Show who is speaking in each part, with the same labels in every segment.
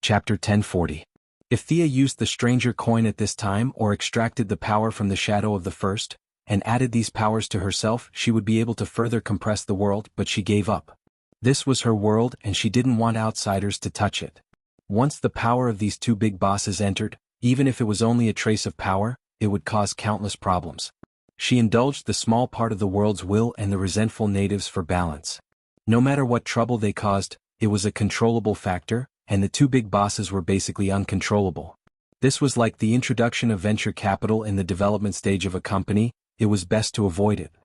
Speaker 1: Chapter 1040. If Thea used the stranger coin at this time or extracted the power from the shadow of the first, and added these powers to herself, she would be able to further compress the world, but she gave up. This was her world and she didn't want outsiders to touch it. Once the power of these two big bosses entered, even if it was only a trace of power, it would cause countless problems. She indulged the small part of the world's will and the resentful natives for balance. No matter what trouble they caused, it was a controllable factor, and the two big bosses were basically uncontrollable. This was like the introduction of venture capital in the development stage of a company. It was best to avoid it.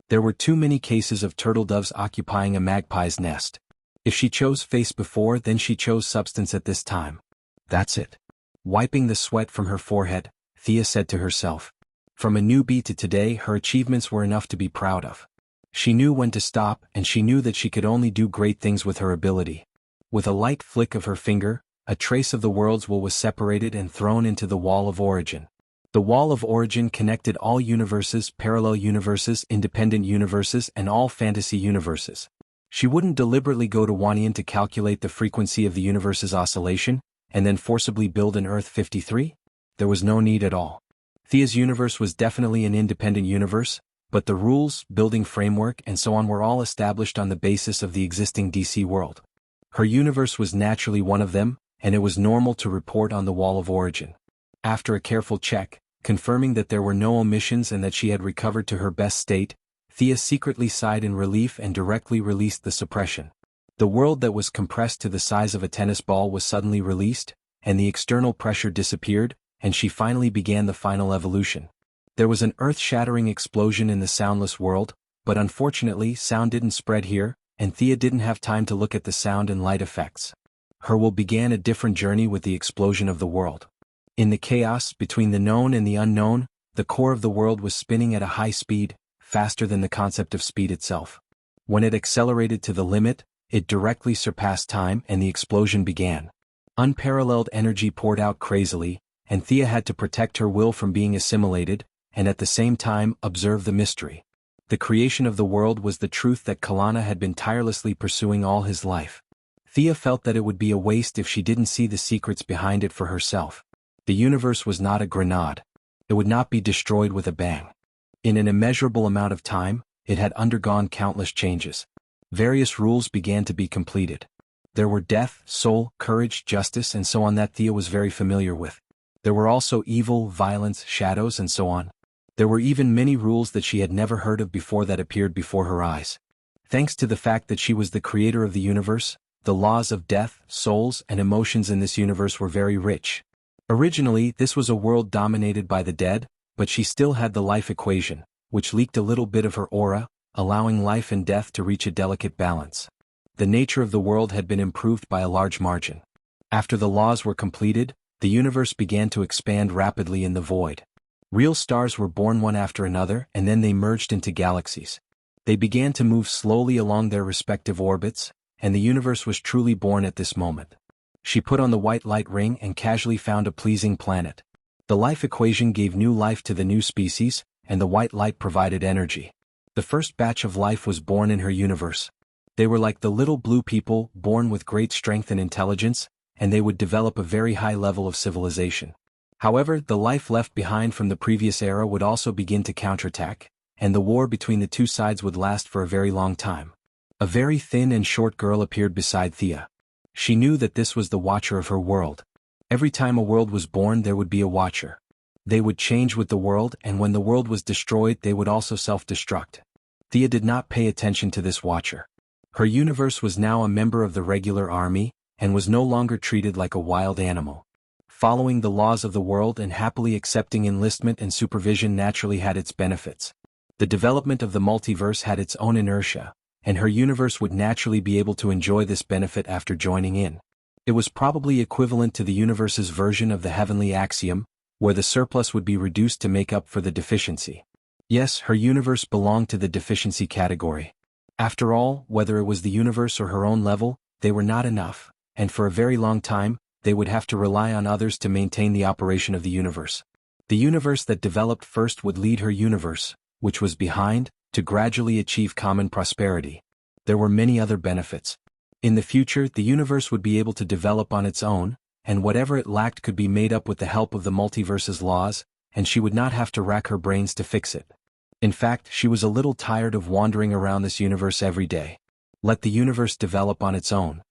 Speaker 1: There were too many cases of turtle doves occupying a magpie's nest. If she chose face before, then she chose substance at this time. That's it. Wiping the sweat from her forehead, Thea said to herself. From a newbie to today, her achievements were enough to be proud of. She knew when to stop, and she knew that she could only do great things with her ability. With a light flick of her finger, a trace of the world's will was separated and thrown into the wall of origin. The wall of origin connected all universes, parallel universes, independent universes, and all fantasy universes. She wouldn't deliberately go to Wanian to calculate the frequency of the universe's oscillation, and then forcibly build an Earth 53? There was no need at all. Thea's universe was definitely an independent universe, but the rules, building framework, and so on were all established on the basis of the existing DC world. Her universe was naturally one of them, and it was normal to report on the wall of origin. After a careful check, confirming that there were no omissions and that she had recovered to her best state, Thea secretly sighed in relief and directly released the suppression. The world that was compressed to the size of a tennis ball was suddenly released, and the external pressure disappeared, and she finally began the final evolution. There was an earth-shattering explosion in the soundless world, but unfortunately sound didn't spread here, and Thea didn't have time to look at the sound and light effects. Her will began a different journey with the explosion of the world. In the chaos between the known and the unknown, the core of the world was spinning at a high speed, faster than the concept of speed itself. When it accelerated to the limit, it directly surpassed time and the explosion began. Unparalleled energy poured out crazily, and Thea had to protect her will from being assimilated, and at the same time observe the mystery. The creation of the world was the truth that Kalana had been tirelessly pursuing all his life. Thea felt that it would be a waste if she didn't see the secrets behind it for herself. The universe was not a grenade. It would not be destroyed with a bang. In an immeasurable amount of time, it had undergone countless changes. Various rules began to be completed. There were death, soul, courage, justice, and so on that Thea was very familiar with. There were also evil, violence, shadows, and so on. There were even many rules that she had never heard of before that appeared before her eyes. Thanks to the fact that she was the creator of the universe, the laws of death, souls, and emotions in this universe were very rich. Originally, this was a world dominated by the dead, but she still had the life equation, which leaked a little bit of her aura, allowing life and death to reach a delicate balance. The nature of the world had been improved by a large margin. After the laws were completed, the universe began to expand rapidly in the void. Real stars were born one after another, and then they merged into galaxies. They began to move slowly along their respective orbits, and the universe was truly born at this moment. She put on the white light ring and casually found a pleasing planet. The life equation gave new life to the new species, and the white light provided energy. The first batch of life was born in her universe. They were like the little blue people, born with great strength and intelligence, and they would develop a very high level of civilization. However, the life left behind from the previous era would also begin to counterattack, and the war between the two sides would last for a very long time. A very thin and short girl appeared beside Thea. She knew that this was the watcher of her world. Every time a world was born, there would be a watcher. They would change with the world, and when the world was destroyed, they would also self-destruct. Thea did not pay attention to this watcher. Her universe was now a member of the regular army, and was no longer treated like a wild animal. Following the laws of the world and happily accepting enlistment and supervision naturally had its benefits. The development of the multiverse had its own inertia, and her universe would naturally be able to enjoy this benefit after joining in. It was probably equivalent to the universe's version of the heavenly axiom, where the surplus would be reduced to make up for the deficiency. Yes, her universe belonged to the deficiency category. After all, whether it was the universe or her own level, they were not enough, and for a very long time, they would have to rely on others to maintain the operation of the universe. The universe that developed first would lead her universe, which was behind, to gradually achieve common prosperity. There were many other benefits. In the future, the universe would be able to develop on its own, and whatever it lacked could be made up with the help of the multiverse's laws, and she would not have to rack her brains to fix it. In fact, she was a little tired of wandering around this universe every day. Let the universe develop on its own.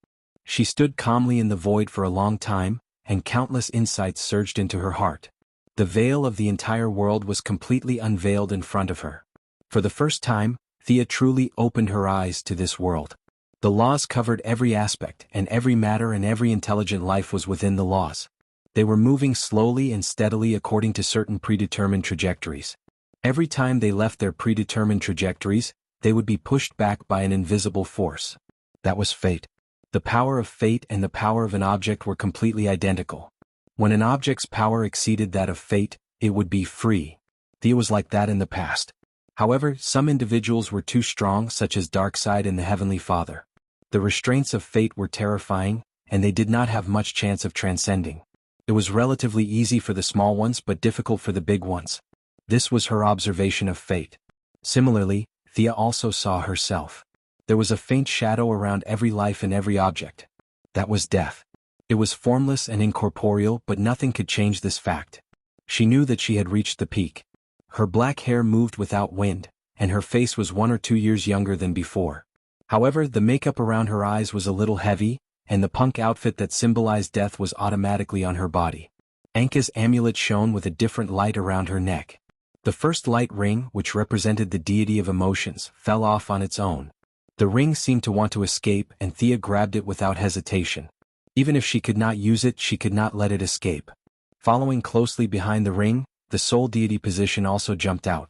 Speaker 1: She stood calmly in the void for a long time, and countless insights surged into her heart. The veil of the entire world was completely unveiled in front of her. For the first time, Thea truly opened her eyes to this world. The laws covered every aspect, and every matter and every intelligent life was within the laws. They were moving slowly and steadily according to certain predetermined trajectories. Every time they left their predetermined trajectories, they would be pushed back by an invisible force. That was fate. The power of fate and the power of an object were completely identical. When an object's power exceeded that of fate, it would be free. Thea was like that in the past. However, some individuals were too strong, such as Darkseid and the Heavenly Father. The restraints of fate were terrifying, and they did not have much chance of transcending. It was relatively easy for the small ones but difficult for the big ones. This was her observation of fate. Similarly, Thea also saw herself. There was a faint shadow around every life and every object. That was death. It was formless and incorporeal, but nothing could change this fact. She knew that she had reached the peak. Her black hair moved without wind, and her face was 1 or 2 years younger than before. However, the makeup around her eyes was a little heavy, and the punk outfit that symbolized death was automatically on her body. Anka's amulet shone with a different light around her neck. The first light ring, which represented the deity of emotions, fell off on its own. The ring seemed to want to escape, and Thea grabbed it without hesitation. Even if she could not use it, she could not let it escape. Following closely behind the ring, the soul deity position also jumped out.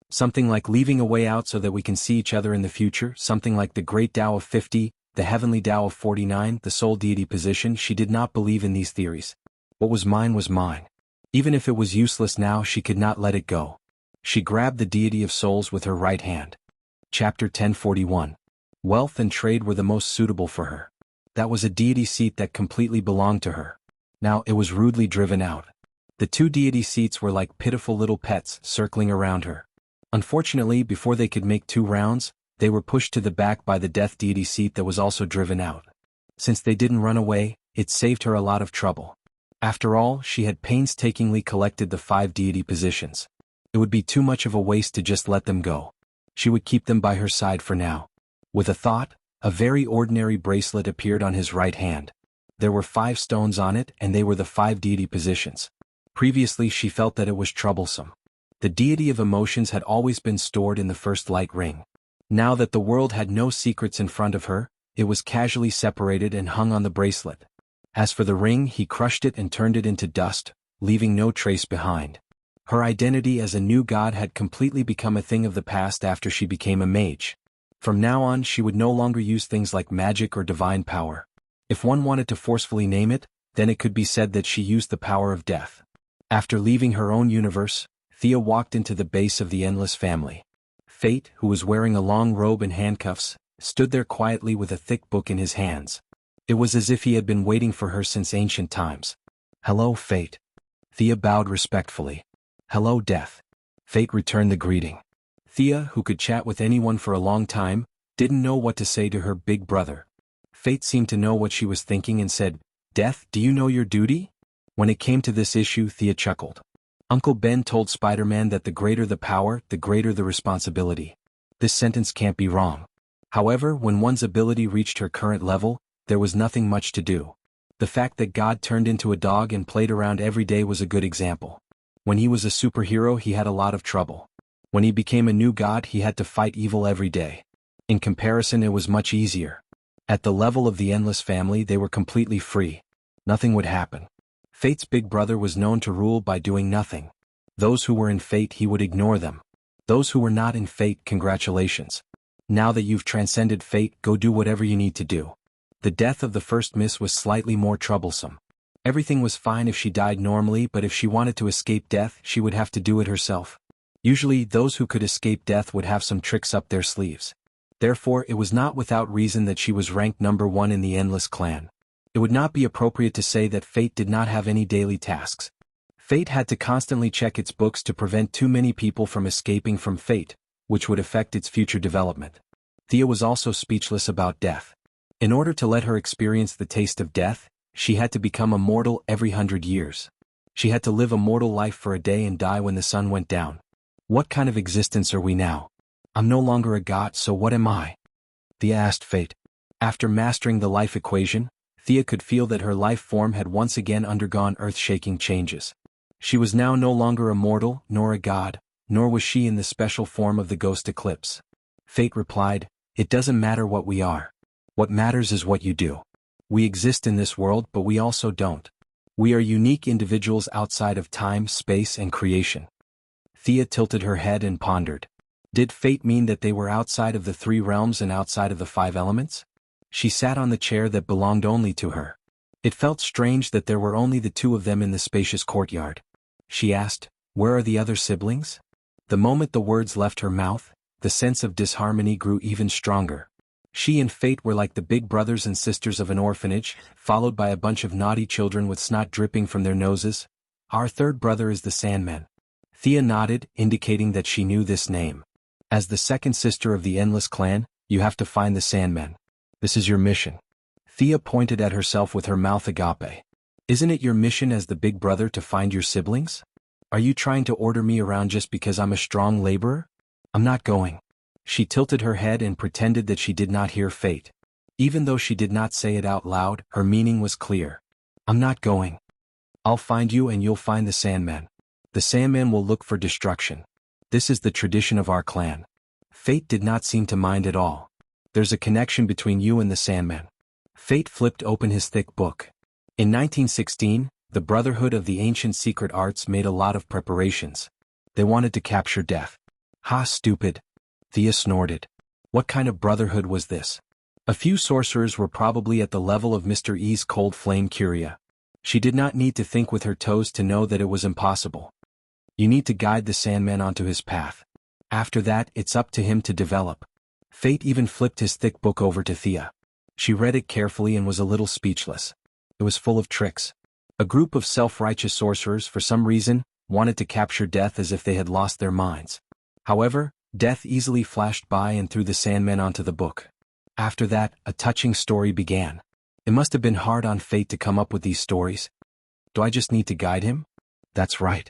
Speaker 1: Something like leaving a way out so that we can see each other in the future, something like the Great Tao of 50, the Heavenly Tao of 49, the soul deity position. She did not believe in these theories. What was mine was mine. Even if it was useless now, she could not let it go. She grabbed the deity of souls with her right hand. Chapter 1041. Wealth and trade were the most suitable for her. That was a deity seat that completely belonged to her. Now it was rudely driven out. The 2 deity seats were like pitiful little pets circling around her. Unfortunately, before they could make 2 rounds, they were pushed to the back by the death deity seat that was also driven out. Since they didn't run away, it saved her a lot of trouble. After all, she had painstakingly collected the 5 deity positions. It would be too much of a waste to just let them go. She would keep them by her side for now. With a thought, a very ordinary bracelet appeared on his right hand. There were 5 stones on it, and they were the 5 deity positions. Previously, she felt that it was troublesome. The deity of emotions had always been stored in the first light ring. Now that the world had no secrets in front of her, it was casually separated and hung on the bracelet. As for the ring, he crushed it and turned it into dust, leaving no trace behind. Her identity as a new god had completely become a thing of the past after she became a mage. From now on, she would no longer use things like magic or divine power. If one wanted to forcefully name it, then it could be said that she used the power of death. After leaving her own universe, Thea walked into the base of the Endless Family. Fate, who was wearing a long robe and handcuffs, stood there quietly with a thick book in his hands. It was as if he had been waiting for her since ancient times. "Hello, Fate." Thea bowed respectfully. "Hello, Death." Fate returned the greeting. Thea, who could chat with anyone for a long time, didn't know what to say to her big brother. Fate seemed to know what she was thinking and said, "Death, do you know your duty?" When it came to this issue, Thea chuckled. Uncle Ben told Spider-Man that the greater the power, the greater the responsibility. This sentence can't be wrong. However, when one's ability reached her current level, there was nothing much to do. The fact that God turned into a dog and played around every day was a good example. When he was a superhero, he had a lot of trouble. When he became a new god, he had to fight evil every day. In comparison, it was much easier. At the level of the Endless Family, they were completely free. Nothing would happen. Fate's big brother was known to rule by doing nothing. Those who were in Fate, he would ignore them. Those who were not in Fate, congratulations. Now that you've transcended Fate, go do whatever you need to do. The death of the first Miss was slightly more troublesome. Everything was fine if she died normally, but if she wanted to escape death, she would have to do it herself. Usually, those who could escape death would have some tricks up their sleeves. Therefore, it was not without reason that she was ranked number 1 in the Endless Clan. It would not be appropriate to say that Fate did not have any daily tasks. Fate had to constantly check its books to prevent too many people from escaping from Fate, which would affect its future development. Thea was also speechless about death. In order to let her experience the taste of death, She had to become a mortal every 100 years. She had to live a mortal life for a day and die when the sun went down. What kind of existence are we now? I'm no longer a god, so what am I? Thea asked fate. After mastering the life equation, Thea could feel that her life form had once again undergone earth-shaking changes. She was now no longer a mortal, nor a god, nor was she in the special form of the ghost eclipse. Fate replied, "It doesn't matter what we are. What matters is what you do. We exist in this world, but we also don't. We are unique individuals outside of time, space, and creation." Thea tilted her head and pondered. Did fate mean that they were outside of the 3 realms and outside of the 5 elements? She sat on the chair that belonged only to her. It felt strange that there were only the 2 of them in the spacious courtyard. She asked, "Where are the other siblings?" The moment the words left her mouth, the sense of disharmony grew even stronger. She and Fate were like the big brothers and sisters of an orphanage, followed by a bunch of naughty children with snot dripping from their noses. "Our 3rd brother is the Sandman." Thea nodded, indicating that she knew this name. "As the 2nd sister of the Endless Clan, you have to find the Sandman. This is your mission." Thea pointed at herself with her mouth agape. "Isn't it your mission as the big brother to find your siblings? Are you trying to order me around just because I'm a strong laborer? I'm not going." She tilted her head and pretended that she did not hear Fate. Even though she did not say it out loud, her meaning was clear. "I'm not going. I'll find you and you'll find the Sandman. The Sandman will look for destruction. This is the tradition of our clan." Fate did not seem to mind at all. "There's a connection between you and the Sandman." Fate flipped open his thick book. In 1916, the Brotherhood of the Ancient Secret Arts made a lot of preparations. They wanted to capture Death. "Ha, stupid." Thea snorted. What kind of brotherhood was this? A few sorcerers were probably at the level of Mr. E's cold flame curia. She did not need to think with her toes to know that it was impossible. You need to guide the Sandman onto his path. After that, it's up to him to develop. Fate even flipped his thick book over to Thea. She read it carefully and was a little speechless. It was full of tricks. A group of self-righteous sorcerers, for some reason, wanted to capture Death as if they had lost their minds. However, Death easily flashed by and threw the Sandman onto the book. After that, a touching story began. It must have been hard on Fate to come up with these stories. Do I just need to guide him? That's right.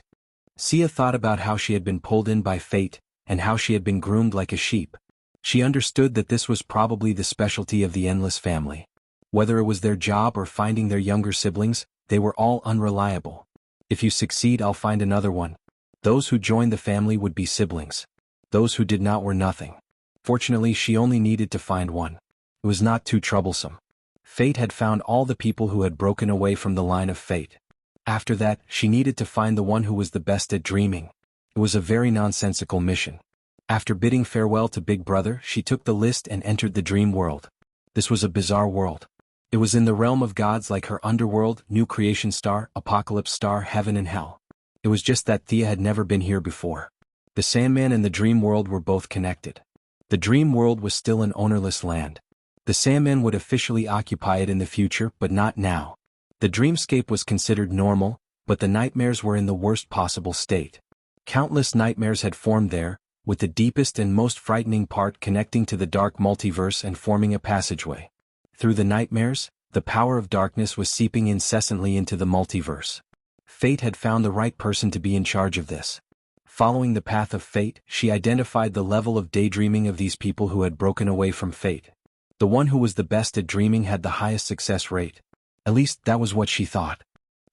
Speaker 1: Sia thought about how she had been pulled in by Fate, and how she had been groomed like a sheep. She understood that this was probably the specialty of the Endless family. Whether it was their job or finding their younger siblings, they were all unreliable. If you succeed, I'll find another one. Those who joined the family would be siblings. Those who did not were nothing. Fortunately, she only needed to find one. It was not too troublesome. Fate had found all the people who had broken away from the line of fate. After that, she needed to find the one who was the best at dreaming. It was a very nonsensical mission. After bidding farewell to Big Brother, she took the list and entered the dream world. This was a bizarre world. It was in the realm of gods like her underworld, new creation star, apocalypse star, heaven and hell. It was just that Thea had never been here before. The Sandman and the dream world were both connected. The dream world was still an ownerless land. The Sandman would officially occupy it in the future, but not now. The dreamscape was considered normal, but the nightmares were in the worst possible state. Countless nightmares had formed there, with the deepest and most frightening part connecting to the dark multiverse and forming a passageway. Through the nightmares, the power of darkness was seeping incessantly into the multiverse. Fate had found the right person to be in charge of this. Following the path of fate, she identified the level of daydreaming of these people who had broken away from fate. The one who was the best at dreaming had the highest success rate. At least that was what she thought.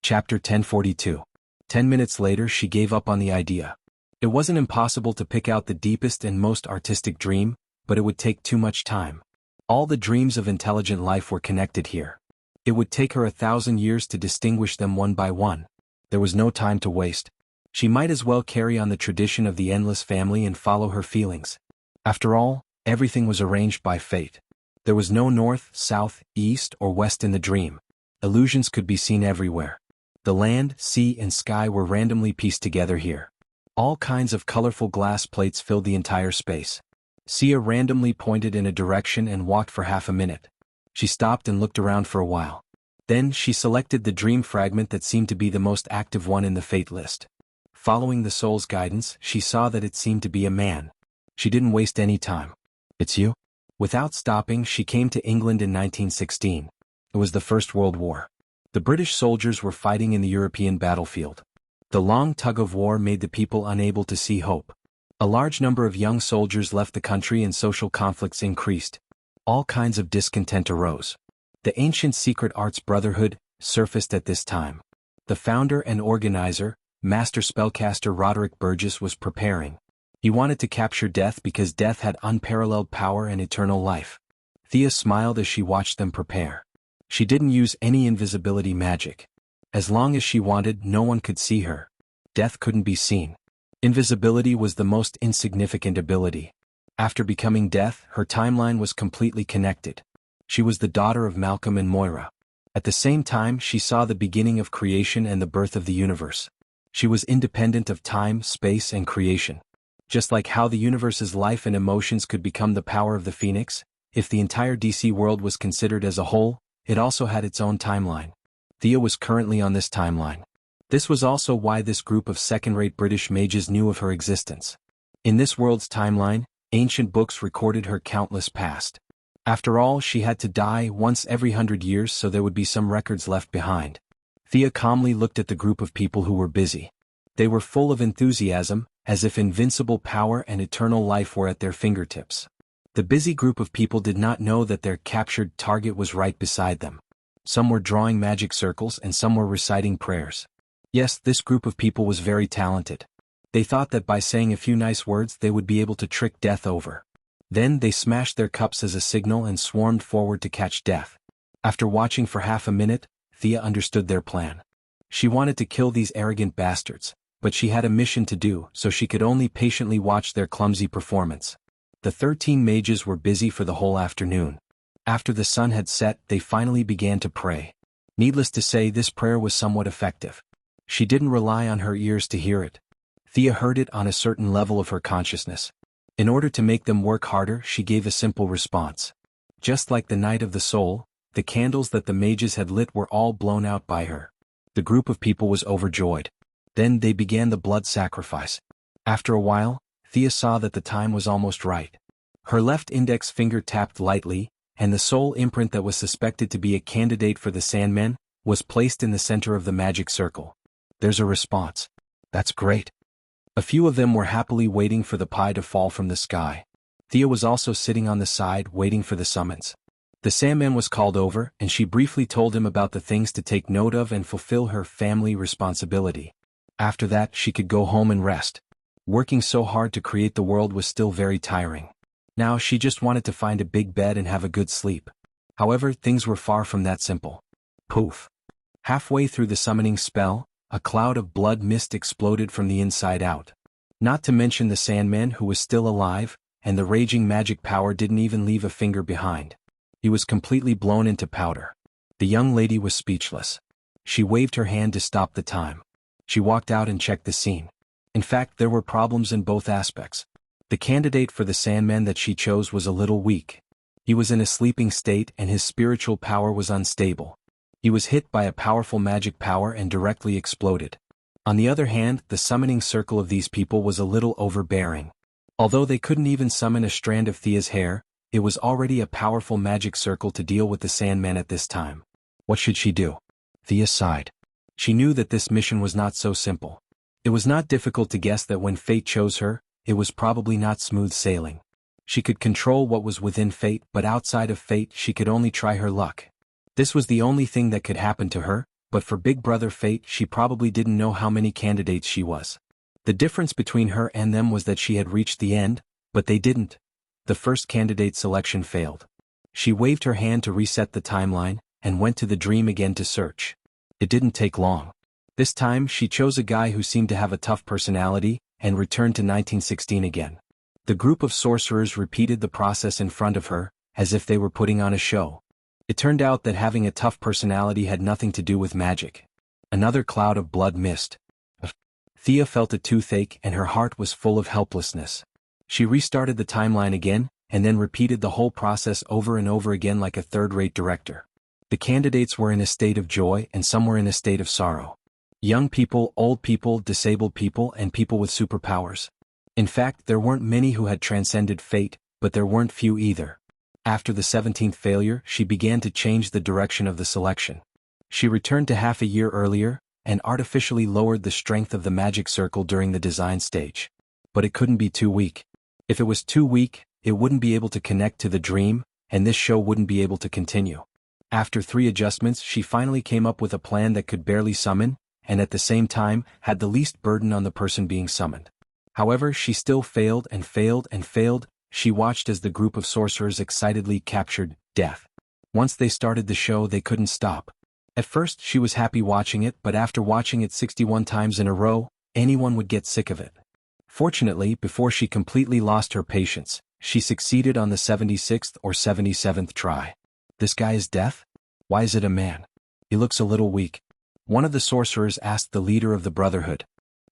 Speaker 1: Chapter 1042. 10 minutes later, she gave up on the idea. It wasn't impossible to pick out the deepest and most artistic dream, but it would take too much time. All the dreams of intelligent life were connected here. It would take her 1,000 years to distinguish them one by one. There was no time to waste. She might as well carry on the tradition of the Endless family and follow her feelings. After all, everything was arranged by fate. There was no north, south, east, or west in the dream. Illusions could be seen everywhere. The land, sea, and sky were randomly pieced together here. All kinds of colorful glass plates filled the entire space. Sia randomly pointed in a direction and walked for half a minute. She stopped and looked around for a while. Then she selected the dream fragment that seemed to be the most active one in the fate list. Following the soul's guidance, she saw that it seemed to be a man. She didn't waste any time. "It's you?" Without stopping, she came to England in 1916. It was the First World War. The British soldiers were fighting in the European battlefield. The long tug-of-war made the people unable to see hope. A large number of young soldiers left the country and social conflicts increased. All kinds of discontent arose. The ancient secret arts brotherhood surfaced at this time. The founder and organizer, master spellcaster Roderick Burgess, was preparing. He wanted to capture death because death had unparalleled power and eternal life. Thea smiled as she watched them prepare. She didn't use any invisibility magic. As long as she wanted, no one could see her. Death couldn't be seen. Invisibility was the most insignificant ability. After becoming death, her timeline was completely connected. She was the daughter of Malcolm and Moira. At the same time, she saw the beginning of creation and the birth of the universe. She was independent of time, space, and creation. Just like how the universe's life and emotions could become the power of the Phoenix, if the entire DC world was considered as a whole, it also had its own timeline. Thea was currently on this timeline. This was also why this group of second-rate British mages knew of her existence. In this world's timeline, ancient books recorded her countless past. After all, she had to die once every 100 years, so there would be some records left behind. Thea calmly looked at the group of people who were busy. They were full of enthusiasm, as if invincible power and eternal life were at their fingertips. The busy group of people did not know that their captured target was right beside them. Some were drawing magic circles and some were reciting prayers. Yes, this group of people was very talented. They thought that by saying a few nice words they would be able to trick death over. Then they smashed their cups as a signal and swarmed forward to catch death. After watching for half a minute, Thea understood their plan. She wanted to kill these arrogant bastards, but she had a mission to do, so she could only patiently watch their clumsy performance. The 13 mages were busy for the whole afternoon. After the sun had set, they finally began to pray. Needless to say, this prayer was somewhat effective. She didn't rely on her ears to hear it. Thea heard it on a certain level of her consciousness. In order to make them work harder, she gave a simple response. Just like the night of the soul, the candles that the mages had lit were all blown out by her. The group of people was overjoyed. Then they began the blood sacrifice. After a while, Thea saw that the time was almost right. Her left index finger tapped lightly, and the soul imprint that was suspected to be a candidate for the Sandmen was placed in the center of the magic circle. There's a response. That's great. A few of them were happily waiting for the pie to fall from the sky. Thea was also sitting on the side waiting for the summons. The Sandman was called over, and she briefly told him about the things to take note of and fulfill her family responsibility. After that, she could go home and rest. Working so hard to create the world was still very tiring. Now she just wanted to find a big bed and have a good sleep. However, things were far from that simple. Poof! Halfway through the summoning spell, a cloud of blood mist exploded from the inside out. Not to mention the Sandman, who was still alive, and the raging magic power didn't even leave a finger behind. He was completely blown into powder. The young lady was speechless. She waved her hand to stop the time. She walked out and checked the scene. In fact, there were problems in both aspects. The candidate for the Sandman that she chose was a little weak. He was in a sleeping state and his spiritual power was unstable. He was hit by a powerful magic power and directly exploded. On the other hand, the summoning circle of these people was a little overbearing. Although they couldn't even summon a strand of Thea's hair, it was already a powerful magic circle to deal with the Sandman at this time. What should she do? Thea sighed. She knew that this mission was not so simple. It was not difficult to guess that when fate chose her, it was probably not smooth sailing. She could control what was within fate, but outside of fate she could only try her luck. This was the only thing that could happen to her, but for Big Brother Fate she probably didn't know how many candidates she was. The difference between her and them was that she had reached the end, but they didn't. The first candidate selection failed. She waved her hand to reset the timeline, and went to the dream again to search. It didn't take long. This time she chose a guy who seemed to have a tough personality, and returned to 1916 again. The group of sorcerers repeated the process in front of her, as if they were putting on a show. It turned out that having a tough personality had nothing to do with magic. Another cloud of blood mist. Thea felt a toothache and her heart was full of helplessness. She restarted the timeline again, and then repeated the whole process over and over again like a third-rate director. The candidates were in a state of joy and some were in a state of sorrow. Young people, old people, disabled people, and people with superpowers. In fact, there weren't many who had transcended fate, but there weren't few either. After the 17th failure, she began to change the direction of the selection. She returned to half a year earlier, and artificially lowered the strength of the magic circle during the design stage. But it couldn't be too weak. If it was too weak, it wouldn't be able to connect to the dream, and this show wouldn't be able to continue. After 3 adjustments, she finally came up with a plan that could barely summon, and at the same time, had the least burden on the person being summoned. However, she still failed and failed and failed. She watched as the group of sorcerers excitedly captured death. Once they started the show, they couldn't stop. At first, she was happy watching it, but after watching it 61 times in a row, anyone would get sick of it. Fortunately, before she completely lost her patience, she succeeded on the 76th or 77th try. This guy is deaf? Why is it a man? He looks a little weak. One of the sorcerers asked the leader of the Brotherhood.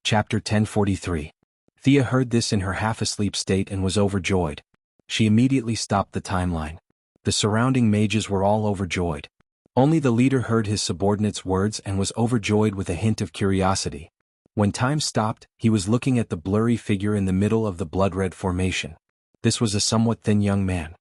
Speaker 1: Chapter 1043. Thea heard this in her half-asleep state and was overjoyed. She immediately stopped the timeline. The surrounding mages were all overjoyed. Only the leader heard his subordinate's words and was overjoyed with a hint of curiosity. When time stopped, he was looking at the blurry figure in the middle of the blood-red formation. This was a somewhat thin young man.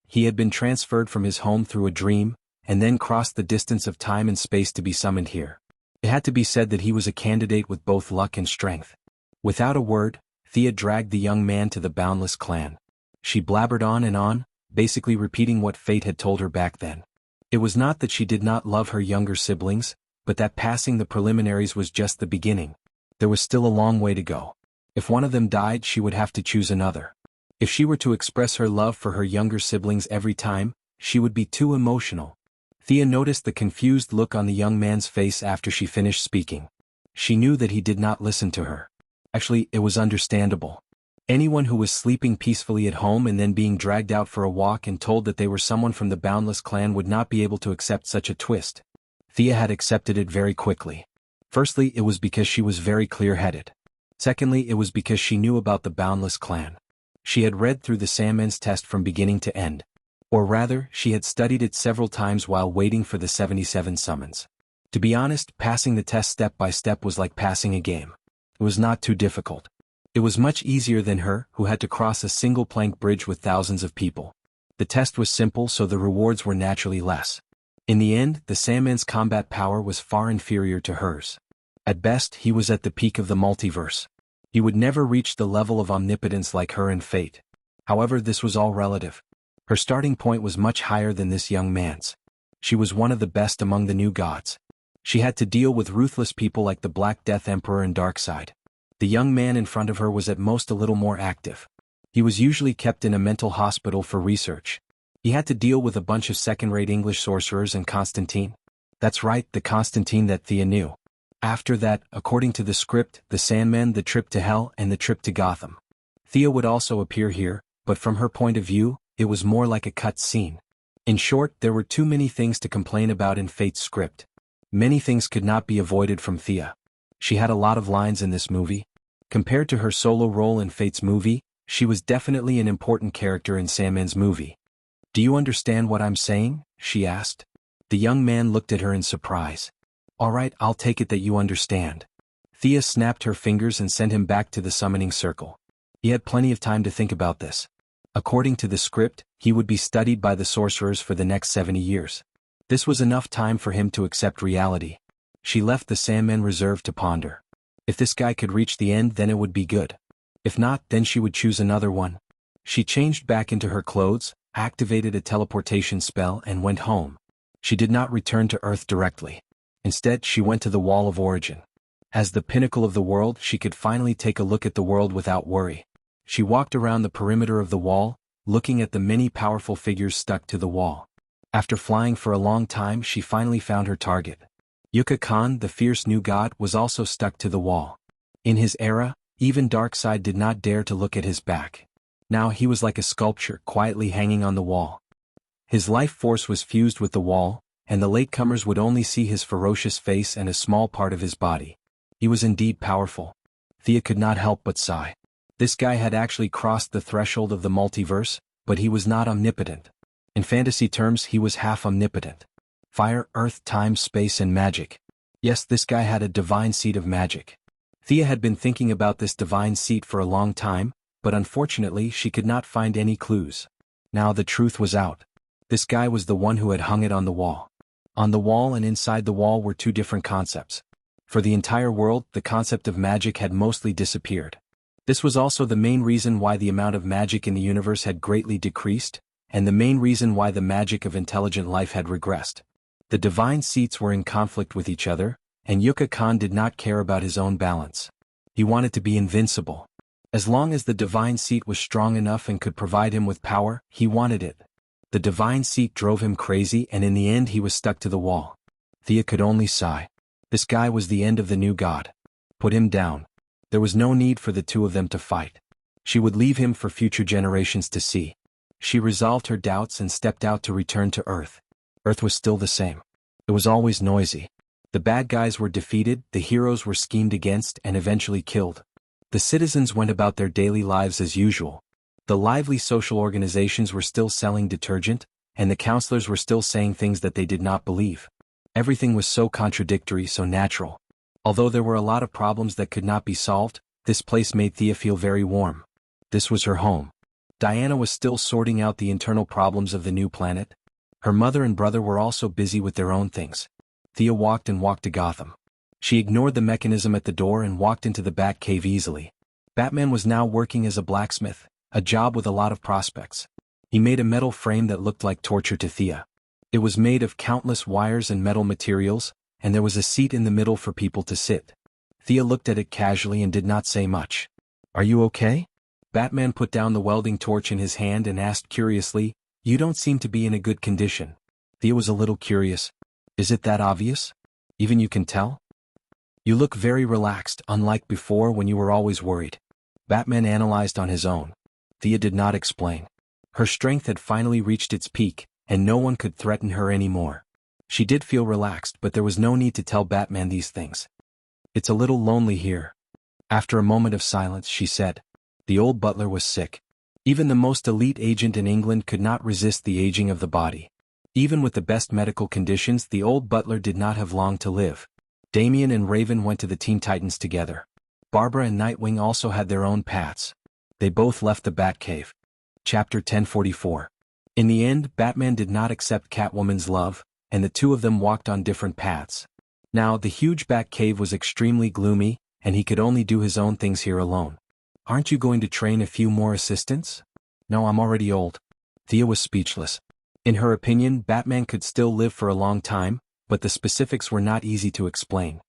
Speaker 1: He had been transferred from his home through a dream, and then crossed the distance of time and space to be summoned here. It had to be said that he was a candidate with both luck and strength. Without a word, Thea dragged the young man to the Boundless clan. She blabbered on, basically repeating what fate had told her back then. It was not that she did not love her younger siblings, but that passing the preliminaries was just the beginning. There was still a long way to go. If one of them died, she would have to choose another. If she were to express her love for her younger siblings every time, she would be too emotional. Thea noticed the confused look on the young man's face after she finished speaking. She knew that he did not listen to her. Actually, it was understandable. Anyone who was sleeping peacefully at home and then being dragged out for a walk and told that they were someone from the Boundless clan would not be able to accept such a twist. Thea had accepted it very quickly. Firstly, it was because she was very clear-headed. Secondly, it was because she knew about the Boundless clan. She had read through the Sandman's test from beginning to end. Or rather, she had studied it several times while waiting for the 77 summons. To be honest, passing the test step by step was like passing a game. It was not too difficult. It was much easier than her, who had to cross a single plank bridge with thousands of people. The test was simple, so the rewards were naturally less. In the end, the Sandman's combat power was far inferior to hers. At best, he was at the peak of the multiverse. He would never reach the level of omnipotence like her and Fate. However, this was all relative. Her starting point was much higher than this young man's. She was one of the best among the new gods. She had to deal with ruthless people like the Black Death Emperor and Darkseid. The young man in front of her was at most a little more active. He was usually kept in a mental hospital for research. He had to deal with a bunch of second-rate English sorcerers and Constantine. That's right, the Constantine that Thea knew. After that, according to the script, the Sandman, the trip to Hell, and the trip to Gotham. Thea would also appear here, but from her point of view, it was more like a cut scene. In short, there were too many things to complain about in Fate's script. Many things could not be avoided from Thea. She had a lot of lines in this movie. Compared to her solo role in Fate's movie, she was definitely an important character in Sandman's movie. "Do you understand what I'm saying?" she asked. The young man looked at her in surprise. "All right, I'll take it that you understand." Thea snapped her fingers and sent him back to the summoning circle. He had plenty of time to think about this. According to the script, he would be studied by the sorcerers for the next 70 years. This was enough time for him to accept reality. She left the Sandman reserved to ponder. If this guy could reach the end, then it would be good. If not, then she would choose another one. She changed back into her clothes, activated a teleportation spell, and went home. She did not return to Earth directly. Instead, she went to the Wall of Origin. As the pinnacle of the world, she could finally take a look at the world without worry. She walked around the perimeter of the wall, looking at the many powerful figures stuck to the wall. After flying for a long time, she finally found her target. Yuka Khan, the fierce new god, was also stuck to the wall. In his era, even Darkseid did not dare to look at his back. Now he was like a sculpture quietly hanging on the wall. His life force was fused with the wall, and the latecomers would only see his ferocious face and a small part of his body. He was indeed powerful. Thea could not help but sigh. This guy had actually crossed the threshold of the multiverse, but he was not omnipotent. In fantasy terms, he was half omnipotent. Fire, earth, time, space, and magic. Yes, this guy had a divine seat of magic. Thea had been thinking about this divine seat for a long time, but unfortunately she could not find any clues. Now the truth was out. This guy was the one who had hung it on the wall. On the wall and inside the wall were two different concepts. For the entire world, the concept of magic had mostly disappeared. This was also the main reason why the amount of magic in the universe had greatly decreased, and the main reason why the magic of intelligent life had regressed. The divine seats were in conflict with each other, and Yucca Khan did not care about his own balance. He wanted to be invincible. As long as the divine seat was strong enough and could provide him with power, he wanted it. The divine seat drove him crazy, and in the end he was stuck to the wall. Thea could only sigh. This guy was the end of the new god. Put him down. There was no need for the two of them to fight. She would leave him for future generations to see. She resolved her doubts and stepped out to return to Earth. Earth was still the same. It was always noisy. The bad guys were defeated, the heroes were schemed against and eventually killed. The citizens went about their daily lives as usual. The lively social organizations were still selling detergent, and the counselors were still saying things that they did not believe. Everything was so contradictory, so natural. Although there were a lot of problems that could not be solved, this place made Thea feel very warm. This was her home. Diana was still sorting out the internal problems of the new planet. Her mother and brother were also busy with their own things. Thea walked and walked to Gotham. She ignored the mechanism at the door and walked into the Batcave easily. Batman was now working as a blacksmith, a job with a lot of prospects. He made a metal frame that looked like torture to Thea. It was made of countless wires and metal materials, and there was a seat in the middle for people to sit. Thea looked at it casually and did not say much. "Are you okay?" Batman put down the welding torch in his hand and asked curiously, "You don't seem to be in a good condition." Thea was a little curious. "Is it that obvious? Even you can tell? You look very relaxed, unlike before when you were always worried." Batman analyzed on his own. Thea did not explain. Her strength had finally reached its peak, and no one could threaten her anymore. She did feel relaxed, but there was no need to tell Batman these things. "It's a little lonely here." After a moment of silence, she said. The old butler was sick. Even the most elite agent in England could not resist the aging of the body. Even with the best medical conditions, the old butler did not have long to live. Damian and Raven went to the Teen Titans together. Barbara and Nightwing also had their own paths. They both left the Batcave. Chapter 1044. In the end, Batman did not accept Catwoman's love, and the two of them walked on different paths. Now, the huge Batcave was extremely gloomy, and he could only do his own things here alone. "Aren't you going to train a few more assistants?" "No, I'm already old." Thea was speechless. In her opinion, Batman could still live for a long time, but the specifics were not easy to explain.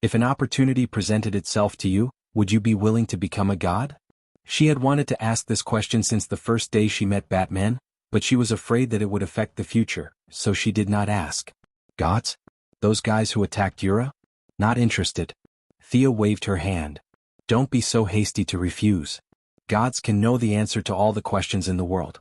Speaker 1: If an opportunity presented itself to you, would you be willing to become a god? She had wanted to ask this question since the first day she met Batman, but she was afraid that it would affect the future, so she did not ask. "Gods? Those guys who attacked Yura? Not interested." Thea waved her hand. "Don't be so hasty to refuse. Gods can know the answer to all the questions in the world.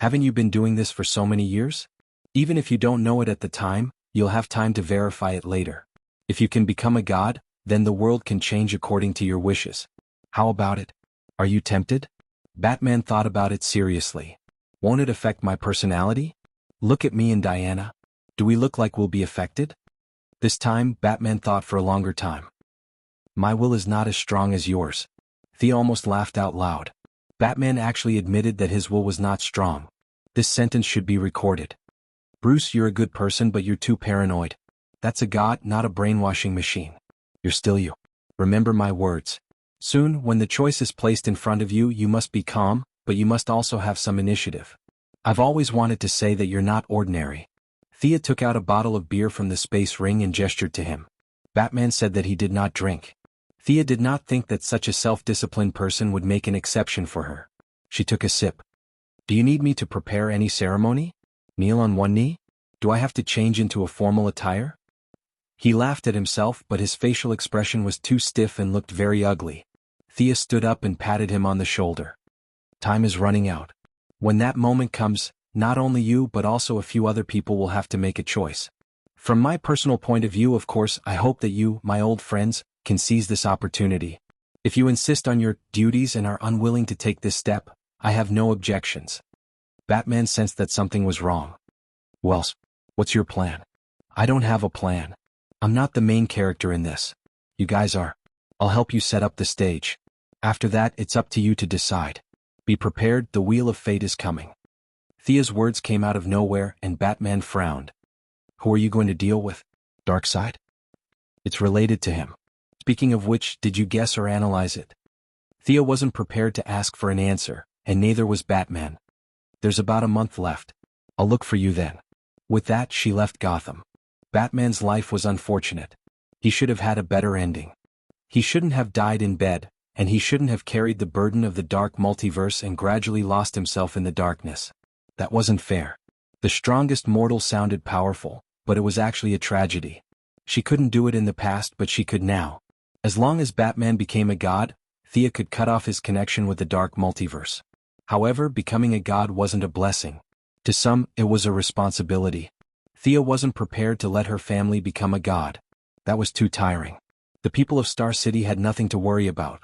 Speaker 1: Haven't you been doing this for so many years? Even if you don't know it at the time, you'll have time to verify it later. If you can become a god, then the world can change according to your wishes. How about it? Are you tempted?" Batman thought about it seriously. "Won't it affect my personality? Look at me and Diana. Do we look like we'll be affected?" This time, Batman thought for a longer time. "My will is not as strong as yours." Thea almost laughed out loud. Batman actually admitted that his will was not strong. This sentence should be recorded. "Bruce, you're a good person, but you're too paranoid. That's a god, not a brainwashing machine. You're still you. Remember my words. Soon, when the choice is placed in front of you, you must be calm, but you must also have some initiative. I've always wanted to say that you're not ordinary." Thea took out a bottle of beer from the space ring and gestured to him. Batman said that he did not drink. Thea did not think that such a self-disciplined person would make an exception for her. She took a sip. "Do you need me to prepare any ceremony? Kneel on one knee? Do I have to change into a formal attire?" He laughed at himself, but his facial expression was too stiff and looked very ugly. Thea stood up and patted him on the shoulder. "Time is running out. When that moment comes, not only you but also a few other people will have to make a choice. From my personal point of view, of course, I hope that you, my old friends, can seize this opportunity. If you insist on your duties and are unwilling to take this step, I have no objections." Batman sensed that something was wrong. "Well, what's your plan?" "I don't have a plan. I'm not the main character in this. You guys are. I'll help you set up the stage. After that, it's up to you to decide. Be prepared, the wheel of fate is coming." Thea's words came out of nowhere, and Batman frowned. Who are you going to deal with? Darkseid? It's related to him. Speaking of which, did you guess or analyze it? Thea wasn't prepared to ask for an answer, and neither was Batman. There's about a month left. I'll look for you then. With that, she left Gotham. Batman's life was unfortunate. He should have had a better ending. He shouldn't have died in bed, and he shouldn't have carried the burden of the dark multiverse and gradually lost himself in the darkness. That wasn't fair. The strongest mortal sounded powerful, but it was actually a tragedy. She couldn't do it in the past, but she could now. As long as Batman became a god, Thea could cut off his connection with the dark multiverse. However, becoming a god wasn't a blessing. To some, it was a responsibility. Thea wasn't prepared to let her family become a god. That was too tiring. The people of Star City had nothing to worry about.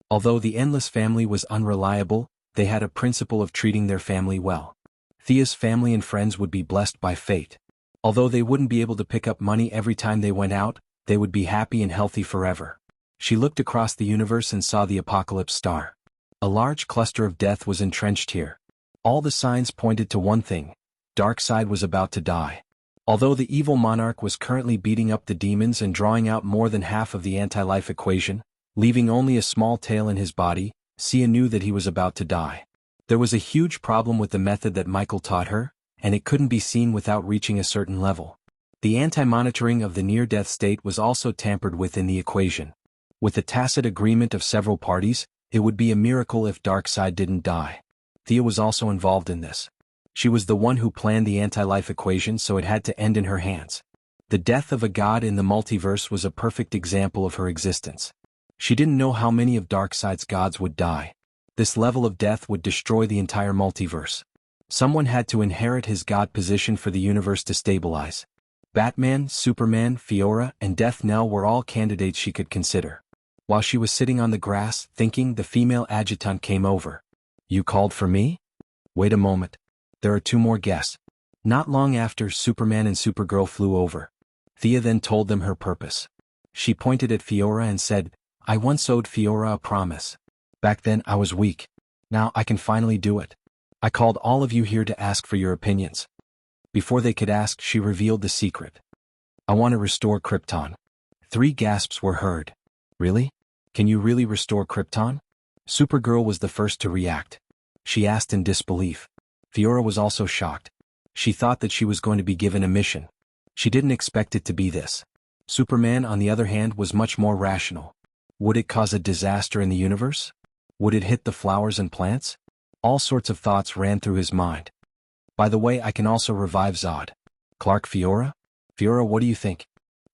Speaker 1: Although the Endless family was unreliable, they had a principle of treating their family well. Thea's family and friends would be blessed by fate. Although they wouldn't be able to pick up money every time they went out, they would be happy and healthy forever. She looked across the universe and saw the Apocalypse Star. A large cluster of death was entrenched here. All the signs pointed to one thing: Darkseid was about to die. Although the evil monarch was currently beating up the demons and drawing out more than half of the anti-life equation, leaving only a small tail in his body, Sia knew that he was about to die. There was a huge problem with the method that Michael taught her, and it couldn't be seen without reaching a certain level. The anti-monitoring of the near-death state was also tampered with in the equation. With the tacit agreement of several parties, it would be a miracle if Darkseid didn't die. Thea was also involved in this. She was the one who planned the anti-life equation, so it had to end in her hands. The death of a god in the multiverse was a perfect example of her existence. She didn't know how many of Darkseid's gods would die. This level of death would destroy the entire multiverse. Someone had to inherit his god position for the universe to stabilize. Batman, Superman, Fiora, and Death Knell were all candidates she could consider. While she was sitting on the grass, thinking, the female adjutant came over. You called for me? Wait a moment. There are two more guests. Not long after, Superman and Supergirl flew over. Thea then told them her purpose. She pointed at Fiora and said, I once owed Fiora a promise. Back then I was weak. Now I can finally do it. I called all of you here to ask for your opinions. Before they could ask, she revealed the secret. I want to restore Krypton. 3 gasps were heard. Really? Can you really restore Krypton? Supergirl was the first to react. She asked in disbelief. Fiora was also shocked. She thought that she was going to be given a mission. She didn't expect it to be this. Superman, on the other hand, was much more rational. Would it cause a disaster in the universe? Would it hit the flowers and plants? All sorts of thoughts ran through his mind. By the way, I can also revive Zod. Clark, Fiora? Fiora, what do you think?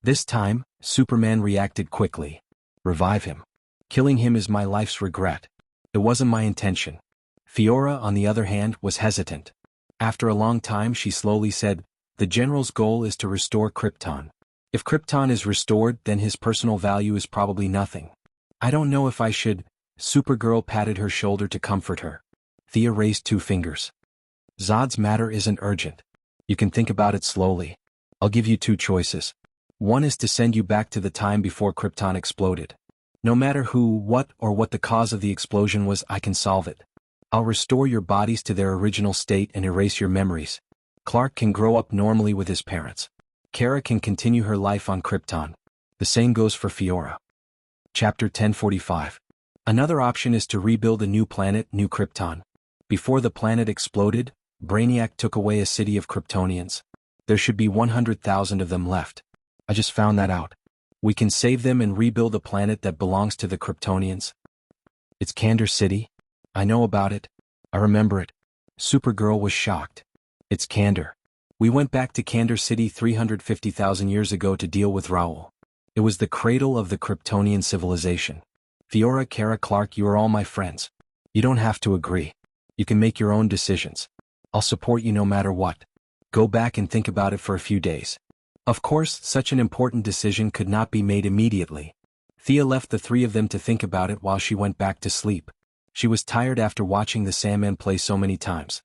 Speaker 1: This time, Superman reacted quickly. Revive him. Killing him is my life's regret. It wasn't my intention. Fiora, on the other hand, was hesitant. After a long time, she slowly said, the General's goal is to restore Krypton. If Krypton is restored, then his personal value is probably nothing. I don't know if I should. Supergirl patted her shoulder to comfort her. Thea raised 2 fingers. Zod's matter isn't urgent. You can think about it slowly. I'll give you 2 choices. One is to send you back to the time before Krypton exploded. No matter who, what the cause of the explosion was, I can solve it. I'll restore your bodies to their original state and erase your memories. Clark can grow up normally with his parents. Kara can continue her life on Krypton. The same goes for Fiora. Chapter 1045. Another option is to rebuild a new planet, New Krypton. Before the planet exploded, Brainiac took away a city of Kryptonians. There should be 100,000 of them left. I just found that out. We can save them and rebuild a planet that belongs to the Kryptonians. It's Kandor City? I know about it. I remember it. Supergirl was shocked. It's Kandor. We went back to Kandor City 350,000 years ago to deal with Raoul. It was the cradle of the Kryptonian civilization. Fiora, Kara, Clark, you are all my friends. You don't have to agree. You can make your own decisions. I'll support you no matter what. Go back and think about it for a few days. Of course, such an important decision could not be made immediately. Thea left the 3 of them to think about it while she went back to sleep. She was tired after watching the Sandman play so many times.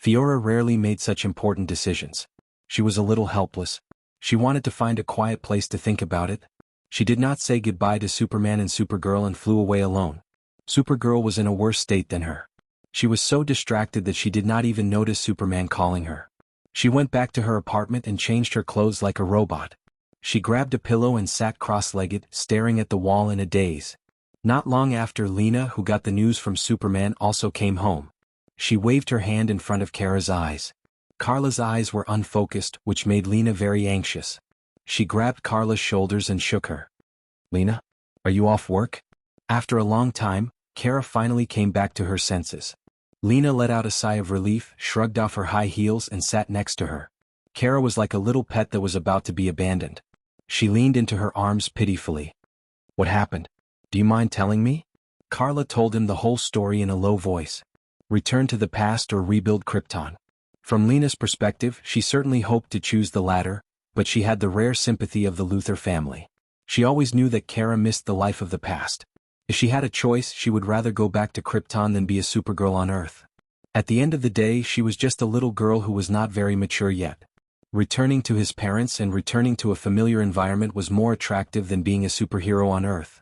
Speaker 1: Fiora rarely made such important decisions. She was a little helpless. She wanted to find a quiet place to think about it. She did not say goodbye to Superman and Supergirl and flew away alone. Supergirl was in a worse state than her. She was so distracted that she did not even notice Superman calling her. She went back to her apartment and changed her clothes like a robot. She grabbed a pillow and sat cross-legged, staring at the wall in a daze. Not long after, Lena, who got the news from Superman, also came home. She waved her hand in front of Kara's eyes. Carla's eyes were unfocused, which made Lena very anxious. She grabbed Carla's shoulders and shook her. "Lena? Are you off work?" After a long time, Kara finally came back to her senses. Lena let out a sigh of relief, shrugged off her high heels and sat next to her. Kara was like a little pet that was about to be abandoned. She leaned into her arms pitifully. "What happened? Do you mind telling me?" Carla told him the whole story in a low voice. Return to the past or rebuild Krypton. From Lena's perspective, she certainly hoped to choose the latter, but she had the rare sympathy of the Luthor family. She always knew that Kara missed the life of the past. If she had a choice, she would rather go back to Krypton than be a Supergirl on Earth. At the end of the day, she was just a little girl who was not very mature yet. Returning to his parents and returning to a familiar environment was more attractive than being a superhero on Earth.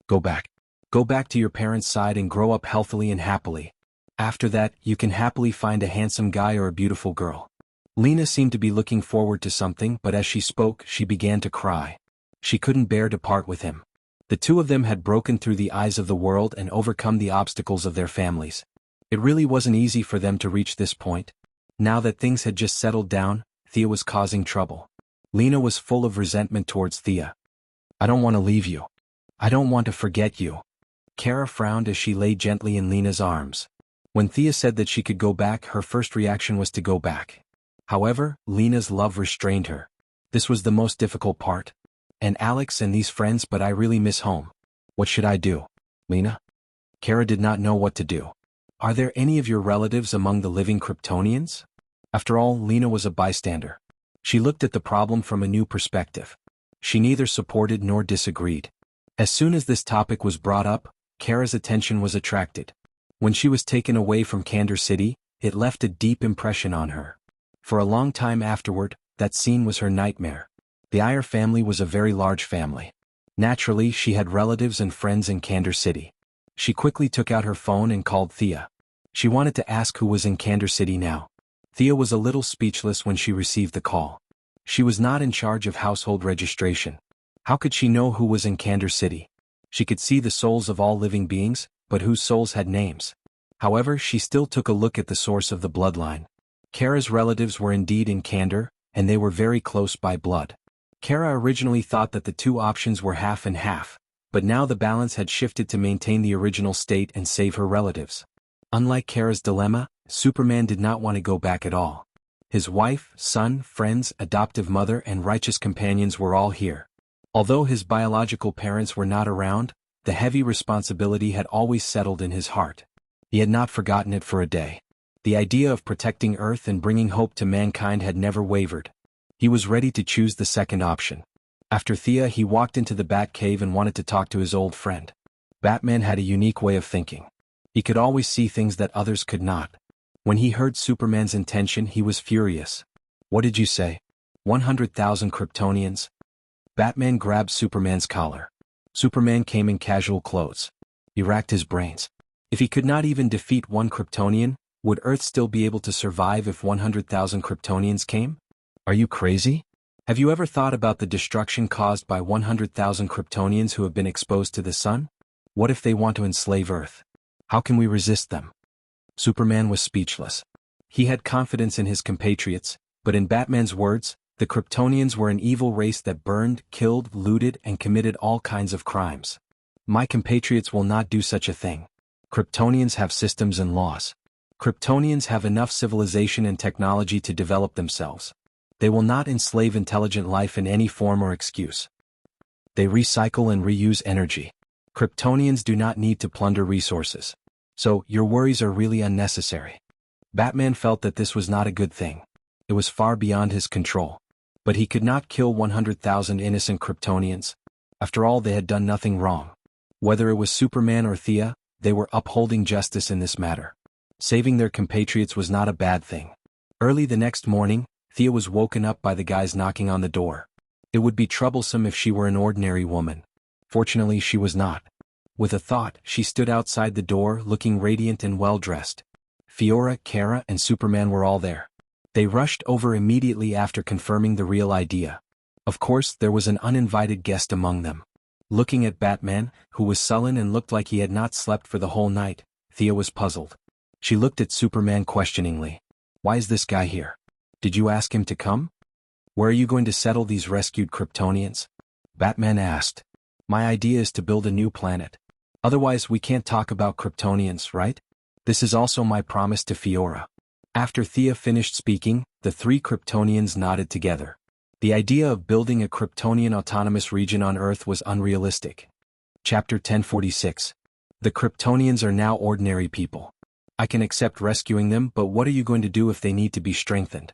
Speaker 1: Go back. Go back to your parents' side and grow up healthily and happily. After that, you can happily find a handsome guy or a beautiful girl. Lena seemed to be looking forward to something, but as she spoke, she began to cry. She couldn't bear to part with him. The two of them had broken through the eyes of the world and overcome the obstacles of their families. It really wasn't easy for them to reach this point. Now that things had just settled down, Thea was causing trouble. Lena was full of resentment towards Thea. "I don't want to leave you. I don't want to forget you." Kara frowned as she lay gently in Lena's arms. When Thea said that she could go back, her first reaction was to go back. However, Lena's love restrained her. This was the most difficult part. "And Alex and these friends, but I really miss home. What should I do, Lena?" Kara did not know what to do. "Are there any of your relatives among the living Kryptonians?" After all, Lena was a bystander. She looked at the problem from a new perspective. She neither supported nor disagreed. As soon as this topic was brought up, Kara's attention was attracted. When she was taken away from Kansas City, it left a deep impression on her. For a long time afterward, that scene was her nightmare. The Iyer family was a very large family. Naturally, she had relatives and friends in Kansas City. She quickly took out her phone and called Thea. She wanted to ask who was in Kansas City now. Thea was a little speechless when she received the call. She was not in charge of household registration. How could she know who was in Kansas City? She could see the souls of all living beings, but whose souls had names? However, she still took a look at the source of the bloodline. Kara's relatives were indeed in Kander, and they were very close by blood. Kara originally thought that the two options were half and half, but now the balance had shifted to maintain the original state and save her relatives. Unlike Kara's dilemma, Superman did not want to go back at all. His wife, son, friends, adoptive mother and righteous companions were all here. Although his biological parents were not around, the heavy responsibility had always settled in his heart. He had not forgotten it for a day. The idea of protecting Earth and bringing hope to mankind had never wavered. He was ready to choose the second option. After Thea, he walked into the Batcave and wanted to talk to his old friend. Batman had a unique way of thinking. He could always see things that others could not. When he heard Superman's intention, he was furious. "What did you say? 100,000 Kryptonians?" Batman grabbed Superman's collar. Superman came in casual clothes. He racked his brains. If he could not even defeat one Kryptonian, would Earth still be able to survive if 100,000 Kryptonians came? Are you crazy? Have you ever thought about the destruction caused by 100,000 Kryptonians who have been exposed to the sun? What if they want to enslave Earth? How can we resist them? Superman was speechless. He had confidence in his compatriots, but in Batman's words, the Kryptonians were an evil race that burned, killed, looted, and committed all kinds of crimes. My compatriots will not do such a thing. Kryptonians have systems and laws. Kryptonians have enough civilization and technology to develop themselves. They will not enslave intelligent life in any form or excuse. They recycle and reuse energy. Kryptonians do not need to plunder resources. So, your worries are really unnecessary. Batman felt that this was not a good thing. It was far beyond his control. But he could not kill 100,000 innocent Kryptonians. After all, they had done nothing wrong. Whether it was Superman or Thea, they were upholding justice in this matter. Saving their compatriots was not a bad thing. Early the next morning, Thea was woken up by the guys knocking on the door. It would be troublesome if she were an ordinary woman. Fortunately, she was not. With a thought, she stood outside the door, looking radiant and well-dressed. Fiora, Kara, and Superman were all there. They rushed over immediately after confirming the real idea. Of course, there was an uninvited guest among them. Looking at Batman, who was sullen and looked like he had not slept for the whole night, Thea was puzzled. She looked at Superman questioningly. Why is this guy here? Did you ask him to come? Where are you going to settle these rescued Kryptonians? Batman asked. My idea is to build a new planet. Otherwise we can't talk about Kryptonians, right? This is also my promise to Fiora. After Thea finished speaking, the three Kryptonians nodded together. The idea of building a Kryptonian autonomous region on Earth was unrealistic. Chapter 1046. The Kryptonians are now ordinary people. I can accept rescuing them, but what are you going to do if they need to be strengthened?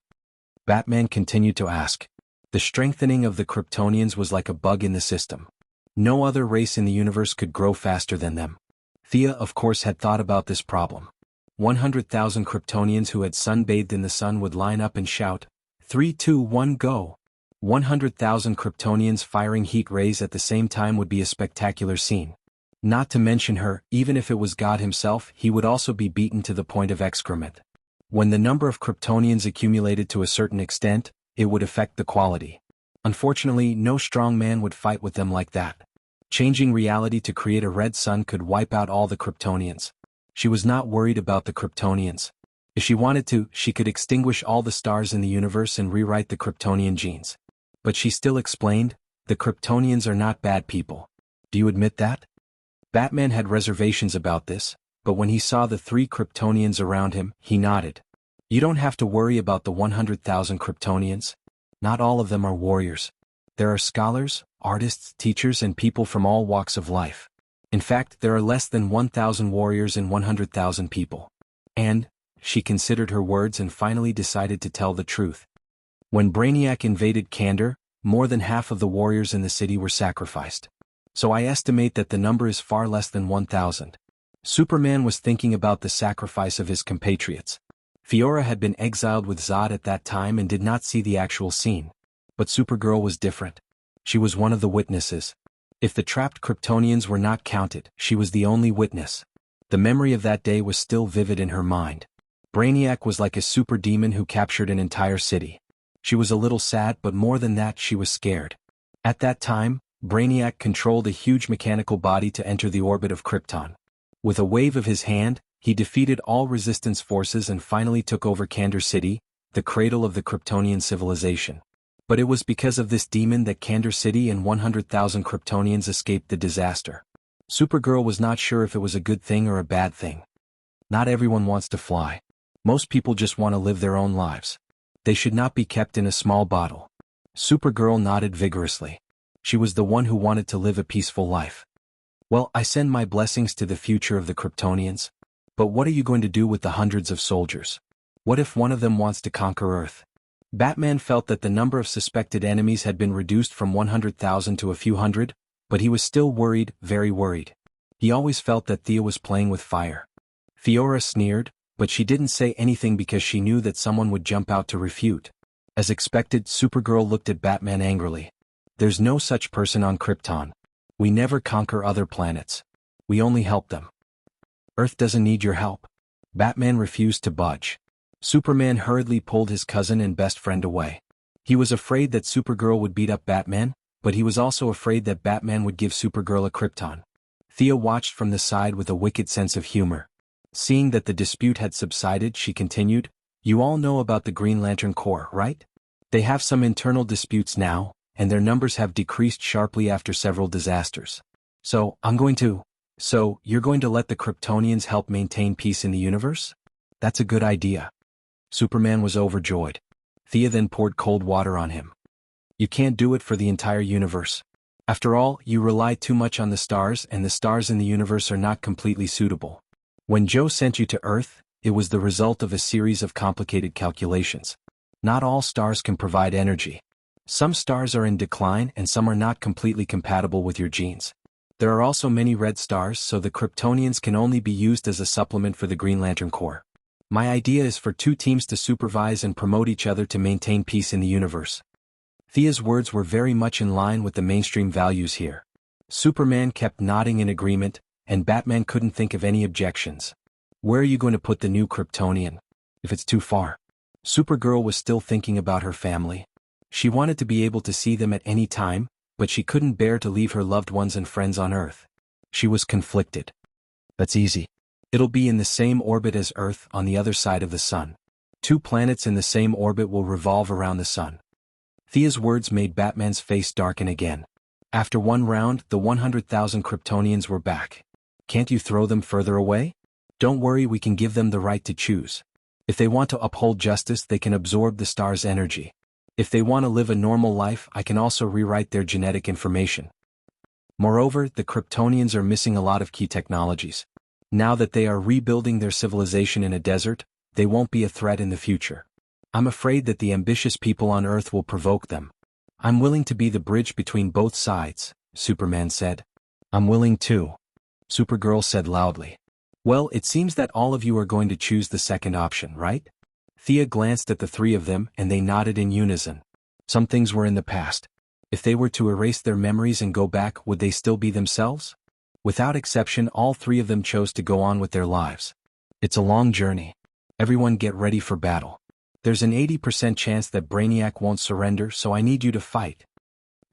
Speaker 1: Batman continued to ask. The strengthening of the Kryptonians was like a bug in the system. No other race in the universe could grow faster than them. Thea, of course, had thought about this problem. 100,000 Kryptonians who had sunbathed in the sun would line up and shout, 3, 2, 1, go! 100,000 Kryptonians firing heat rays at the same time would be a spectacular scene. Not to mention her, even if it was God himself, he would also be beaten to the point of excrement. When the number of Kryptonians accumulated to a certain extent, it would affect the quality. Unfortunately, no strong man would fight with them like that. Changing reality to create a red sun could wipe out all the Kryptonians. She was not worried about the Kryptonians. If she wanted to, she could extinguish all the stars in the universe and rewrite the Kryptonian genes. But she still explained, the Kryptonians are not bad people. Do you admit that? Batman had reservations about this, but when he saw the three Kryptonians around him, he nodded. You don't have to worry about the 100,000 Kryptonians. Not all of them are warriors. There are scholars, artists, teachers, and people from all walks of life. In fact, there are less than 1,000 warriors in 100,000 people. And, she considered her words and finally decided to tell the truth. When Brainiac invaded Kandor, more than half of the warriors in the city were sacrificed. So I estimate that the number is far less than 1,000. Superman was thinking about the sacrifice of his compatriots. Fiora had been exiled with Zod at that time and did not see the actual scene. But Supergirl was different. She was one of the witnesses. If the trapped Kryptonians were not counted, she was the only witness. The memory of that day was still vivid in her mind. Brainiac was like a super demon who captured an entire city. She was a little sad, but more than that, she was scared. At that time, Brainiac controlled a huge mechanical body to enter the orbit of Krypton. With a wave of his hand, he defeated all resistance forces and finally took over Kandor City, the cradle of the Kryptonian civilization. But it was because of this demon that Kandor City and 100,000 Kryptonians escaped the disaster. Supergirl was not sure if it was a good thing or a bad thing. Not everyone wants to fly. Most people just want to live their own lives. They should not be kept in a small bottle. Supergirl nodded vigorously. She was the one who wanted to live a peaceful life. Well, I send my blessings to the future of the Kryptonians. But what are you going to do with the hundreds of soldiers? What if one of them wants to conquer Earth? Batman felt that the number of suspected enemies had been reduced from 100,000 to a few hundred, but he was still worried, very worried. He always felt that Thea was playing with fire. Fiora sneered, but she didn't say anything because she knew that someone would jump out to refute. As expected, Supergirl looked at Batman angrily. There's no such person on Krypton. We never conquer other planets. We only help them. Earth doesn't need your help. Batman refused to budge. Superman hurriedly pulled his cousin and best friend away. He was afraid that Supergirl would beat up Batman, but he was also afraid that Batman would give Supergirl a Krypton. Thea watched from the side with a wicked sense of humor. Seeing that the dispute had subsided, she continued, You all know about the Green Lantern Corps, right? They have some internal disputes now, and their numbers have decreased sharply after several disasters. So you're going to let the Kryptonians help maintain peace in the universe? That's a good idea. Superman was overjoyed. Thea then poured cold water on him. You can't do it for the entire universe. After all, you rely too much on the stars, and the stars in the universe are not completely suitable. When Joe sent you to Earth, it was the result of a series of complicated calculations. Not all stars can provide energy. Some stars are in decline and some are not completely compatible with your genes. There are also many red stars, so the Kryptonians can only be used as a supplement for the Green Lantern Corps. My idea is for two teams to supervise and promote each other to maintain peace in the universe. Thea's words were very much in line with the mainstream values here. Superman kept nodding in agreement, and Batman couldn't think of any objections. Where are you going to put the new Kryptonian? If it's too far. Supergirl was still thinking about her family. She wanted to be able to see them at any time, but she couldn't bear to leave her loved ones and friends on Earth. She was conflicted. That's easy. It'll be in the same orbit as Earth on the other side of the sun. 2 planets in the same orbit will revolve around the sun. Thea's words made Batman's face darken again. After one round, the 100,000 Kryptonians were back. Can't you throw them further away? Don't worry, we can give them the right to choose. If they want to uphold justice, they can absorb the star's energy. If they want to live a normal life, I can also rewrite their genetic information. Moreover, the Kryptonians are missing a lot of key technologies. Now that they are rebuilding their civilization in a desert, they won't be a threat in the future. I'm afraid that the ambitious people on Earth will provoke them. I'm willing to be the bridge between both sides, Superman said. I'm willing too, Supergirl said loudly. Well, it seems that all of you are going to choose the second option, right? Thea glanced at the 3 of them and they nodded in unison. Some things were in the past. If they were to erase their memories and go back, would they still be themselves? Without exception, all 3 of them chose to go on with their lives. It's a long journey. Everyone get ready for battle. There's an 80% chance that Brainiac won't surrender, so I need you to fight.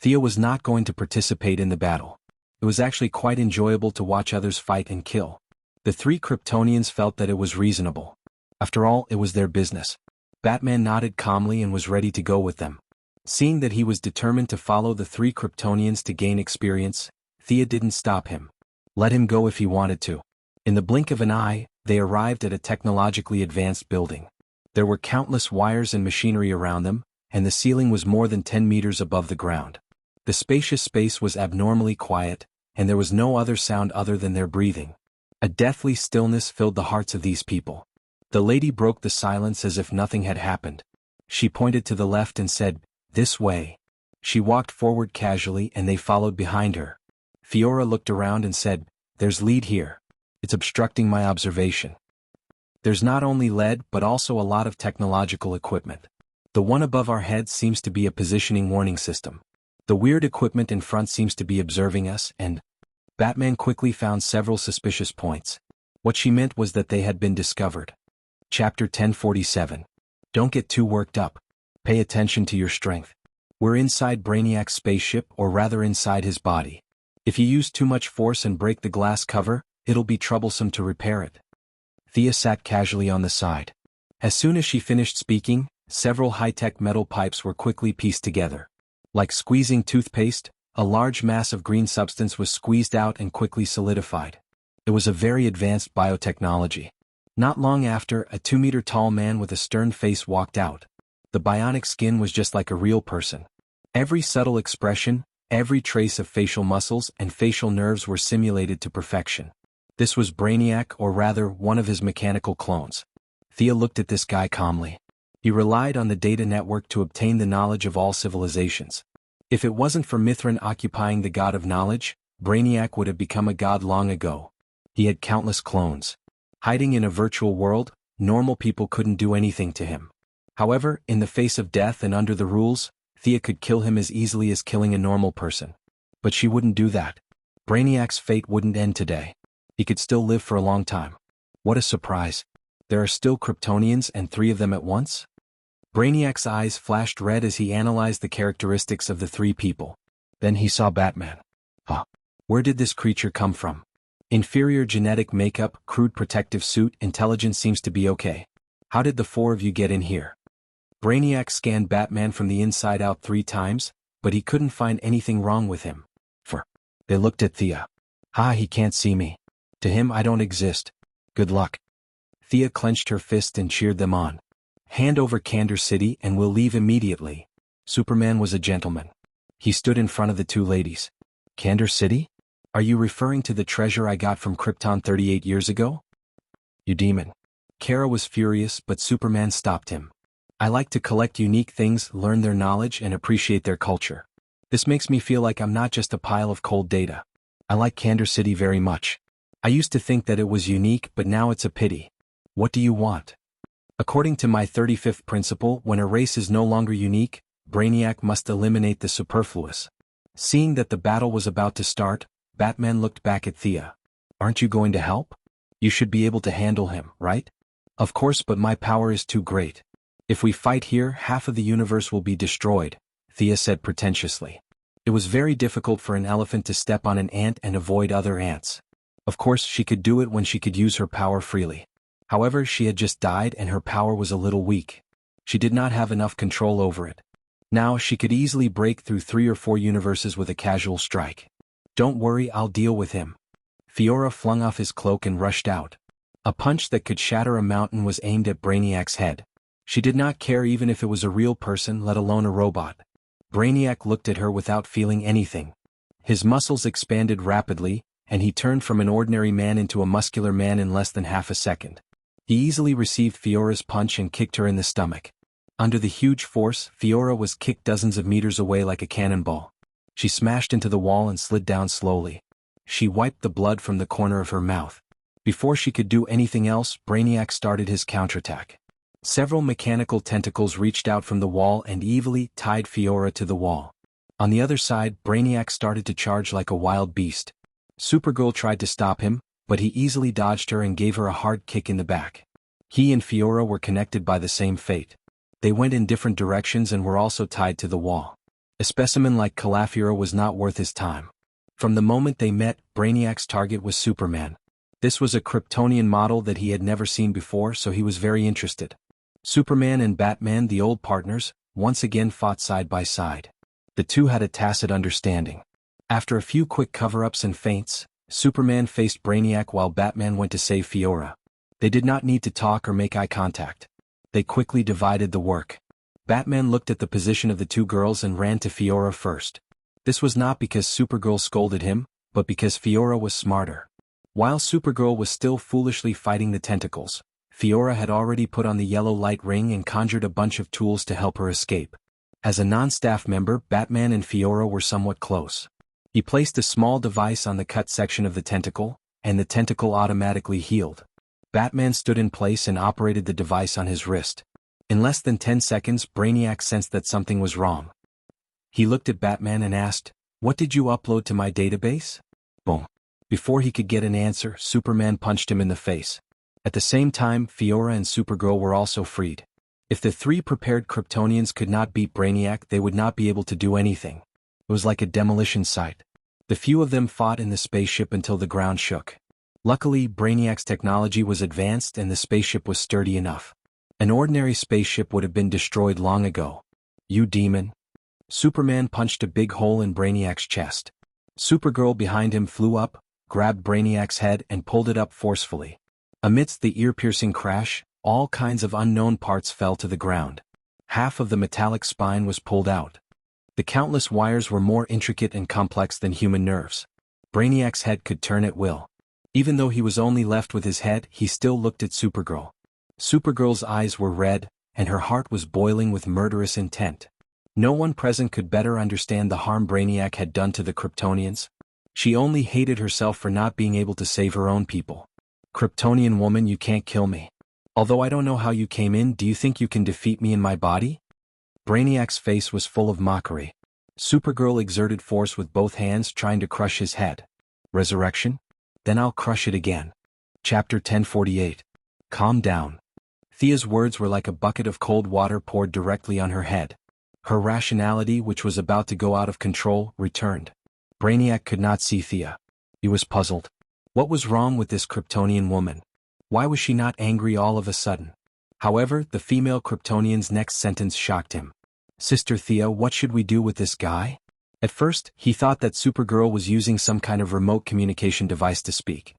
Speaker 1: Thea was not going to participate in the battle. It was actually quite enjoyable to watch others fight and kill. The 3 Kryptonians felt that it was reasonable. After all, it was their business. Batman nodded calmly and was ready to go with them. Seeing that he was determined to follow the 3 Kryptonians to gain experience, Thea didn't stop him. Let him go if he wanted to. In the blink of an eye, they arrived at a technologically advanced building. There were countless wires and machinery around them, and the ceiling was more than 10 meters above the ground. The spacious space was abnormally quiet, and there was no other sound other than their breathing. A deathly stillness filled the hearts of these people. The lady broke the silence as if nothing had happened. She pointed to the left and said, "This way." She walked forward casually and they followed behind her. Fiora looked around and said, "There's lead here. It's obstructing my observation." There's not only lead but also a lot of technological equipment. The one above our heads seems to be a positioning warning system. The weird equipment in front seems to be observing us, and Batman quickly found several suspicious points. What she meant was that they had been discovered. Chapter 1047. Don't get too worked up. Pay attention to your strength. We're inside Brainiac's spaceship, or rather inside his body. If you use too much force and break the glass cover, it'll be troublesome to repair it. Thea sat casually on the side. As soon as she finished speaking, several high-tech metal pipes were quickly pieced together. Like squeezing toothpaste, a large mass of green substance was squeezed out and quickly solidified. It was a very advanced biotechnology. Not long after, a 2-meter-tall man with a stern face walked out. The bionic skin was just like a real person. Every subtle expression, every trace of facial muscles and facial nerves were simulated to perfection. This was Brainiac, or rather, one of his mechanical clones. Thea looked at this guy calmly. He relied on the data network to obtain the knowledge of all civilizations. If it wasn't for Mithrin occupying the god of knowledge, Brainiac would have become a god long ago. He had countless clones. Hiding in a virtual world, normal people couldn't do anything to him. However, in the face of death and under the rules, Thea could kill him as easily as killing a normal person. But she wouldn't do that. Brainiac's fate wouldn't end today. He could still live for a long time. What a surprise. There are still Kryptonians and 3 of them at once? Brainiac's eyes flashed red as he analyzed the characteristics of the 3 people. Then he saw Batman. Huh. Where did this creature come from? Inferior genetic makeup, crude protective suit, intelligence seems to be okay. How did the 4 of you get in here? Brainiac scanned Batman from the inside out 3 times, but he couldn't find anything wrong with him. They looked at Thea. He can't see me. To him I don't exist. Good luck. Thea clenched her fist and cheered them on. Hand over Candor City and we'll leave immediately. Superman was a gentleman. He stood in front of the 2 ladies. Candor City? Are you referring to the treasure I got from Krypton 38 years ago? You demon. Kara was furious, but Superman stopped him. I like to collect unique things, learn their knowledge, and appreciate their culture. This makes me feel like I'm not just a pile of cold data. I like Candor City very much. I used to think that it was unique, but now it's a pity. What do you want? According to my 35th principle, when a race is no longer unique, Brainiac must eliminate the superfluous. Seeing that the battle was about to start, Batman looked back at Thea. Aren't you going to help? You should be able to handle him, right? Of course, but my power is too great. If we fight here, half of the universe will be destroyed, Thea said pretentiously. It was very difficult for an elephant to step on an ant and avoid other ants. Of course, she could do it when she could use her power freely. However, she had just died and her power was a little weak. She did not have enough control over it. Now she could easily break through 3 or 4 universes with a casual strike. Don't worry, I'll deal with him. Fiora flung off his cloak and rushed out. A punch that could shatter a mountain was aimed at Brainiac's head. She did not care even if it was a real person, let alone a robot. Brainiac looked at her without feeling anything. His muscles expanded rapidly, and he turned from an ordinary man into a muscular man in less than half a second. He easily received Fiora's punch and kicked her in the stomach. Under the huge force, Fiora was kicked dozens of meters away like a cannonball. She smashed into the wall and slid down slowly. She wiped the blood from the corner of her mouth. Before she could do anything else, Brainiac started his counterattack. Several mechanical tentacles reached out from the wall and evilly tied Fiora to the wall. On the other side, Brainiac started to charge like a wild beast. Supergirl tried to stop him, but he easily dodged her and gave her a hard kick in the back. He and Fiora were connected by the same fate. They went in different directions and were also tied to the wall. A specimen like Calafiora was not worth his time. From the moment they met, Brainiac's target was Superman. This was a Kryptonian model that he had never seen before, so he was very interested. Superman and Batman, the old partners, once again fought side by side. The two had a tacit understanding. After a few quick cover-ups and feints, Superman faced Brainiac while Batman went to save Fiora. They did not need to talk or make eye contact. They quickly divided the work. Batman looked at the position of the two girls and ran to Fiora first. This was not because Supergirl scolded him, but because Fiora was smarter. While Supergirl was still foolishly fighting the tentacles, Fiora had already put on the yellow light ring and conjured a bunch of tools to help her escape. As a non-staff member, Batman and Fiora were somewhat close. He placed a small device on the cut section of the tentacle, and the tentacle automatically healed. Batman stood in place and operated the device on his wrist. In less than 10 seconds, Brainiac sensed that something was wrong. He looked at Batman and asked, "What did you upload to my database?" Boom. Before he could get an answer, Superman punched him in the face. At the same time, Fiora and Supergirl were also freed. If the 3 prepared Kryptonians could not beat Brainiac, they would not be able to do anything. It was like a demolition site. The few of them fought in the spaceship until the ground shook. Luckily, Brainiac's technology was advanced and the spaceship was sturdy enough. An ordinary spaceship would have been destroyed long ago. "You demon." Superman punched a big hole in Brainiac's chest. Supergirl behind him flew up, grabbed Brainiac's head and pulled it up forcefully. Amidst the ear-piercing crash, all kinds of unknown parts fell to the ground. Half of the metallic spine was pulled out. The countless wires were more intricate and complex than human nerves. Brainiac's head could turn at will. Even though he was only left with his head, he still looked at Supergirl. Supergirl's eyes were red, and her heart was boiling with murderous intent. No one present could better understand the harm Brainiac had done to the Kryptonians. She only hated herself for not being able to save her own people. "Kryptonian woman, you can't kill me. Although I don't know how you came in, do you think you can defeat me in my body?" Brainiac's face was full of mockery. Supergirl exerted force with both hands trying to crush his head. "Resurrection? Then I'll crush it again." Chapter 1048. Calm down. Thea's words were like a bucket of cold water poured directly on her head. Her rationality, which was about to go out of control, returned. Brainiac could not see Thea. He was puzzled. What was wrong with this Kryptonian woman? Why was she not angry all of a sudden? However, the female Kryptonian's next sentence shocked him. "Sister Thea, what should we do with this guy?" At first, he thought that Supergirl was using some kind of remote communication device to speak.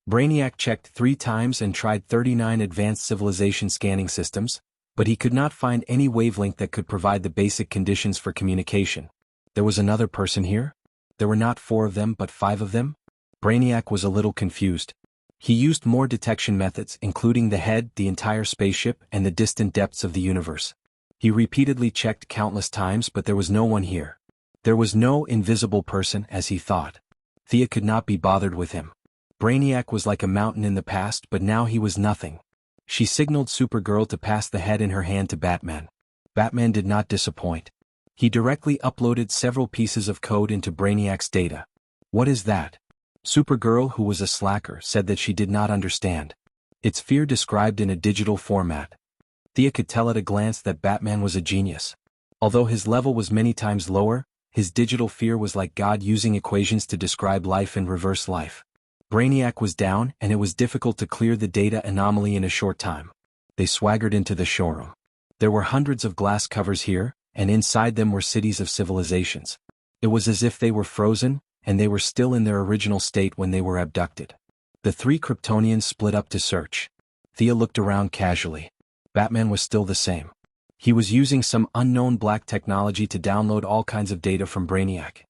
Speaker 1: Brainiac checked 3 times and tried 39 advanced civilization scanning systems, but he could not find any wavelength that could provide the basic conditions for communication. There was another person here? There were not 4 of them but 5 of them? Brainiac was a little confused. He used more detection methods, including the head, the entire spaceship, and the distant depths of the universe. He repeatedly checked countless times, but there was no one here. There was no invisible person, as he thought. Thea could not be bothered with him. Brainiac was like a mountain in the past, but now he was nothing. She signaled Supergirl to pass the head in her hand to Batman. Batman did not disappoint. He directly uploaded several pieces of code into Brainiac's data. "What is that?" Supergirl, who was a slacker, said that she did not understand. "It's fear described in a digital format." Thea could tell at a glance that Batman was a genius. Although his level was many times lower, his digital fear was like God using equations to describe life and reverse life. Brainiac was down, and it was difficult to clear the data anomaly in a short time. They swaggered into the showroom. There were hundreds of glass covers here, and inside them were cities of civilizations. It was as if they were frozen, and they were still in their original state when they were abducted. The three Kryptonians split up to search. Thea looked around casually. Batman was still the same. He was using some unknown black technology to download all kinds of data from Brainiac.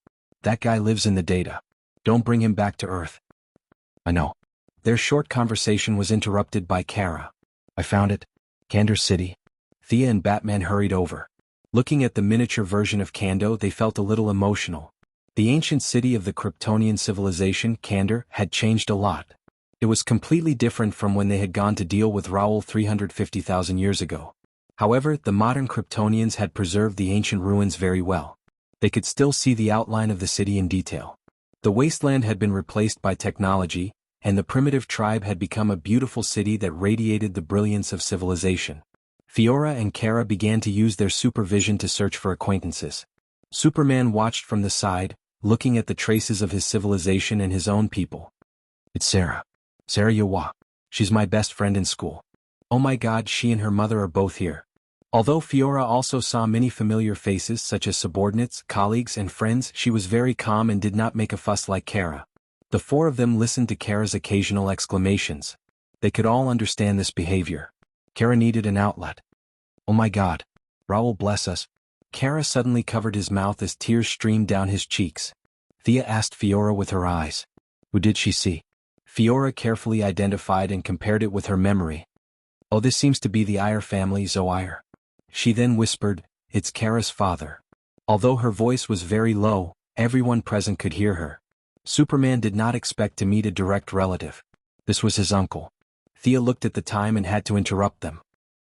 Speaker 1: That guy lives in the data. Don't bring him back to Earth. I know. Their short conversation was interrupted by Kara. I found it. Kandor City. Thea and Batman hurried over. Looking at the miniature version of Kando, they felt a little emotional. The ancient city of the Kryptonian civilization, Kandor, had changed a lot. It was completely different from when they had gone to deal with Raoul 350,000 years ago. However, the modern Kryptonians had preserved the ancient ruins very well. They could still see the outline of the city in detail. The wasteland had been replaced by technology, and the primitive tribe had become a beautiful city that radiated the brilliance of civilization. Fiora and Kara began to use their supervision to search for acquaintances. Superman watched from the side, looking at the traces of his civilization and his own people. It's Sarah. Sarah Yawa. She's my best friend in school. Oh my God, she and her mother are both here. Although Fiora also saw many familiar faces such as subordinates, colleagues and friends, she was very calm and did not make a fuss like Kara. The four of them listened to Kara's occasional exclamations. They could all understand this behavior. Kara needed an outlet. Oh my God. Raoul bless us. Kara suddenly covered his mouth as tears streamed down his cheeks. Thea asked Fiora with her eyes. Who did she see? Fiora carefully identified and compared it with her memory. Oh, this seems to be the Iyer family, Zoire. She then whispered, it's Kara's father. Although her voice was very low, everyone present could hear her. Superman did not expect to meet a direct relative. This was his uncle. Thea looked at the time and had to interrupt them.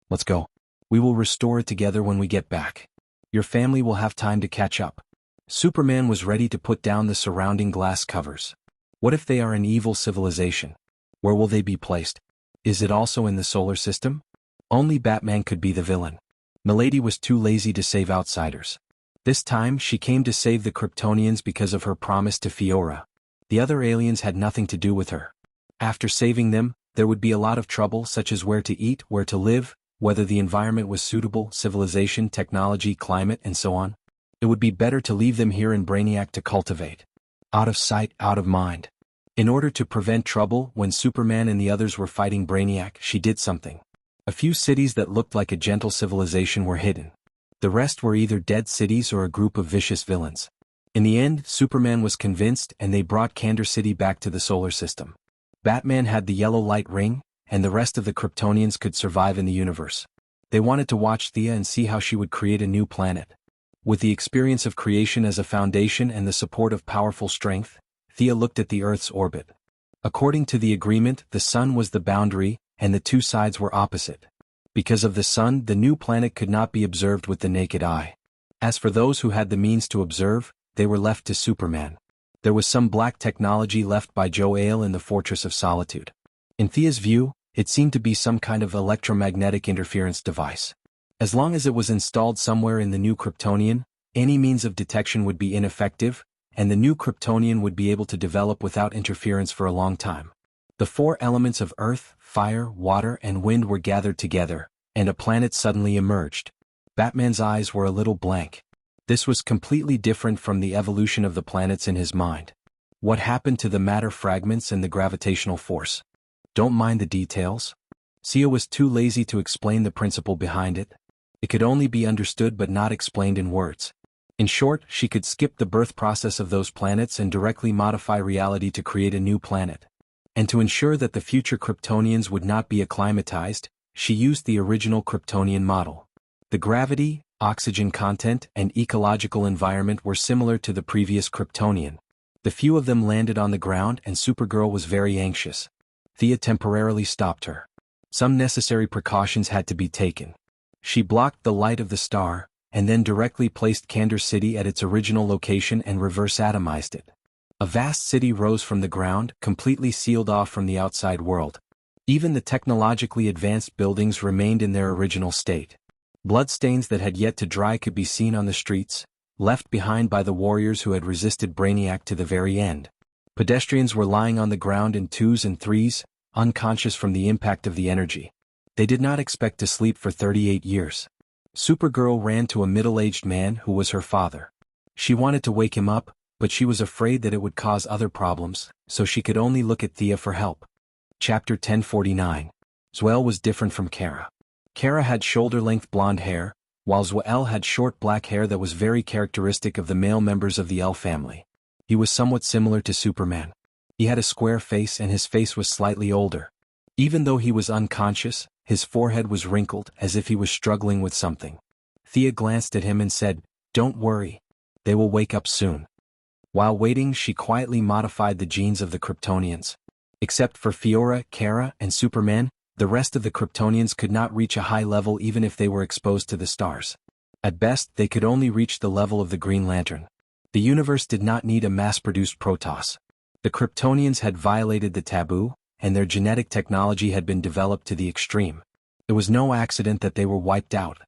Speaker 1: Let's go. We will restore it together when we get back. Your family will have time to catch up. Superman was ready to put down the surrounding glass covers. What if they are an evil civilization? Where will they be placed? Is it also in the solar system? Only Batman could be the villain. Milady was too lazy to save outsiders. This time she came to save the Kryptonians because of her promise to Fiora. The other aliens had nothing to do with her. After saving them, there would be a lot of trouble such as where to eat, where to live, whether the environment was suitable, civilization, technology, climate, and so on. It would be better to leave them here in Brainiac to cultivate. Out of sight, out of mind. In order to prevent trouble, when Superman and the others were fighting Brainiac, she did something. A few cities that looked like a gentle civilization were hidden. The rest were either dead cities or a group of vicious villains. In the end, Superman was convinced and they brought Kandor City back to the solar system. Batman had the yellow light ring, and the rest of the Kryptonians could survive in the universe. They wanted to watch Thea and see how she would create a new planet. With the experience of creation as a foundation and the support of powerful strength, Thea looked at the Earth's orbit. According to the agreement, the Sun was the boundary, and the two sides were opposite. Because of the Sun, the new planet could not be observed with the naked eye. As for those who had the means to observe, they were left to Superman. There was some black technology left by Jor-El in the Fortress of Solitude. In Thea's view, it seemed to be some kind of electromagnetic interference device. As long as it was installed somewhere in the new Kryptonian, any means of detection would be ineffective, and the new Kryptonian would be able to develop without interference for a long time. The four elements of earth, fire, water, and wind were gathered together, and a planet suddenly emerged. Batman's eyes were a little blank. This was completely different from the evolution of the planets in his mind. What happened to the matter fragments and the gravitational force? Don't mind the details. Sia was too lazy to explain the principle behind it. It could only be understood but not explained in words. In short, she could skip the birth process of those planets and directly modify reality to create a new planet. And to ensure that the future Kryptonians would not be acclimatized, she used the original Kryptonian model. The gravity, oxygen content, and ecological environment were similar to the previous Kryptonian. The few of them landed on the ground and Supergirl was very anxious. Thea temporarily stopped her. Some necessary precautions had to be taken. She blocked the light of the star, and then directly placed Kandor City at its original location and reverse atomized it. A vast city rose from the ground, completely sealed off from the outside world. Even the technologically advanced buildings remained in their original state. Bloodstains that had yet to dry could be seen on the streets, left behind by the warriors who had resisted Brainiac to the very end. Pedestrians were lying on the ground in twos and threes, unconscious from the impact of the energy. They did not expect to sleep for 38 years. Supergirl ran to a middle-aged man who was her father. She wanted to wake him up, but she was afraid that it would cause other problems, so she could only look at Thea for help. Chapter 1049. Zwael was different from Kara. Kara had shoulder-length blonde hair, while Zwael had short black hair that was very characteristic of the male members of the L family. He was somewhat similar to Superman. He had a square face and his face was slightly older. Even though he was unconscious, his forehead was wrinkled as if he was struggling with something. Thea glanced at him and said, "Don't worry. They will wake up soon." While waiting, she quietly modified the genes of the Kryptonians. Except for Fiora, Kara, and Superman, the rest of the Kryptonians could not reach a high level even if they were exposed to the stars. At best, they could only reach the level of the Green Lantern. The universe did not need a mass-produced Protoss. The Kryptonians had violated the taboo, and their genetic technology had been developed to the extreme. It was no accident that they were wiped out.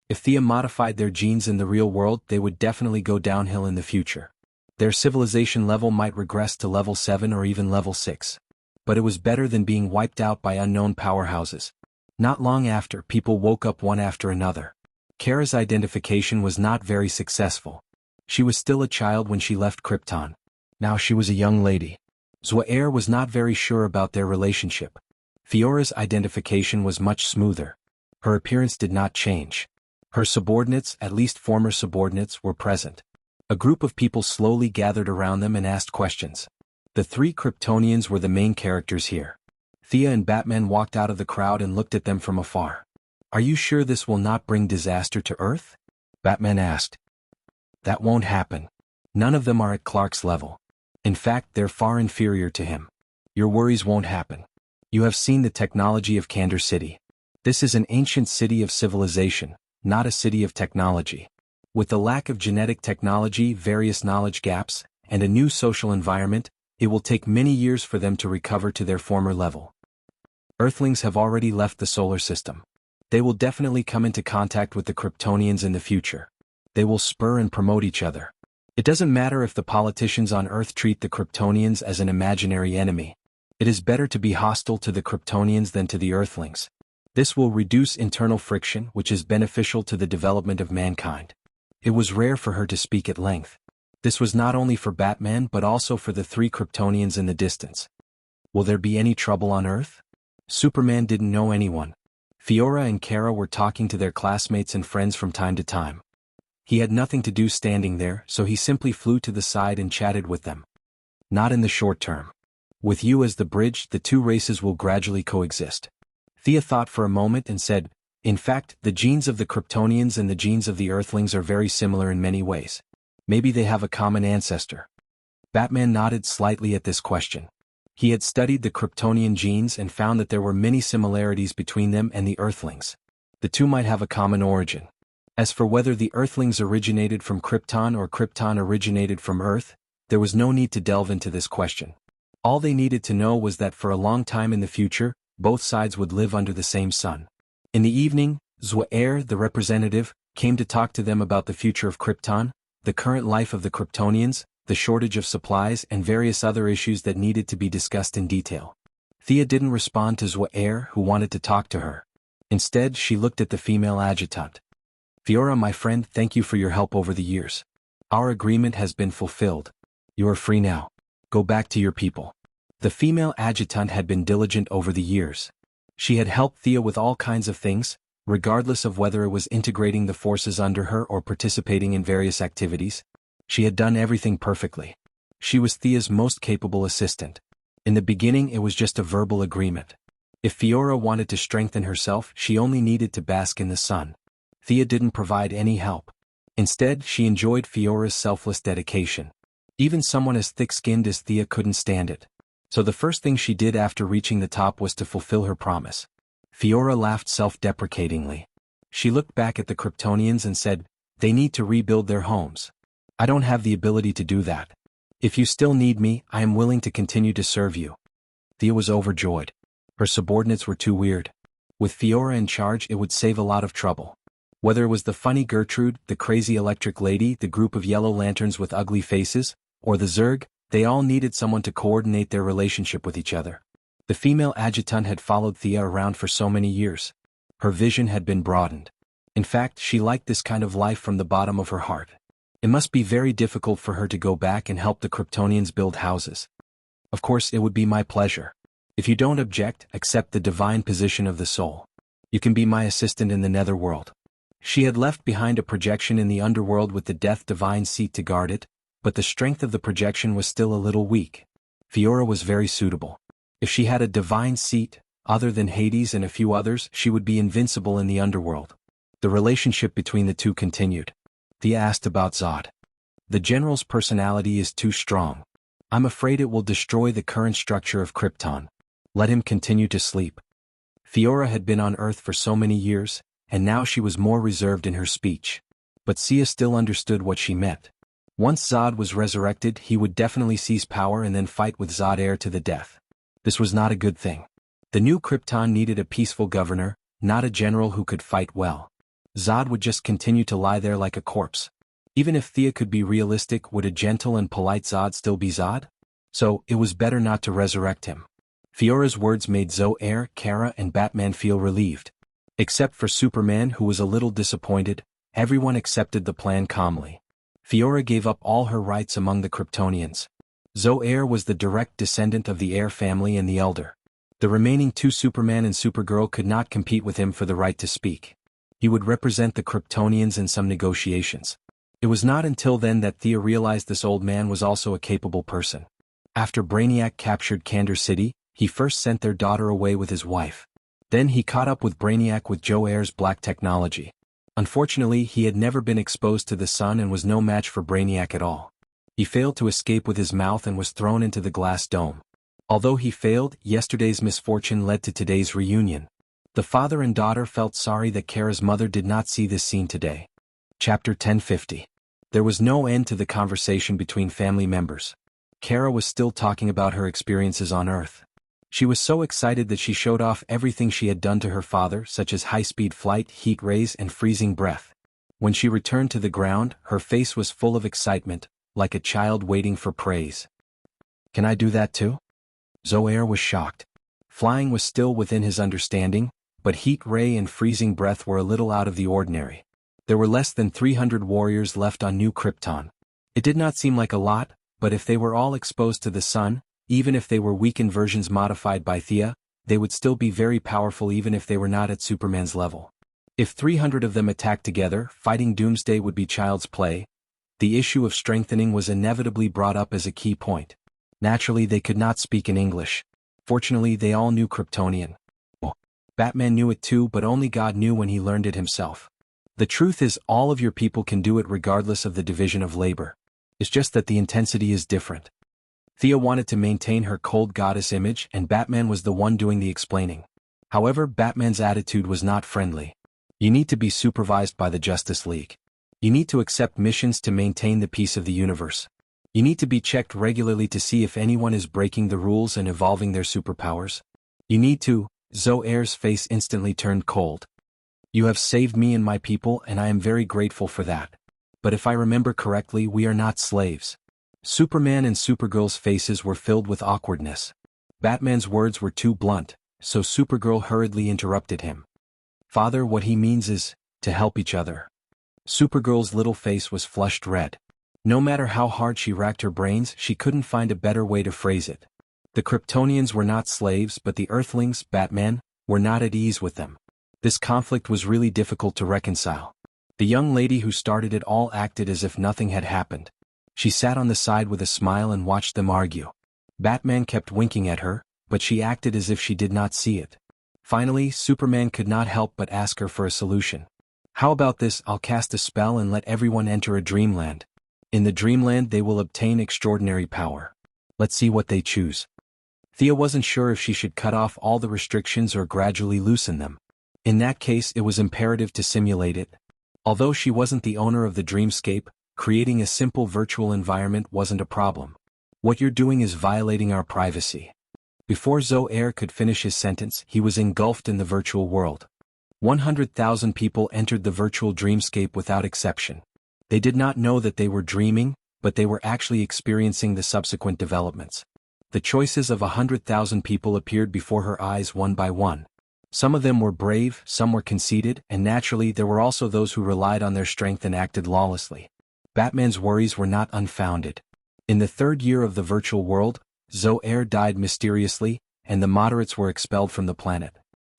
Speaker 1: If Thea modified their genes in the real world, they would definitely go downhill in the future. Their civilization level might regress to level 7 or even level 6. But it was better than being wiped out by unknown powerhouses. Not long after, people woke up one after another. Kara's identification was not very successful. She was still a child when she left Krypton. Now she was a young lady. Zwael was not very sure about their relationship. Fiora's identification was much smoother. Her appearance did not change. Her subordinates, at least former subordinates, were present. A group of people slowly gathered around them and asked questions. The three Kryptonians were the main characters here. Thea and Batman walked out of the crowd and looked at them from afar. "Are you sure this will not bring disaster to Earth?" Batman asked. "That won't happen. None of them are at Clark's level. In fact, they're far inferior to him. Your worries won't happen. You have seen the technology of Kandor City. This is an ancient city of civilization, not a city of technology. With the lack of genetic technology, various knowledge gaps, and a new social environment, it will take many years for them to recover to their former level. Earthlings have already left the solar system. They will definitely come into contact with the Kryptonians in the future. They will spur and promote each other. It doesn't matter if the politicians on Earth treat the Kryptonians as an imaginary enemy. It is better to be hostile to the Kryptonians than to the Earthlings. This will reduce internal friction, which is beneficial to the development of mankind." It was rare for her to speak at length. This was not only for Batman but also for the three Kryptonians in the distance. Will there be any trouble on Earth? Superman didn't know anyone. Fiora and Kara were talking to their classmates and friends from time to time. He had nothing to do standing there, so he simply flew to the side and chatted with them. "Not in the short term. With you as the bridge, the two races will gradually coexist." Thea thought for a moment and said, "In fact, the genes of the Kryptonians and the genes of the Earthlings are very similar in many ways. Maybe they have a common ancestor." Batman nodded slightly at this question. He had studied the Kryptonian genes and found that there were many similarities between them and the Earthlings. The two might have a common origin. As for whether the Earthlings originated from Krypton or Krypton originated from Earth, there was no need to delve into this question. All they needed to know was that for a long time in the future, both sides would live under the same sun. In the evening, Zwael, the representative, came to talk to them about the future of Krypton, the current life of the Kryptonians, the shortage of supplies and various other issues that needed to be discussed in detail. Thea didn't respond to Zwael, who wanted to talk to her. Instead, she looked at the female adjutant. "Fiora, my friend, thank you for your help over the years. Our agreement has been fulfilled. You are free now. Go back to your people." The female adjutant had been diligent over the years. She had helped Thea with all kinds of things, regardless of whether it was integrating the forces under her or participating in various activities. She had done everything perfectly. She was Thea's most capable assistant. In the beginning, it was just a verbal agreement. If Fiora wanted to strengthen herself, she only needed to bask in the sun. Thea didn't provide any help. Instead, she enjoyed Fiora's selfless dedication. Even someone as thick-skinned as Thea couldn't stand it. So the first thing she did after reaching the top was to fulfill her promise. Fiora laughed self-deprecatingly. She looked back at the Kryptonians and said, "They need to rebuild their homes. I don't have the ability to do that. If you still need me, I am willing to continue to serve you." Thea was overjoyed. Her subordinates were too weird. With Fiora in charge, it would save a lot of trouble. Whether it was the funny Gertrude, the crazy electric lady, the group of yellow lanterns with ugly faces, or the Zerg, they all needed someone to coordinate their relationship with each other. The female adjutant had followed Thea around for so many years. Her vision had been broadened. In fact, she liked this kind of life from the bottom of her heart. It must be very difficult for her to go back and help the Kryptonians build houses. Of course, it would be my pleasure. If you don't object, accept the divine position of the soul. You can be my assistant in the netherworld. She had left behind a projection in the underworld with the death divine seat to guard it, but the strength of the projection was still a little weak. Fiora was very suitable. If she had a divine seat, other than Hades and a few others, she would be invincible in the underworld. The relationship between the two continued. Thea asked about Zod. The general's personality is too strong. I'm afraid it will destroy the current structure of Krypton. Let him continue to sleep. Fiora had been on Earth for so many years, and now she was more reserved in her speech. But Sia still understood what she meant. Once Zod was resurrected, he would definitely seize power and then fight with Zod heir to the death. This was not a good thing. The new Krypton needed a peaceful governor, not a general who could fight well. Zod would just continue to lie there like a corpse. Even if Thea could be realistic, would a gentle and polite Zod still be Zod? So, it was better not to resurrect him. Fiora's words made Zoe, Kara, and Batman feel relieved. Except for Superman, who was a little disappointed, everyone accepted the plan calmly. Fiora gave up all her rights among the Kryptonians. Zoe was the direct descendant of the Air family and the Elder. The remaining two, Superman and Supergirl, could not compete with him for the right to speak. He would represent the Kryptonians in some negotiations. It was not until then that Thea realized this old man was also a capable person. After Brainiac captured Kandor City, he first sent their daughter away with his wife. Then he caught up with Brainiac with Joe Air's black technology. Unfortunately, he had never been exposed to the sun and was no match for Brainiac at all. He failed to escape with his mouth and was thrown into the glass dome. Although he failed, yesterday's misfortune led to today's reunion. The father and daughter felt sorry that Kara's mother did not see this scene today. Chapter 1050. There was no end to the conversation between family members. Kara was still talking about her experiences on Earth. She was so excited that she showed off everything she had done to her father, such as high-speed flight, heat rays, and freezing breath. When she returned to the ground, her face was full of excitement, like a child waiting for praise. Can I do that too? Zoe was shocked. Flying was still within his understanding, but heat ray and freezing breath were a little out of the ordinary. There were less than 300 warriors left on New Krypton. It did not seem like a lot, but if they were all exposed to the sun, even if they were weakened versions modified by Thea, they would still be very powerful even if they were not at Superman's level. If 300 of them attacked together, fighting Doomsday would be child's play. The issue of strengthening was inevitably brought up as a key point. Naturally, they could not speak in English. Fortunately, they all knew Kryptonian. Batman knew it too, but only God knew when he learned it himself. The truth is, all of your people can do it regardless of the division of labor. It's just that the intensity is different. Thea wanted to maintain her cold goddess image, and Batman was the one doing the explaining. However, Batman's attitude was not friendly. You need to be supervised by the Justice League. You need to accept missions to maintain the peace of the universe. You need to be checked regularly to see if anyone is breaking the rules and evolving their superpowers. You need to. Zoe's face instantly turned cold. You have saved me and my people, and I am very grateful for that. But if I remember correctly, we are not slaves. Superman and Supergirl's faces were filled with awkwardness. Batman's words were too blunt, so Supergirl hurriedly interrupted him. Father, what he means is, to help each other. Supergirl's little face was flushed red. No matter how hard she racked her brains, she couldn't find a better way to phrase it. The Kryptonians were not slaves, but the Earthlings, Batman, were not at ease with them. This conflict was really difficult to reconcile. The young lady who started it all acted as if nothing had happened. She sat on the side with a smile and watched them argue. Batman kept winking at her, but she acted as if she did not see it. Finally, Superman could not help but ask her for a solution. How about this? I'll cast a spell and let everyone enter a dreamland. In the dreamland they will obtain extraordinary power. Let's see what they choose. Thea wasn't sure if she should cut off all the restrictions or gradually loosen them. In that case, it was imperative to simulate it. Although she wasn't the owner of the dreamscape, creating a simple virtual environment wasn't a problem. What you're doing is violating our privacy. Before Zoair could finish his sentence, he was engulfed in the virtual world. 100,000 people entered the virtual dreamscape without exception. They did not know that they were dreaming, but they were actually experiencing the subsequent developments. The choices of 100,000 people appeared before her eyes one by one. Some of them were brave, some were conceited, and naturally there were also those who relied on their strength and acted lawlessly. Batman's worries were not unfounded. In the third year of the virtual world, Zoair died mysteriously, and the moderates were expelled from the planet.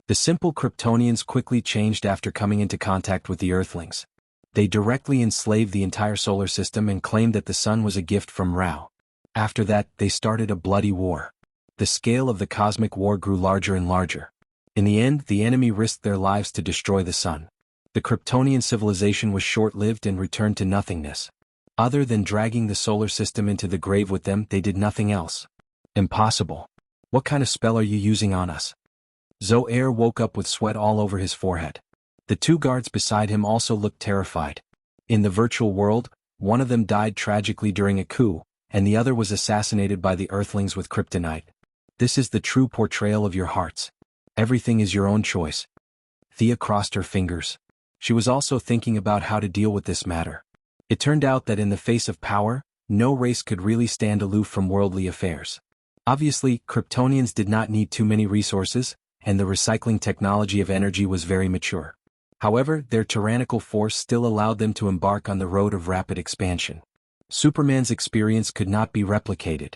Speaker 1: The simple Kryptonians quickly changed after coming into contact with the Earthlings. They directly enslaved the entire solar system and claimed that the sun was a gift from Ra. After that, they started a bloody war. The scale of the cosmic war grew larger and larger. In the end, the enemy risked their lives to destroy the sun. The Kryptonian civilization was short-lived and returned to nothingness. Other than dragging the solar system into the grave with them, they did nothing else. Impossible. What kind of spell are you using on us? Zoair woke up with sweat all over his forehead. The two guards beside him also looked terrified. In the virtual world, one of them died tragically during a coup, and the other was assassinated by the Earthlings with kryptonite. This is the true portrayal of your hearts. Everything is your own choice. Thea crossed her fingers. She was also thinking about how to deal with this matter. It turned out that in the face of power, no race could really stand aloof from worldly affairs. Obviously, Kryptonians did not need too many resources, and the recycling technology of energy was very mature. However, their tyrannical force still allowed them to embark on the road of rapid expansion. Superman's experience could not be replicated.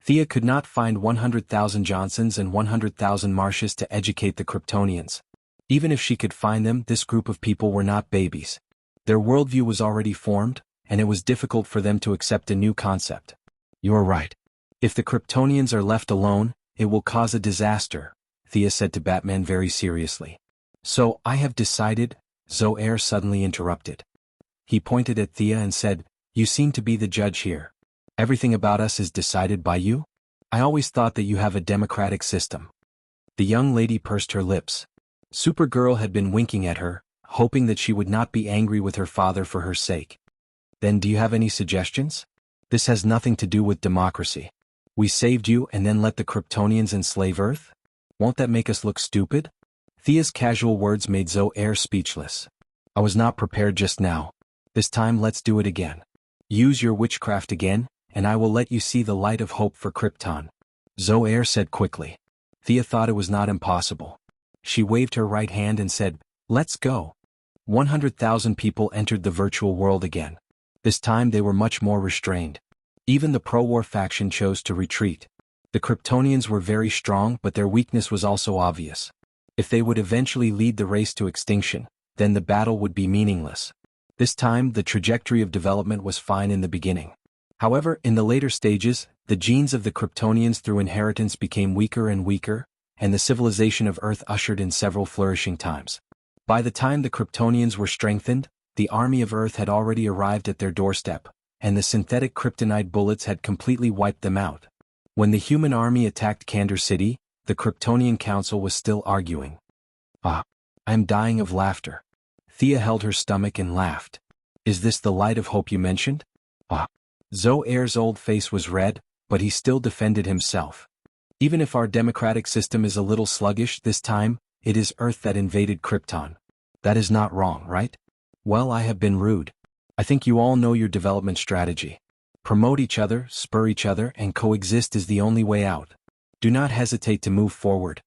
Speaker 1: Thea could not find 100,000 Johnsons and 100,000 Marshes to educate the Kryptonians. Even if she could find them, this group of people were not babies. Their worldview was already formed, and it was difficult for them to accept a new concept. You're right. If the Kryptonians are left alone, it will cause a disaster, Thea said to Batman very seriously. So, I have decided, Zoair suddenly interrupted. He pointed at Thea and said, You seem to be the judge here. Everything about us is decided by you? I always thought that you have a democratic system. The young lady pursed her lips. Supergirl had been winking at her, hoping that she would not be angry with her father for her sake. Then do you have any suggestions? This has nothing to do with democracy. We saved you and then let the Kryptonians enslave Earth? Won't that make us look stupid? Thea's casual words made Zoair speechless. I was not prepared just now. This time let's do it again. Use your witchcraft again, and I will let you see the light of hope for Krypton. Zoair said quickly. Thea thought it was not impossible. She waved her right hand and said, Let's go. 100,000 people entered the virtual world again. This time they were much more restrained. Even the pro-war faction chose to retreat. The Kryptonians were very strong, but their weakness was also obvious. If they would eventually lead the race to extinction, then the battle would be meaningless. This time, the trajectory of development was fine in the beginning. However, in the later stages, the genes of the Kryptonians through inheritance became weaker and weaker, and the civilization of Earth ushered in several flourishing times. By the time the Kryptonians were strengthened, the army of Earth had already arrived at their doorstep, and the synthetic kryptonite bullets had completely wiped them out. When the human army attacked Kandor City, the Kryptonian Council was still arguing. I am dying of laughter. Thea held her stomach and laughed. Is this the light of hope you mentioned? Zoair's old face was red, but he still defended himself. Even if our democratic system is a little sluggish this time, it is Earth that invaded Krypton. That is not wrong, right? Well, I have been rude. I think you all know your development strategy. Promote each other, spur each other, and coexist is the only way out. Do not hesitate to move forward.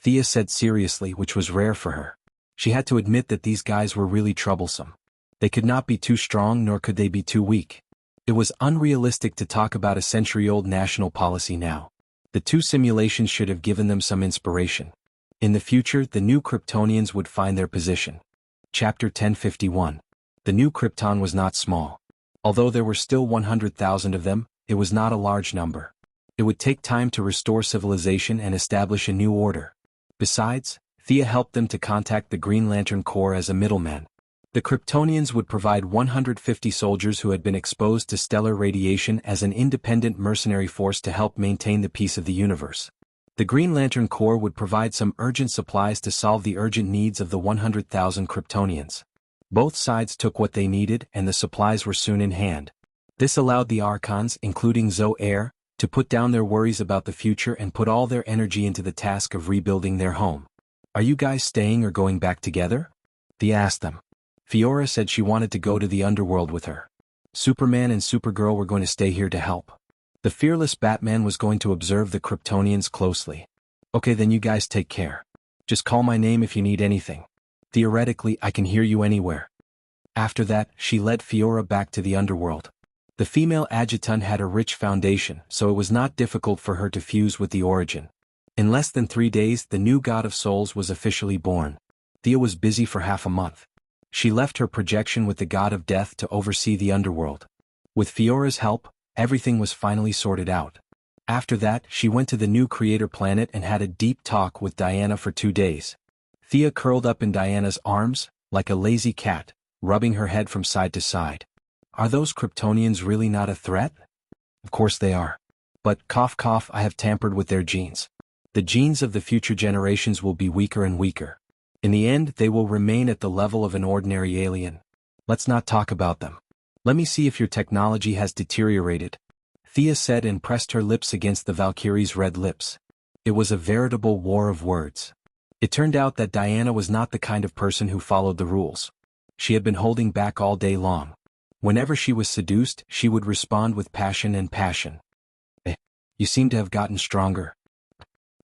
Speaker 1: Thea said seriously, which was rare for her. She had to admit that these guys were really troublesome. They could not be too strong nor could they be too weak. It was unrealistic to talk about a century-old national policy now. The two simulations should have given them some inspiration. In the future, the new Kryptonians would find their position. Chapter 1051. The new Krypton was not small. Although there were still 100,000 of them, it was not a large number. It would take time to restore civilization and establish a new order. Besides, Thea helped them to contact the Green Lantern Corps as a middleman. The Kryptonians would provide 150 soldiers who had been exposed to stellar radiation as an independent mercenary force to help maintain the peace of the universe. The Green Lantern Corps would provide some urgent supplies to solve the urgent needs of the 100,000 Kryptonians. Both sides took what they needed and the supplies were soon in hand. This allowed the Archons, including Zoair, to put down their worries about the future and put all their energy into the task of rebuilding their home. Are you guys staying or going back together? Thea asked them. Fiora said she wanted to go to the underworld with her. Superman and Supergirl were going to stay here to help. The fearless Batman was going to observe the Kryptonians closely. Okay, then you guys take care. Just call my name if you need anything. Theoretically, I can hear you anywhere. After that, she led Fiora back to the underworld. The female adjutant had a rich foundation, so it was not difficult for her to fuse with the origin. In less than 3 days, the new god of souls was officially born. Thea was busy for half a month. She left her projection with the god of death to oversee the underworld. With Fiora's help, everything was finally sorted out. After that, she went to the new creator planet and had a deep talk with Diana for 2 days. Thea curled up in Diana's arms, like a lazy cat, rubbing her head from side to side. Are those Kryptonians really not a threat? Of course they are. But cough cough, I have tampered with their genes. The genes of the future generations will be weaker and weaker. In the end, they will remain at the level of an ordinary alien. Let's not talk about them. Let me see if your technology has deteriorated, Thea said and pressed her lips against the Valkyrie's red lips. It was a veritable war of words. It turned out that Diana was not the kind of person who followed the rules. She had been holding back all day long. Whenever she was seduced, she would respond with passion and passion. You seem to have gotten stronger.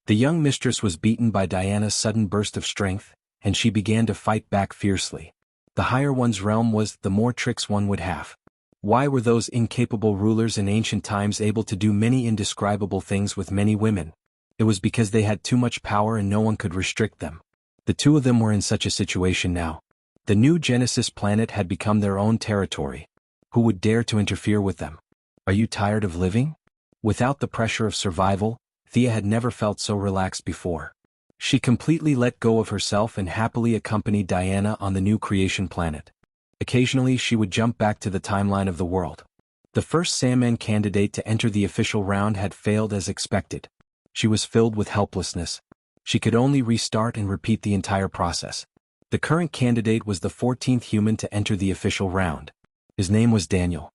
Speaker 1: The young mistress was beaten by Diana's sudden burst of strength, and she began to fight back fiercely. The higher one's realm was, the more tricks one would have. Why were those incapable rulers in ancient times able to do many indescribable things with many women? It was because they had too much power and no one could restrict them. The two of them were in such a situation now. The new Genesis planet had become their own territory. Who would dare to interfere with them? Are you tired of living? Without the pressure of survival, Thea had never felt so relaxed before. She completely let go of herself and happily accompanied Diana on the new creation planet. Occasionally she would jump back to the timeline of the world. The first Sandman candidate to enter the official round had failed as expected. She was filled with helplessness. She could only restart and repeat the entire process. The current candidate was the 14th human to enter the official round. His name was Daniel.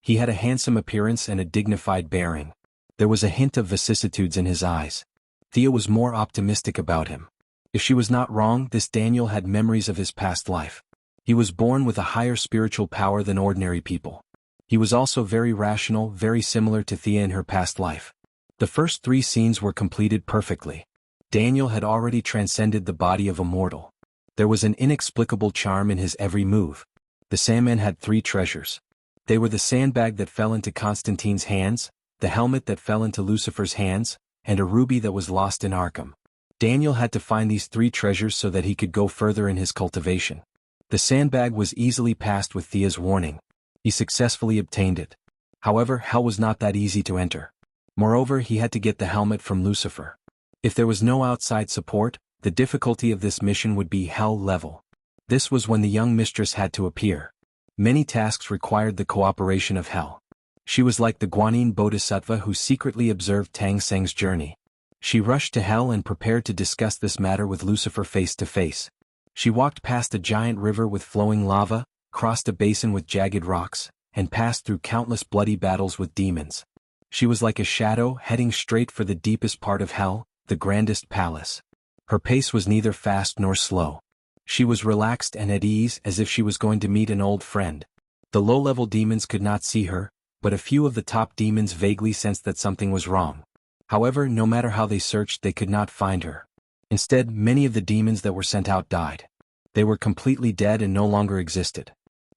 Speaker 1: He had a handsome appearance and a dignified bearing. There was a hint of vicissitudes in his eyes. Thea was more optimistic about him. If she was not wrong, this Daniel had memories of his past life. He was born with a higher spiritual power than ordinary people. He was also very rational, very similar to Thea in her past life. The first 3 scenes were completed perfectly. Daniel had already transcended the body of a mortal. There was an inexplicable charm in his every move. The Sandman had 3 treasures. They were the sandbag that fell into Constantine's hands, the helmet that fell into Lucifer's hands, and a ruby that was lost in Arkham. Daniel had to find these 3 treasures so that he could go further in his cultivation. The sandbag was easily passed with Thea's warning. He successfully obtained it. However, hell was not that easy to enter. Moreover, he had to get the helmet from Lucifer. If there was no outside support, the difficulty of this mission would be hell level. This was when the young mistress had to appear. Many tasks required the cooperation of hell. She was like the Guanyin Bodhisattva who secretly observed Tang Seng's journey. She rushed to hell and prepared to discuss this matter with Lucifer face to face. She walked past a giant river with flowing lava, crossed a basin with jagged rocks, and passed through countless bloody battles with demons. She was like a shadow heading straight for the deepest part of hell, the grandest palace. Her pace was neither fast nor slow. She was relaxed and at ease as if she was going to meet an old friend. The low-level demons could not see her, but a few of the top demons vaguely sensed that something was wrong. However, no matter how they searched, they could not find her. Instead, many of the demons that were sent out died. They were completely dead and no longer existed.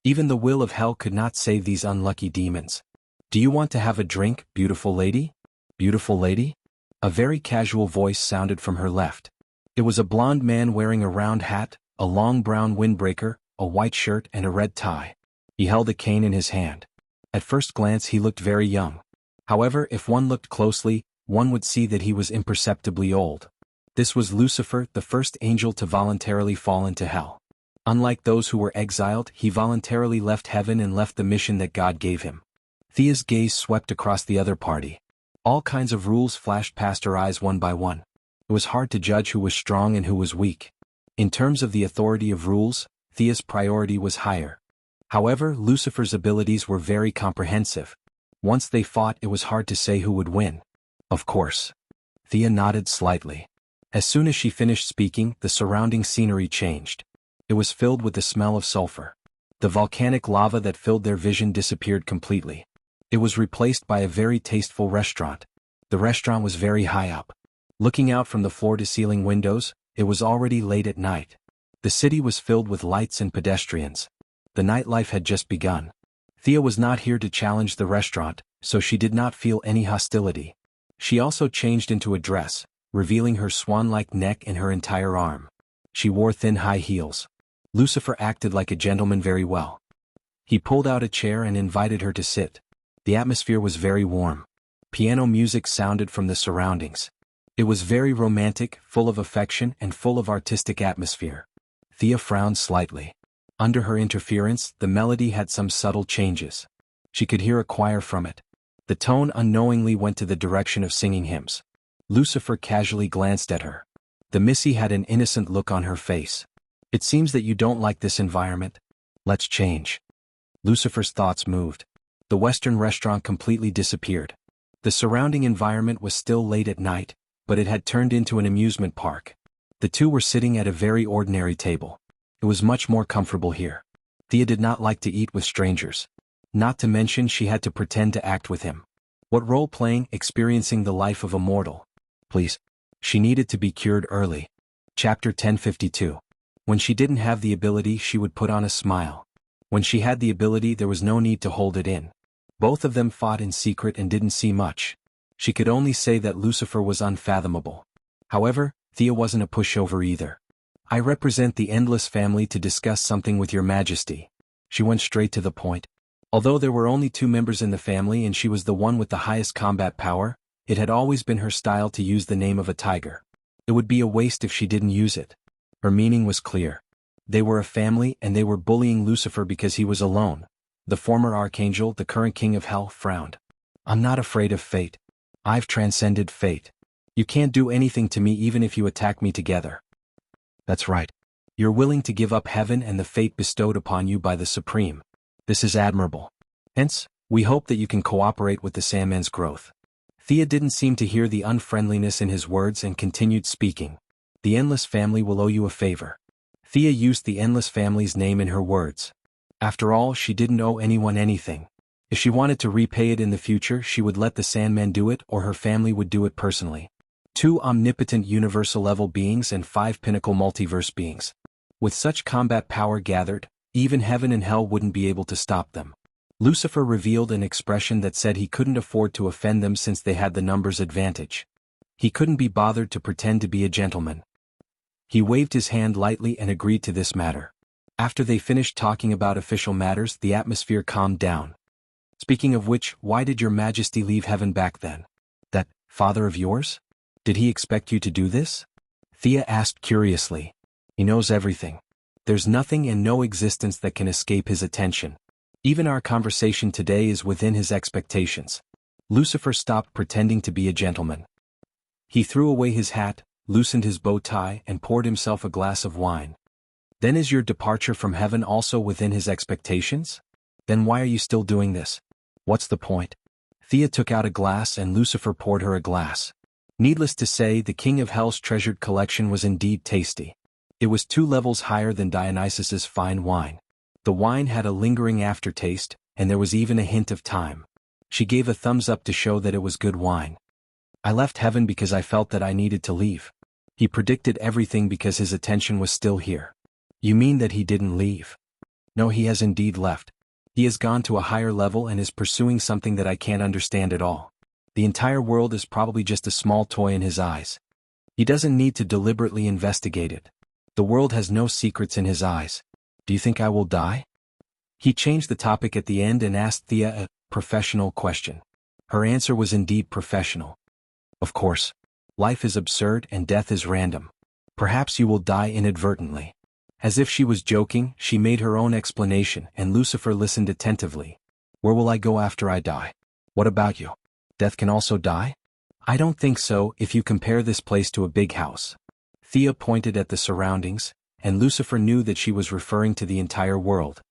Speaker 1: Even the will of hell could not save these unlucky demons. Do you want to have a drink, beautiful lady? Beautiful lady? A very casual voice sounded from her left. It was a blond man wearing a round hat, a long brown windbreaker, a white shirt and a red tie. He held a cane in his hand. At first glance he looked very young. However, if one looked closely, one would see that he was imperceptibly old. This was Lucifer, the first angel to voluntarily fall into hell. Unlike those who were exiled, he voluntarily left heaven and left the mission that God gave him. Thea's gaze swept across the other party. All kinds of rules flashed past her eyes one by one. It was hard to judge who was strong and who was weak. In terms of the authority of rules, Thea's priority was higher. However, Lucifer's abilities were very comprehensive. Once they fought, it was hard to say who would win. Of course. Thea nodded slightly. As soon as she finished speaking, the surrounding scenery changed. It was filled with the smell of sulfur. The volcanic lava that filled their vision disappeared completely. It was replaced by a very tasteful restaurant. The restaurant was very high up. Looking out from the floor-to-ceiling windows, it was already late at night. The city was filled with lights and pedestrians. The nightlife had just begun. Thea was not here to challenge the restaurant, so she did not feel any hostility. She also changed into a dress, revealing her swan-like neck and her entire arm. She wore thin high heels. Lucifer acted like a gentleman very well. He pulled out a chair and invited her to sit. The atmosphere was very warm. Piano music sounded from the surroundings. It was very romantic, full of affection and full of artistic atmosphere. Thea frowned slightly. Under her interference, the melody had some subtle changes. She could hear a choir from it. The tone unknowingly went to the direction of singing hymns. Lucifer casually glanced at her. The Missy had an innocent look on her face. It seems that you don't like this environment. Let's change. Lucifer's thoughts moved. The Western restaurant completely disappeared. The surrounding environment was still late at night, but it had turned into an amusement park. The two were sitting at a very ordinary table. It was much more comfortable here. Thea did not like to eat with strangers. Not to mention she had to pretend to act with him. What role-playing, experiencing the life of a mortal. Please. She needed to be cured early. Chapter 1052. When she didn't have the ability, she would put on a smile. When she had the ability, there was no need to hold it in. Both of them fought in secret and didn't see much. She could only say that Lucifer was unfathomable. However, Thea wasn't a pushover either. I represent the Endless family to discuss something with your majesty. She went straight to the point. Although there were only 2 members in the family and she was the one with the highest combat power, it had always been her style to use the name of a tiger. It would be a waste if she didn't use it. Her meaning was clear. They were a family and they were bullying Lucifer because he was alone. The former archangel, the current king of hell, frowned. I'm not afraid of fate. I've transcended fate. You can't do anything to me even if you attack me together. That's right. You're willing to give up heaven and the fate bestowed upon you by the Supreme. This is admirable. Hence, we hope that you can cooperate with the Sandman's growth. Thea didn't seem to hear the unfriendliness in his words and continued speaking. The Endless family will owe you a favor. Thea used the Endless family's name in her words. After all, she didn't owe anyone anything. If she wanted to repay it in the future, she would let the Sandman do it or her family would do it personally. 2 omnipotent universal-level beings and 5 pinnacle multiverse beings. With such combat power gathered, even heaven and hell wouldn't be able to stop them. Lucifer revealed an expression that said he couldn't afford to offend them since they had the numbers advantage. He couldn't be bothered to pretend to be a gentleman. He waved his hand lightly and agreed to this matter. After they finished talking about official matters, the atmosphere calmed down. Speaking of which, why did your majesty leave heaven back then? That father of yours? Did he expect you to do this? Thea asked curiously. He knows everything. There's nothing and no existence that can escape his attention. Even our conversation today is within his expectations. Lucifer stopped pretending to be a gentleman. He threw away his hat, loosened his bow tie, and poured himself a glass of wine. Then is your departure from heaven also within his expectations? Then why are you still doing this? What's the point? Thea took out a glass and Lucifer poured her a glass. Needless to say, the king of hell's treasured collection was indeed tasty. It was 2 levels higher than Dionysus's fine wine. The wine had a lingering aftertaste, and there was even a hint of thyme. She gave a thumbs up to show that it was good wine. I left heaven because I felt that I needed to leave. He predicted everything because his attention was still here. You mean that he didn't leave? No, he has indeed left. He has gone to a higher level and is pursuing something that I can't understand at all. The entire world is probably just a small toy in his eyes. He doesn't need to deliberately investigate it. The world has no secrets in his eyes. Do you think I will die? He changed the topic at the end and asked Thea a professional question. Her answer was indeed professional. Of course. Life is absurd and death is random. Perhaps you will die inadvertently. As if she was joking, she made her own explanation and Lucifer listened attentively. Where will I go after I die? What about you? Death can also die? I don't think so if you compare this place to a big house. Thea pointed at the surroundings, and Lucifer knew that she was referring to the entire world.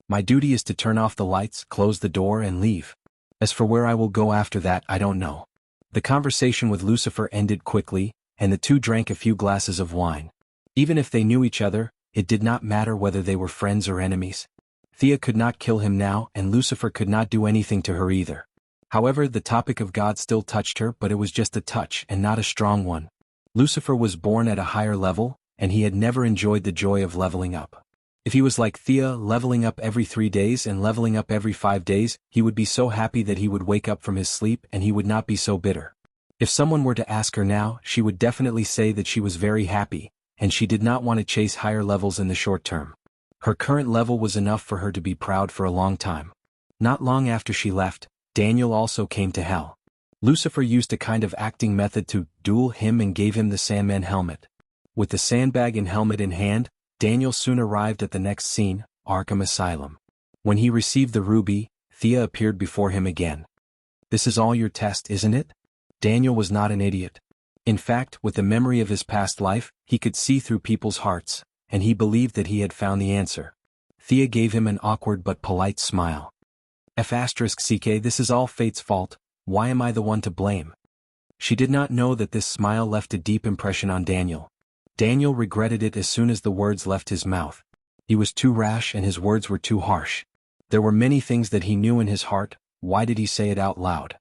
Speaker 1: My duty is to turn off the lights, close the door and leave. As for where I will go after that, I don't know. The conversation with Lucifer ended quickly, and the two drank a few glasses of wine. Even if they knew each other, it did not matter whether they were friends or enemies. Thea could not kill him now, and Lucifer could not do anything to her either. However, the topic of God still touched her, but it was just a touch and not a strong one. Lucifer was born at a higher level, and he had never enjoyed the joy of leveling up. If he was like Thea, leveling up every 3 days and leveling up every 5 days, he would be so happy that he would wake up from his sleep and he would not be so bitter. If someone were to ask her now, she would definitely say that she was very happy, and she did not want to chase higher levels in the short term. Her current level was enough for her to be proud for a long time. Not long after she left, Daniel also came to hell. Lucifer used a kind of acting method to duel him and gave him the Sandman helmet. With the sandbag and helmet in hand, Daniel soon arrived at the next scene, Arkham Asylum. When he received the ruby, Thea appeared before him again. "This is all your test, isn't it?" Daniel was not an idiot. In fact, with the memory of his past life, he could see through people's hearts, and he believed that he had found the answer. Thea gave him an awkward but polite smile. "F***ck, this is all fate's fault, why am I the one to blame?" She did not know that this smile left a deep impression on Daniel. Daniel regretted it as soon as the words left his mouth. He was too rash and his words were too harsh. There were many things that he knew in his heart, why did he say it out loud?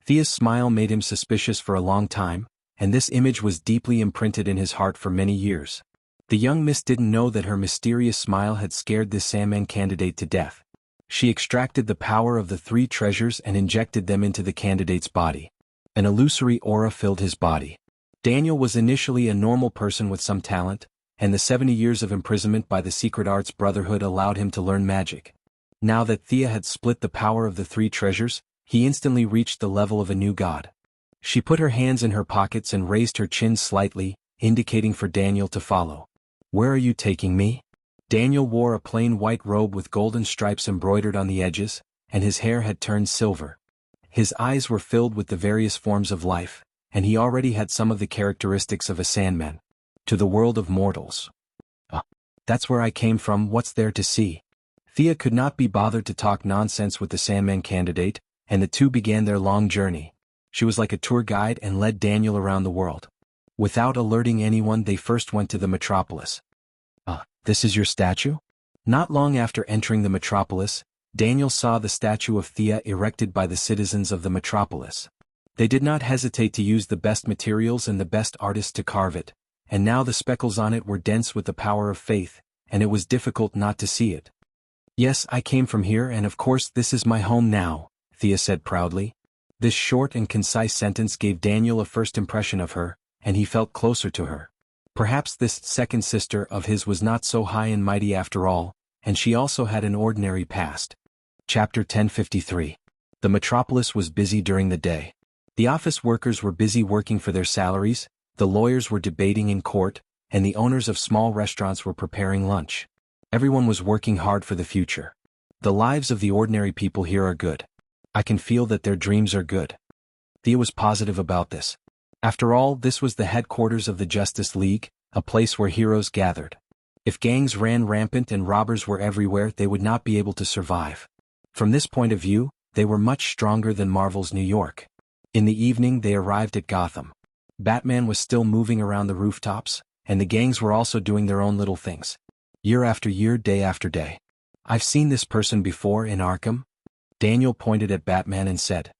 Speaker 1: Thea's smile made him suspicious for a long time, and this image was deeply imprinted in his heart for many years. The young miss didn't know that her mysterious smile had scared this Sandman candidate to death. She extracted the power of the 3 treasures and injected them into the candidate's body. An illusory aura filled his body. Daniel was initially a normal person with some talent, and the 70 years of imprisonment by the Secret Arts Brotherhood allowed him to learn magic. Now that Thea had split the power of the 3 treasures, he instantly reached the level of a new god. She put her hands in her pockets and raised her chin slightly, indicating for Daniel to follow. "Where are you taking me?" Daniel wore a plain white robe with golden stripes embroidered on the edges, and his hair had turned silver. His eyes were filled with the various forms of life, and he already had some of the characteristics of a Sandman. "To the world of mortals." That's where I came from, what's there to see?" Thea could not be bothered to talk nonsense with the Sandman candidate, and the two began their long journey. She was like a tour guide and led Daniel around the world. Without alerting anyone, they first went to the metropolis. This is your statue?" Not long after entering the metropolis, Daniel saw the statue of Thea erected by the citizens of the metropolis. They did not hesitate to use the best materials and the best artists to carve it, and now the speckles on it were dense with the power of faith, and it was difficult not to see it. "Yes, I came from here, and of course this is my home now," Thea said proudly. This short and concise sentence gave Daniel a first impression of her, and he felt closer to her. Perhaps this second sister of his was not so high and mighty after all, and she also had an ordinary past. Chapter 1053. The metropolis was busy during the day. The office workers were busy working for their salaries, the lawyers were debating in court, and the owners of small restaurants were preparing lunch. Everyone was working hard for the future. The lives of the ordinary people here are good. I can feel that their dreams are good. Thea was positive about this. After all, this was the headquarters of the Justice League, a place where heroes gathered. If gangs ran rampant and robbers were everywhere, they would not be able to survive. From this point of view, they were much stronger than Marvel's New York. In the evening they arrived at Gotham. Batman was still moving around the rooftops, and the gangs were also doing their own little things. Year after year, day after day. "I've seen this person before in Arkham." Daniel pointed at Batman and said,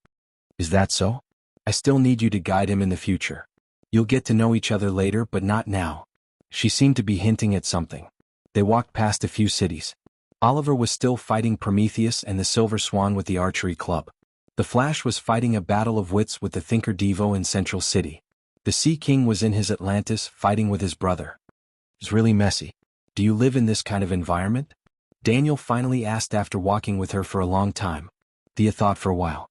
Speaker 1: "Is that so? I still need you to guide him in the future. You'll get to know each other later, but not now." She seemed to be hinting at something. They walked past a few cities. Oliver was still fighting Prometheus and the Silver Swan with the archery club. The Flash was fighting a battle of wits with the Thinker Devo in Central City. The Sea King was in his Atlantis fighting with his brother. "It's really messy. Do you live in this kind of environment?" Daniel finally asked after walking with her for a long time. Thea thought for a while.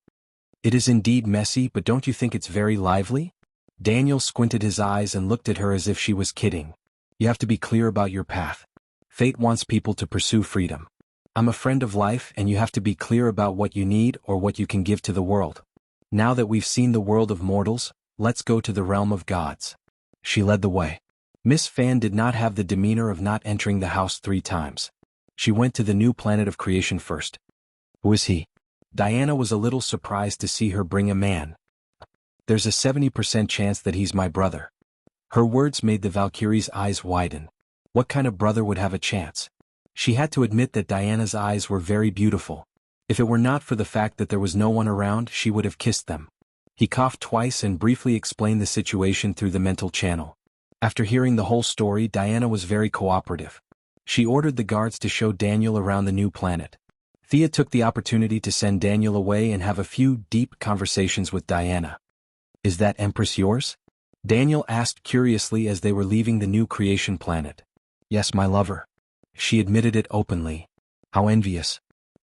Speaker 1: "It is indeed messy, but don't you think it's very lively?" Daniel squinted his eyes and looked at her as if she was kidding. "You have to be clear about your path. Fate wants people to pursue freedom. I'm a friend of life, and you have to be clear about what you need or what you can give to the world. Now that we've seen the world of mortals, let's go to the realm of gods." She led the way. Miss Fan did not have the demeanor of not entering the house 3 times. She went to the new planet of creation first. "Who is he?" Diana was a little surprised to see her bring a man. There's a 70% chance that he's my brother. Her words made the Valkyrie's eyes widen. What kind of brother would have a chance? She had to admit that Diana's eyes were very beautiful. If it were not for the fact that there was no one around, she would have kissed them. He coughed twice and briefly explained the situation through the mental channel. After hearing the whole story, Diana was very cooperative. She ordered the guards to show Daniel around the new planet. Thea took the opportunity to send Daniel away and have a few deep conversations with Diana. "Is that Empress yours?" Daniel asked curiously as they were leaving the new creation planet. "Yes, my lover." She admitted it openly. How envious.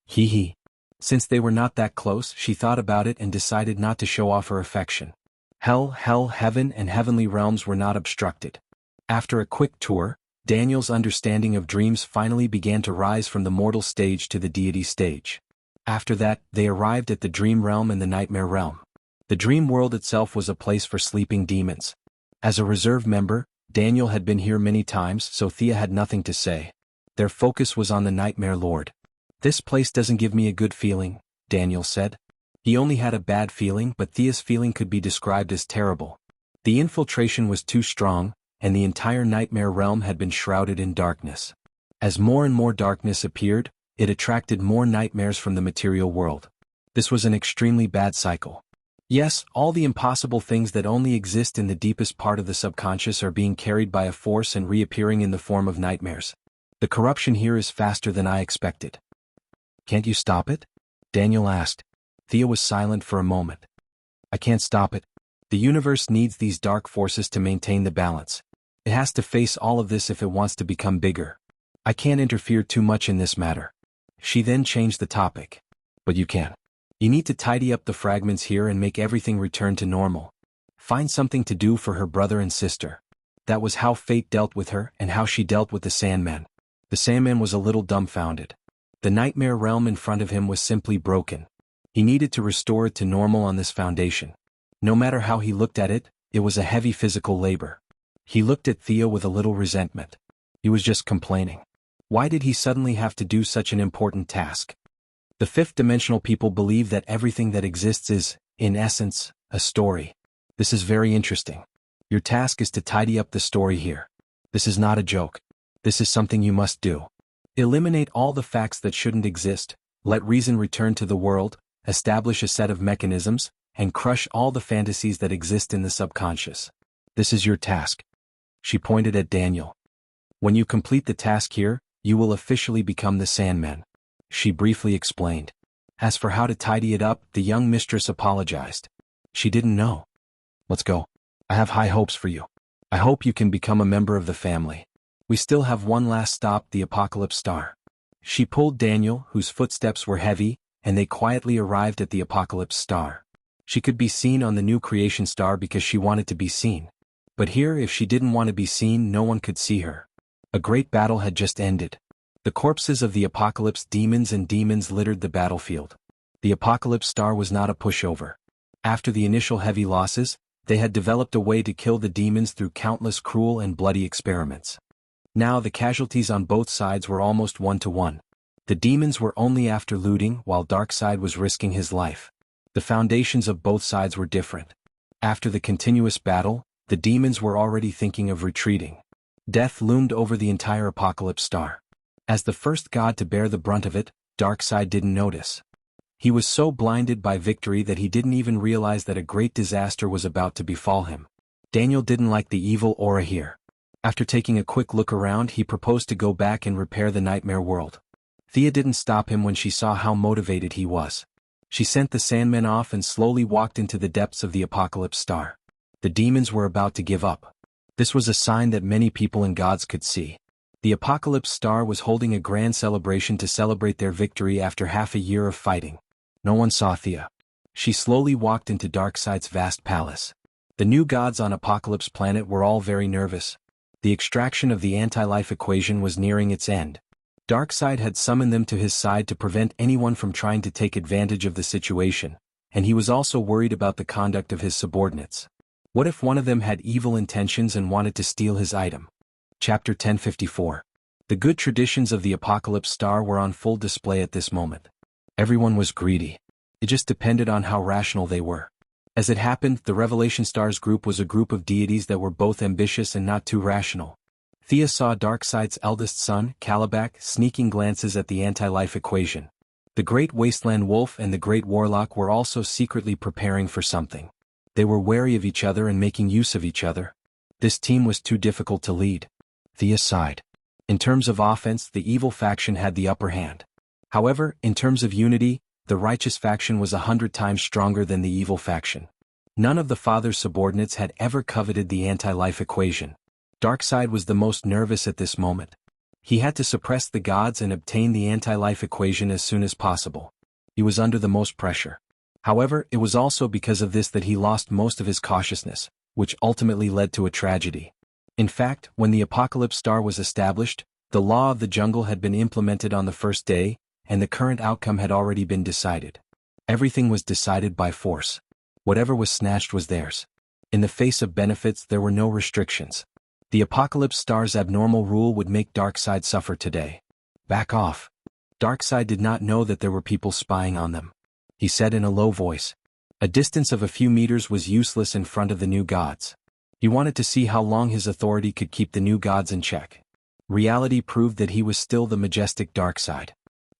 Speaker 1: Hee hee. Since they were not that close, she thought about it and decided not to show off her affection. Hell, heaven, and heavenly realms were not obstructed. After a quick tour, Daniel's understanding of dreams finally began to rise from the mortal stage to the deity stage. After that, they arrived at the dream realm and the nightmare realm. The dream world itself was a place for sleeping demons. As a reserve member, Daniel had been here many times, so Thea had nothing to say. Their focus was on the nightmare lord. "This place doesn't give me a good feeling," Daniel said. He only had a bad feeling, but Thea's feeling could be described as terrible. The infiltration was too strong, and the entire nightmare realm had been shrouded in darkness. As more and more darkness appeared, it attracted more nightmares from the material world. This was an extremely bad cycle. Yes, all the impossible things that only exist in the deepest part of the subconscious are being carried by a force and reappearing in the form of nightmares. The corruption here is faster than I expected. "Can't you stop it?" Daniel asked. Thea was silent for a moment. "I can't stop it. The universe needs these dark forces to maintain the balance. It has to face all of this if it wants to become bigger. I can't interfere too much in this matter." She then changed the topic. "But you can. You need to tidy up the fragments here and make everything return to normal. Find something to do for her brother and sister." That was how fate dealt with her and how she dealt with the Sandman. The Sandman was a little dumbfounded. The nightmare realm in front of him was simply broken. He needed to restore it to normal on this foundation. No matter how he looked at it, it was a heavy physical labor. He looked at Thea with a little resentment. He was just complaining. Why did he suddenly have to do such an important task? The fifth-dimensional people believe that everything that exists is, in essence, a story. This is very interesting. Your task is to tidy up the story here. This is not a joke. This is something you must do. Eliminate all the facts that shouldn't exist, let reason return to the world, establish a set of mechanisms, and crush all the fantasies that exist in the subconscious. This is your task. She pointed at Daniel. When you complete the task here, you will officially become the Sandman. She briefly explained. As for how to tidy it up, the young mistress apologized. She didn't know. "Let's go. I have high hopes for you. I hope you can become a member of the family. We still have one last stop, the Apocalypse Star." She pulled Daniel, whose footsteps were heavy, and they quietly arrived at the Apocalypse Star. She could be seen on the new creation star because she wanted to be seen. But here, if she didn't want to be seen, no one could see her. A great battle had just ended. The corpses of the Apocalypse demons littered the battlefield. The Apocalypse Star was not a pushover. After the initial heavy losses, they had developed a way to kill the demons through countless cruel and bloody experiments. Now the casualties on both sides were almost 1-to-1. The demons were only after looting, while Darkseid was risking his life. The foundations of both sides were different. After the continuous battle, the demons were already thinking of retreating. Death loomed over the entire Apocalypse Star. As the first god to bear the brunt of it, Darkseid didn't notice. He was so blinded by victory that he didn't even realize that a great disaster was about to befall him. Daniel didn't like the evil aura here. After taking a quick look around, he proposed to go back and repair the nightmare world. Thea didn't stop him when she saw how motivated he was. She sent the Sandmen off and slowly walked into the depths of the Apocalypse Star. The demons were about to give up. This was a sign that many people and gods could see. The Apocalypse Star was holding a grand celebration to celebrate their victory after half a year of fighting. No one saw Thea. She slowly walked into Darkseid's vast palace. The new gods on Apocalypse Planet were all very nervous. The extraction of the anti-life equation was nearing its end. Darkseid had summoned them to his side to prevent anyone from trying to take advantage of the situation, and he was also worried about the conduct of his subordinates. What if one of them had evil intentions and wanted to steal his item? Chapter 1054. The good traditions of the Apocalypse Star were on full display at this moment. Everyone was greedy. It just depended on how rational they were. As it happened, the Revelation Stars group was a group of deities that were both ambitious and not too rational. Thea saw Darkseid's eldest son, Kalibak, sneaking glances at the anti-life equation. The Great Wasteland Wolf and the Great Warlock were also secretly preparing for something. They were wary of each other and making use of each other. This team was too difficult to lead. Thea sighed. In terms of offense, the evil faction had the upper hand. However, in terms of unity, the righteous faction was 100 times stronger than the evil faction. None of the father's subordinates had ever coveted the anti-life equation. Darkseid was the most nervous at this moment. He had to suppress the gods and obtain the anti-life equation as soon as possible. He was under the most pressure. However, it was also because of this that he lost most of his cautiousness, which ultimately led to a tragedy. In fact, when the Apocalypse Star was established, the law of the jungle had been implemented on the first day, and the current outcome had already been decided. Everything was decided by force. Whatever was snatched was theirs. In the face of benefits, there were no restrictions. The Apocalypse Star's abnormal rule would make Darkseid suffer today. Back off. Darkseid did not know that there were people spying on them. He said in a low voice. A distance of a few meters was useless in front of the new gods. He wanted to see how long his authority could keep the new gods in check. Reality proved that he was still the majestic Darkseid.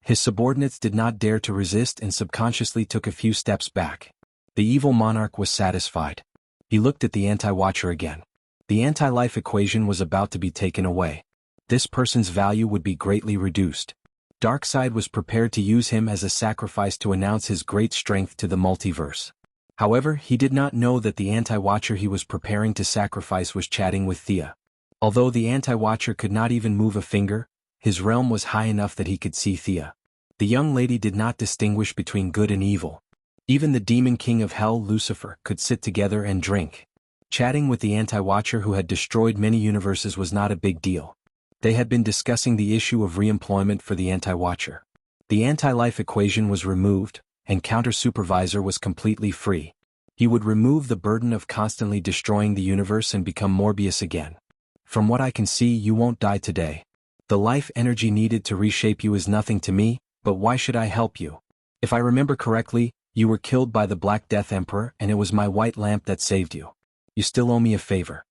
Speaker 1: His subordinates did not dare to resist and subconsciously took a few steps back. The evil monarch was satisfied. He looked at the anti-watcher again. The anti-life equation was about to be taken away. This person's value would be greatly reduced. Darkseid was prepared to use him as a sacrifice to announce his great strength to the multiverse. However, he did not know that the anti-watcher he was preparing to sacrifice was chatting with Thea. Although the anti-watcher could not even move a finger, his realm was high enough that he could see Thea. The young lady did not distinguish between good and evil. Even the demon king of hell, Lucifer, could sit together and drink. Chatting with the anti-watcher who had destroyed many universes was not a big deal. They had been discussing the issue of re-employment for the anti-watcher. The anti-life equation was removed, and counter-supervisor was completely free. He would remove the burden of constantly destroying the universe and become Morbius again. From what I can see, you won't die today. The life energy needed to reshape you is nothing to me, but why should I help you? If I remember correctly, you were killed by the Black Death Emperor and it was my white lamp that saved you. You still owe me a favor.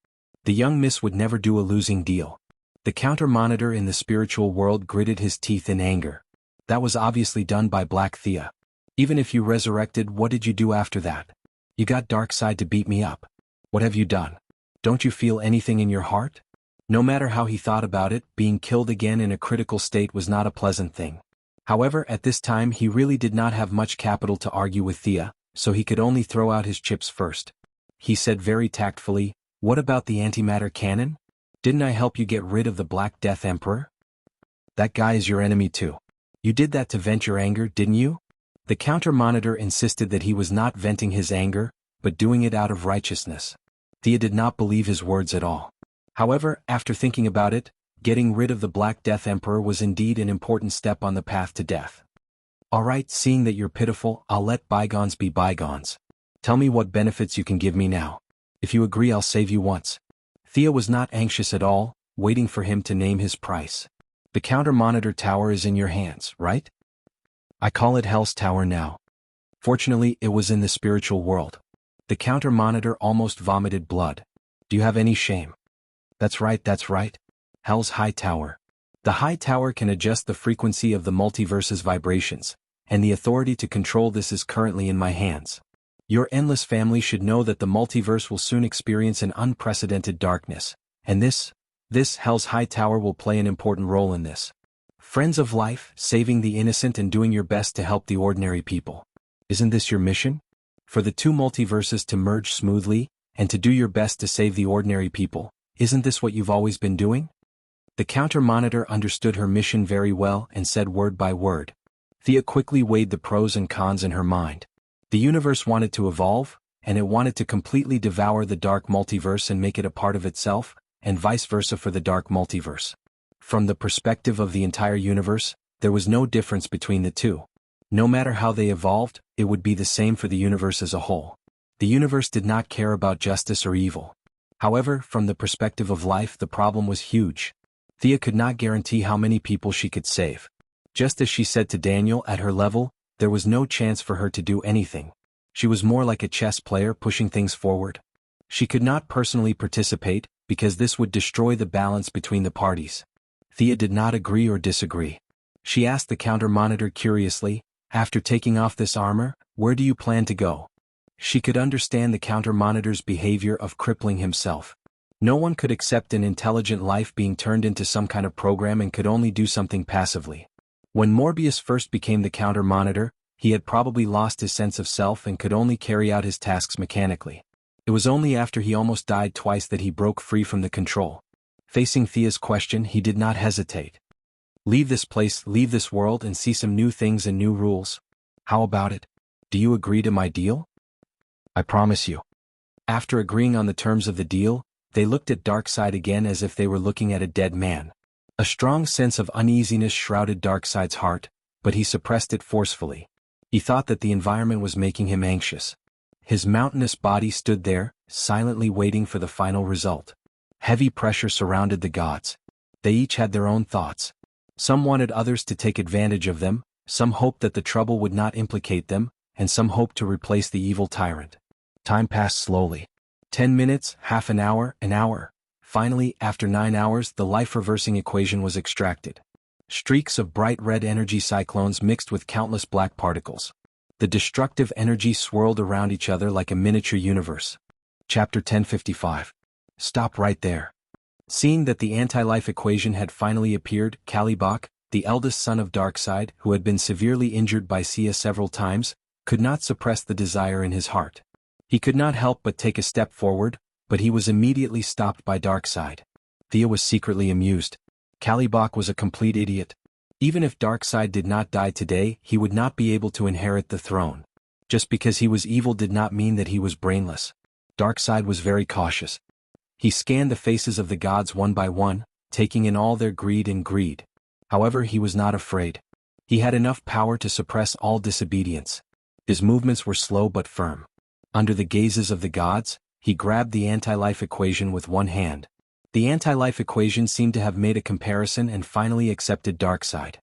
Speaker 1: The young miss would never do a losing deal. The counter-monitor in the spiritual world gritted his teeth in anger. That was obviously done by Black Thea. Even if you resurrected, what did you do after that? You got Darkseid to beat me up. What have you done? Don't you feel anything in your heart? No matter how he thought about it, being killed again in a critical state was not a pleasant thing. However, at this time he really did not have much capital to argue with Thea, so he could only throw out his chips first. He said very tactfully, "What about the antimatter cannon? Didn't I help you get rid of the Black Death Emperor? That guy is your enemy too. You did that to vent your anger, didn't you?" The counter-monitor insisted that he was not venting his anger, but doing it out of righteousness. Thea did not believe his words at all. However, after thinking about it, getting rid of the Black Death Emperor was indeed an important step on the path to death. Alright, seeing that you're pitiful, I'll let bygones be bygones. Tell me what benefits you can give me now. If you agree, I'll save you once. Thea was not anxious at all, waiting for him to name his price. The counter-monitor tower is in your hands, right? I call it Hell's Tower now. Fortunately, it was in the spiritual world. The counter-monitor almost vomited blood. Do you have any shame? That's right. Hell's High Tower. The High Tower can adjust the frequency of the multiverse's vibrations, and the authority to control this is currently in my hands. Your endless family should know that the multiverse will soon experience an unprecedented darkness, and this Hell's High Tower will play an important role in this. Friends of life, saving the innocent and doing your best to help the ordinary people. Isn't this your mission? For the two multiverses to merge smoothly, and to do your best to save the ordinary people, isn't this what you've always been doing? The counter-monitor understood her mission very well and said word by word. Thea quickly weighed the pros and cons in her mind. The universe wanted to evolve, and it wanted to completely devour the dark multiverse and make it a part of itself, and vice versa for the dark multiverse. From the perspective of the entire universe, there was no difference between the two. No matter how they evolved, it would be the same for the universe as a whole. The universe did not care about justice or evil. However, from the perspective of life, the problem was huge. Thea could not guarantee how many people she could save. Just as she said to Daniel, at her level, There was no chance for her to do anything. She was more like a chess player pushing things forward. She could not personally participate, because this would destroy the balance between the parties. Thea did not agree or disagree. She asked the counter-monitor curiously, "After taking off this armor, where do you plan to go?" She could understand the counter-monitor's behavior of crippling himself. No one could accept an intelligent life being turned into some kind of program and could only do something passively. When Morbius first became the counter-monitor, he had probably lost his sense of self and could only carry out his tasks mechanically. It was only after he almost died twice that he broke free from the control. Facing Thea's question, he did not hesitate. "Leave this place, leave this world and see some new things and new rules. How about it? Do you agree to my deal?" "I promise you." After agreeing on the terms of the deal, they looked at Darkseid again as if they were looking at a dead man. A strong sense of uneasiness shrouded Darkseid's heart, but he suppressed it forcefully. He thought that the environment was making him anxious. His mountainous body stood there, silently waiting for the final result. Heavy pressure surrounded the gods. They each had their own thoughts. Some wanted others to take advantage of them, some hoped that the trouble would not implicate them, and some hoped to replace the evil tyrant. Time passed slowly. 10 minutes, half an hour, an hour. Finally, after 9 hours, the life-reversing equation was extracted. Streaks of bright red energy cyclones mixed with countless black particles. The destructive energy swirled around each other like a miniature universe. Chapter 1055. Stop right there. Seeing that the anti-life equation had finally appeared, Kalibak, the eldest son of Darkseid, who had been severely injured by Sia several times, could not suppress the desire in his heart. He could not help but take a step forward, but he was immediately stopped by Darkseid. Thea was secretly amused. Kalibak was a complete idiot. Even if Darkseid did not die today, he would not be able to inherit the throne. Just because he was evil did not mean that he was brainless. Darkseid was very cautious. He scanned the faces of the gods one by one, taking in all their greed and greed. However, he was not afraid. He had enough power to suppress all disobedience. His movements were slow but firm. Under the gazes of the gods, he grabbed the anti-life equation with one hand. The anti-life equation seemed to have made a comparison and finally accepted Darkseid.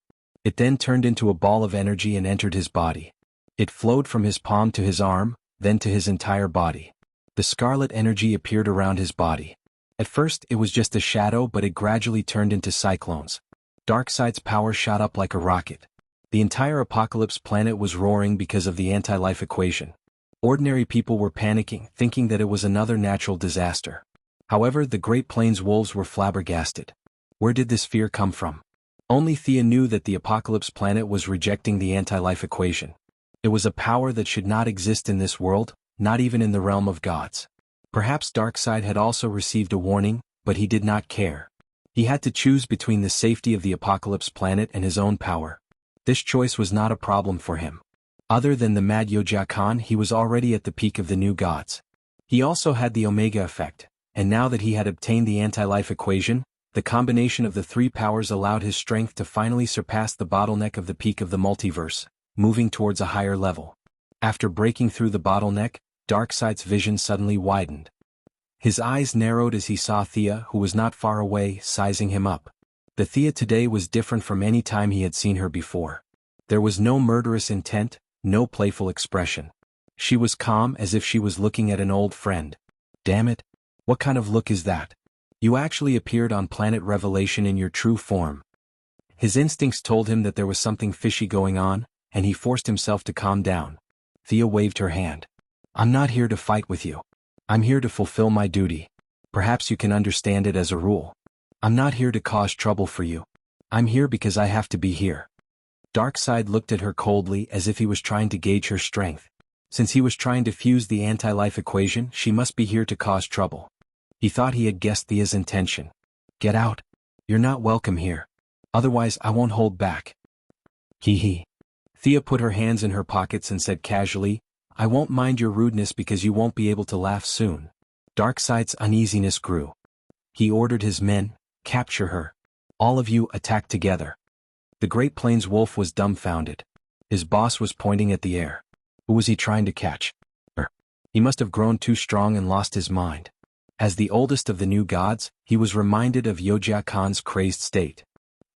Speaker 1: It then turned into a ball of energy and entered his body. It flowed from his palm to his arm, then to his entire body. The scarlet energy appeared around his body. At first it was just a shadow, but it gradually turned into cyclones. Darkseid's power shot up like a rocket. The entire Apocalypse planet was roaring because of the anti-life equation. Ordinary people were panicking, thinking that it was another natural disaster. However, the Great Plains wolves were flabbergasted. Where did this fear come from? Only Thea knew that the Apocalypse planet was rejecting the anti-life equation. It was a power that should not exist in this world, not even in the realm of gods. Perhaps Darkseid had also received a warning, but he did not care. He had to choose between the safety of the Apocalypse planet and his own power. This choice was not a problem for him. Other than the Mad Wuxia Khan, he was already at the peak of the new gods. He also had the Omega effect, and now that he had obtained the anti-life equation, the combination of the three powers allowed his strength to finally surpass the bottleneck of the peak of the multiverse, moving towards a higher level. After breaking through the bottleneck, Darkseid's vision suddenly widened. His eyes narrowed as he saw Thea, who was not far away, sizing him up. The Thea today was different from any time he had seen her before. There was no murderous intent, no playful expression. She was calm, as if she was looking at an old friend. "Damn it. What kind of look is that? You actually appeared on Planet Revelation in your true form." His instincts told him that there was something fishy going on, and he forced himself to calm down. Thea waved her hand. "I'm not here to fight with you. I'm here to fulfill my duty. Perhaps you can understand it as a rule. I'm not here to cause trouble for you. I'm here because I have to be here." Darkseid looked at her coldly, as if he was trying to gauge her strength. Since he was trying to fuse the anti-life equation, she must be here to cause trouble. He thought he had guessed Thea's intention. "Get out. You're not welcome here. Otherwise I won't hold back." Hee hee. Thea put her hands in her pockets and said casually, "I won't mind your rudeness because you won't be able to laugh soon." Darkseid's uneasiness grew. He ordered his men, "Capture her. All of you attack together." The Great Plains wolf was dumbfounded. His boss was pointing at the air. Who was he trying to catch? Her. He must have grown too strong and lost his mind. As the oldest of the new gods, he was reminded of Wuxia Khan's crazed state.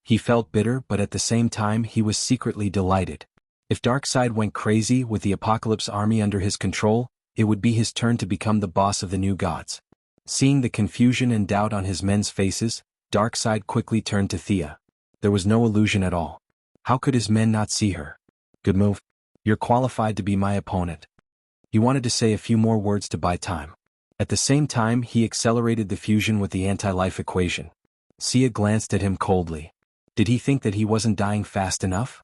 Speaker 1: He felt bitter, but at the same time he was secretly delighted. If Darkseid went crazy with the Apocalypse army under his control, it would be his turn to become the boss of the new gods. Seeing the confusion and doubt on his men's faces, Darkseid quickly turned to Thea. There was no illusion at all. How could his men not see her? Good move. You're qualified to be my opponent. He wanted to say a few more words to buy time. At the same time, he accelerated the fusion with the anti-life equation. Thea glanced at him coldly. Did he think that he wasn't dying fast enough?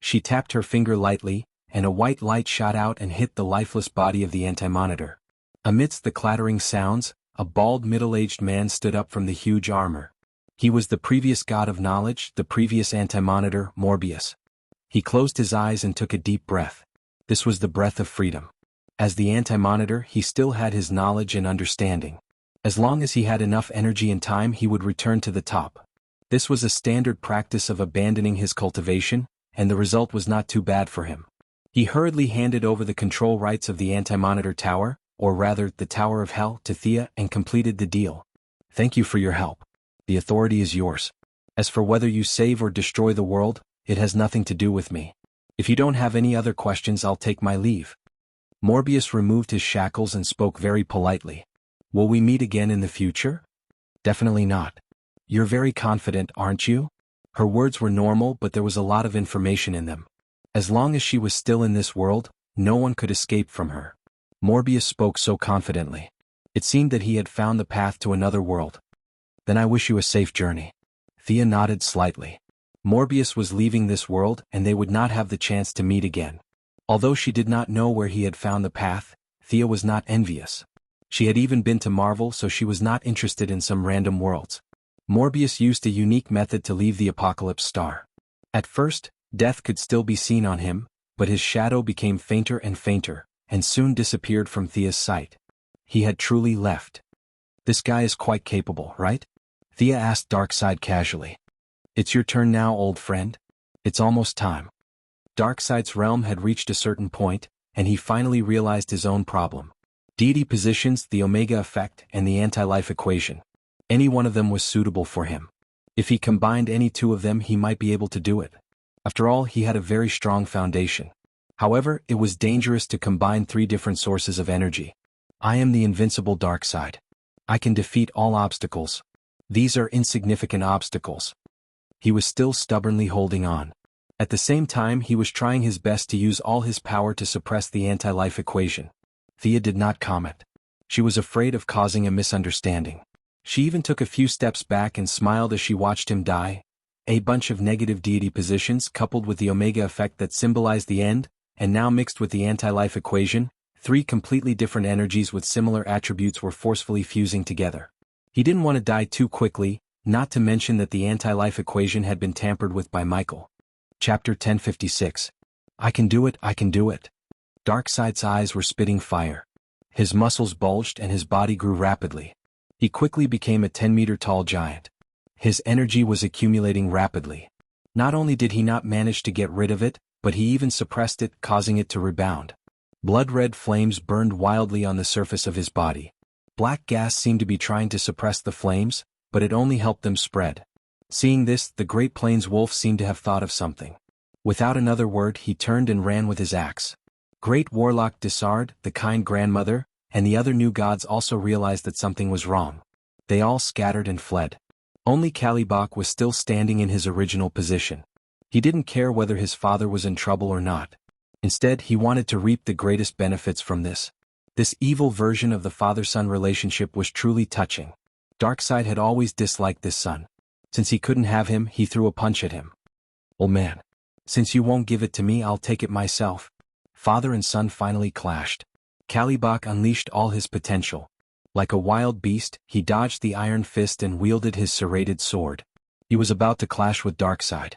Speaker 1: She tapped her finger lightly, and a white light shot out and hit the lifeless body of the anti-monitor. Amidst the clattering sounds, a bald middle-aged man stood up from the huge armor. He was the previous god of knowledge, the previous anti-monitor, Morbius. He closed his eyes and took a deep breath. This was the breath of freedom. As the anti-monitor, he still had his knowledge and understanding. As long as he had enough energy and time, he would return to the top. This was a standard practice of abandoning his cultivation, and the result was not too bad for him. He hurriedly handed over the control rights of the anti-monitor tower, or rather, the Tower of Hell, to Thea and completed the deal. Thank you for your help. The authority is yours. As for whether you save or destroy the world, it has nothing to do with me. If you don't have any other questions, I'll take my leave. Morbius removed his shackles and spoke very politely. Will we meet again in the future? Definitely not. You're very confident, aren't you? Her words were normal, but there was a lot of information in them. As long as she was still in this world, no one could escape from her. Morbius spoke so confidently. It seemed that he had found the path to another world. Then I wish you a safe journey. Thea nodded slightly. Morbius was leaving this world and they would not have the chance to meet again. Although she did not know where he had found the path, Thea was not envious. She had even been to Marvel, so she was not interested in some random worlds. Morbius used a unique method to leave the Apocalypse Star. At first, death could still be seen on him, but his shadow became fainter and fainter, and soon disappeared from Thea's sight. He had truly left. This guy is quite capable, right? Thea asked Darkseid casually. It's your turn now, old friend. It's almost time. Darkseid's realm had reached a certain point, and he finally realized his own problem. Deity positions, the Omega effect, and the anti-life equation. Any one of them was suitable for him. If he combined any two of them, he might be able to do it. After all, he had a very strong foundation. However, it was dangerous to combine three different sources of energy. I am the invincible Darkseid. I can defeat all obstacles. These are insignificant obstacles. He was still stubbornly holding on. At the same time, he was trying his best to use all his power to suppress the anti-life equation. Thea did not comment. She was afraid of causing a misunderstanding. She even took a few steps back and smiled as she watched him die. A bunch of negative deity positions coupled with the Omega effect that symbolized the end, and now mixed with the anti-life equation, three completely different energies with similar attributes were forcefully fusing together. He didn't want to die too quickly, not to mention that the anti-life equation had been tampered with by Michael. Chapter 1056. I can do it, I can do it. Darkseid's eyes were spitting fire. His muscles bulged and his body grew rapidly. He quickly became a 10-meter-tall giant. His energy was accumulating rapidly. Not only did he not manage to get rid of it, but he even suppressed it, causing it to rebound. Blood-red flames burned wildly on the surface of his body. Black gas seemed to be trying to suppress the flames, but it only helped them spread. Seeing this, the Great Plains wolf seemed to have thought of something. Without another word, he turned and ran with his axe. Great Warlock Desard, the kind grandmother, and the other new gods also realized that something was wrong. They all scattered and fled. Only Kalibak was still standing in his original position. He didn't care whether his father was in trouble or not. Instead, he wanted to reap the greatest benefits from this. This evil version of the father-son relationship was truly touching. Darkseid had always disliked this son. Since he couldn't have him, he threw a punch at him. Old man. Since you won't give it to me, I'll take it myself. Father and son finally clashed. Kalibak unleashed all his potential. Like a wild beast, he dodged the iron fist and wielded his serrated sword. He was about to clash with Darkseid.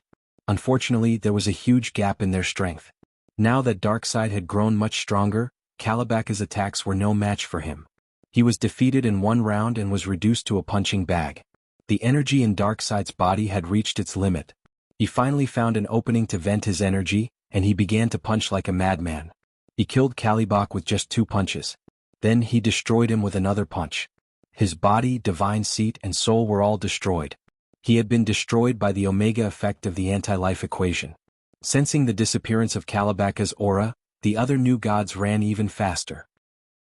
Speaker 1: Unfortunately, there was a huge gap in their strength. Now that Darkseid had grown much stronger, Kalibak's attacks were no match for him. He was defeated in one round and was reduced to a punching bag. The energy in Darkseid's body had reached its limit. He finally found an opening to vent his energy, and he began to punch like a madman. He killed Kalibak with just 2 punches. Then he destroyed him with another punch. His body, divine seat, and soul were all destroyed. He had been destroyed by the Omega effect of the anti-life equation. Sensing the disappearance of Kalibaka's aura, the other new gods ran even faster.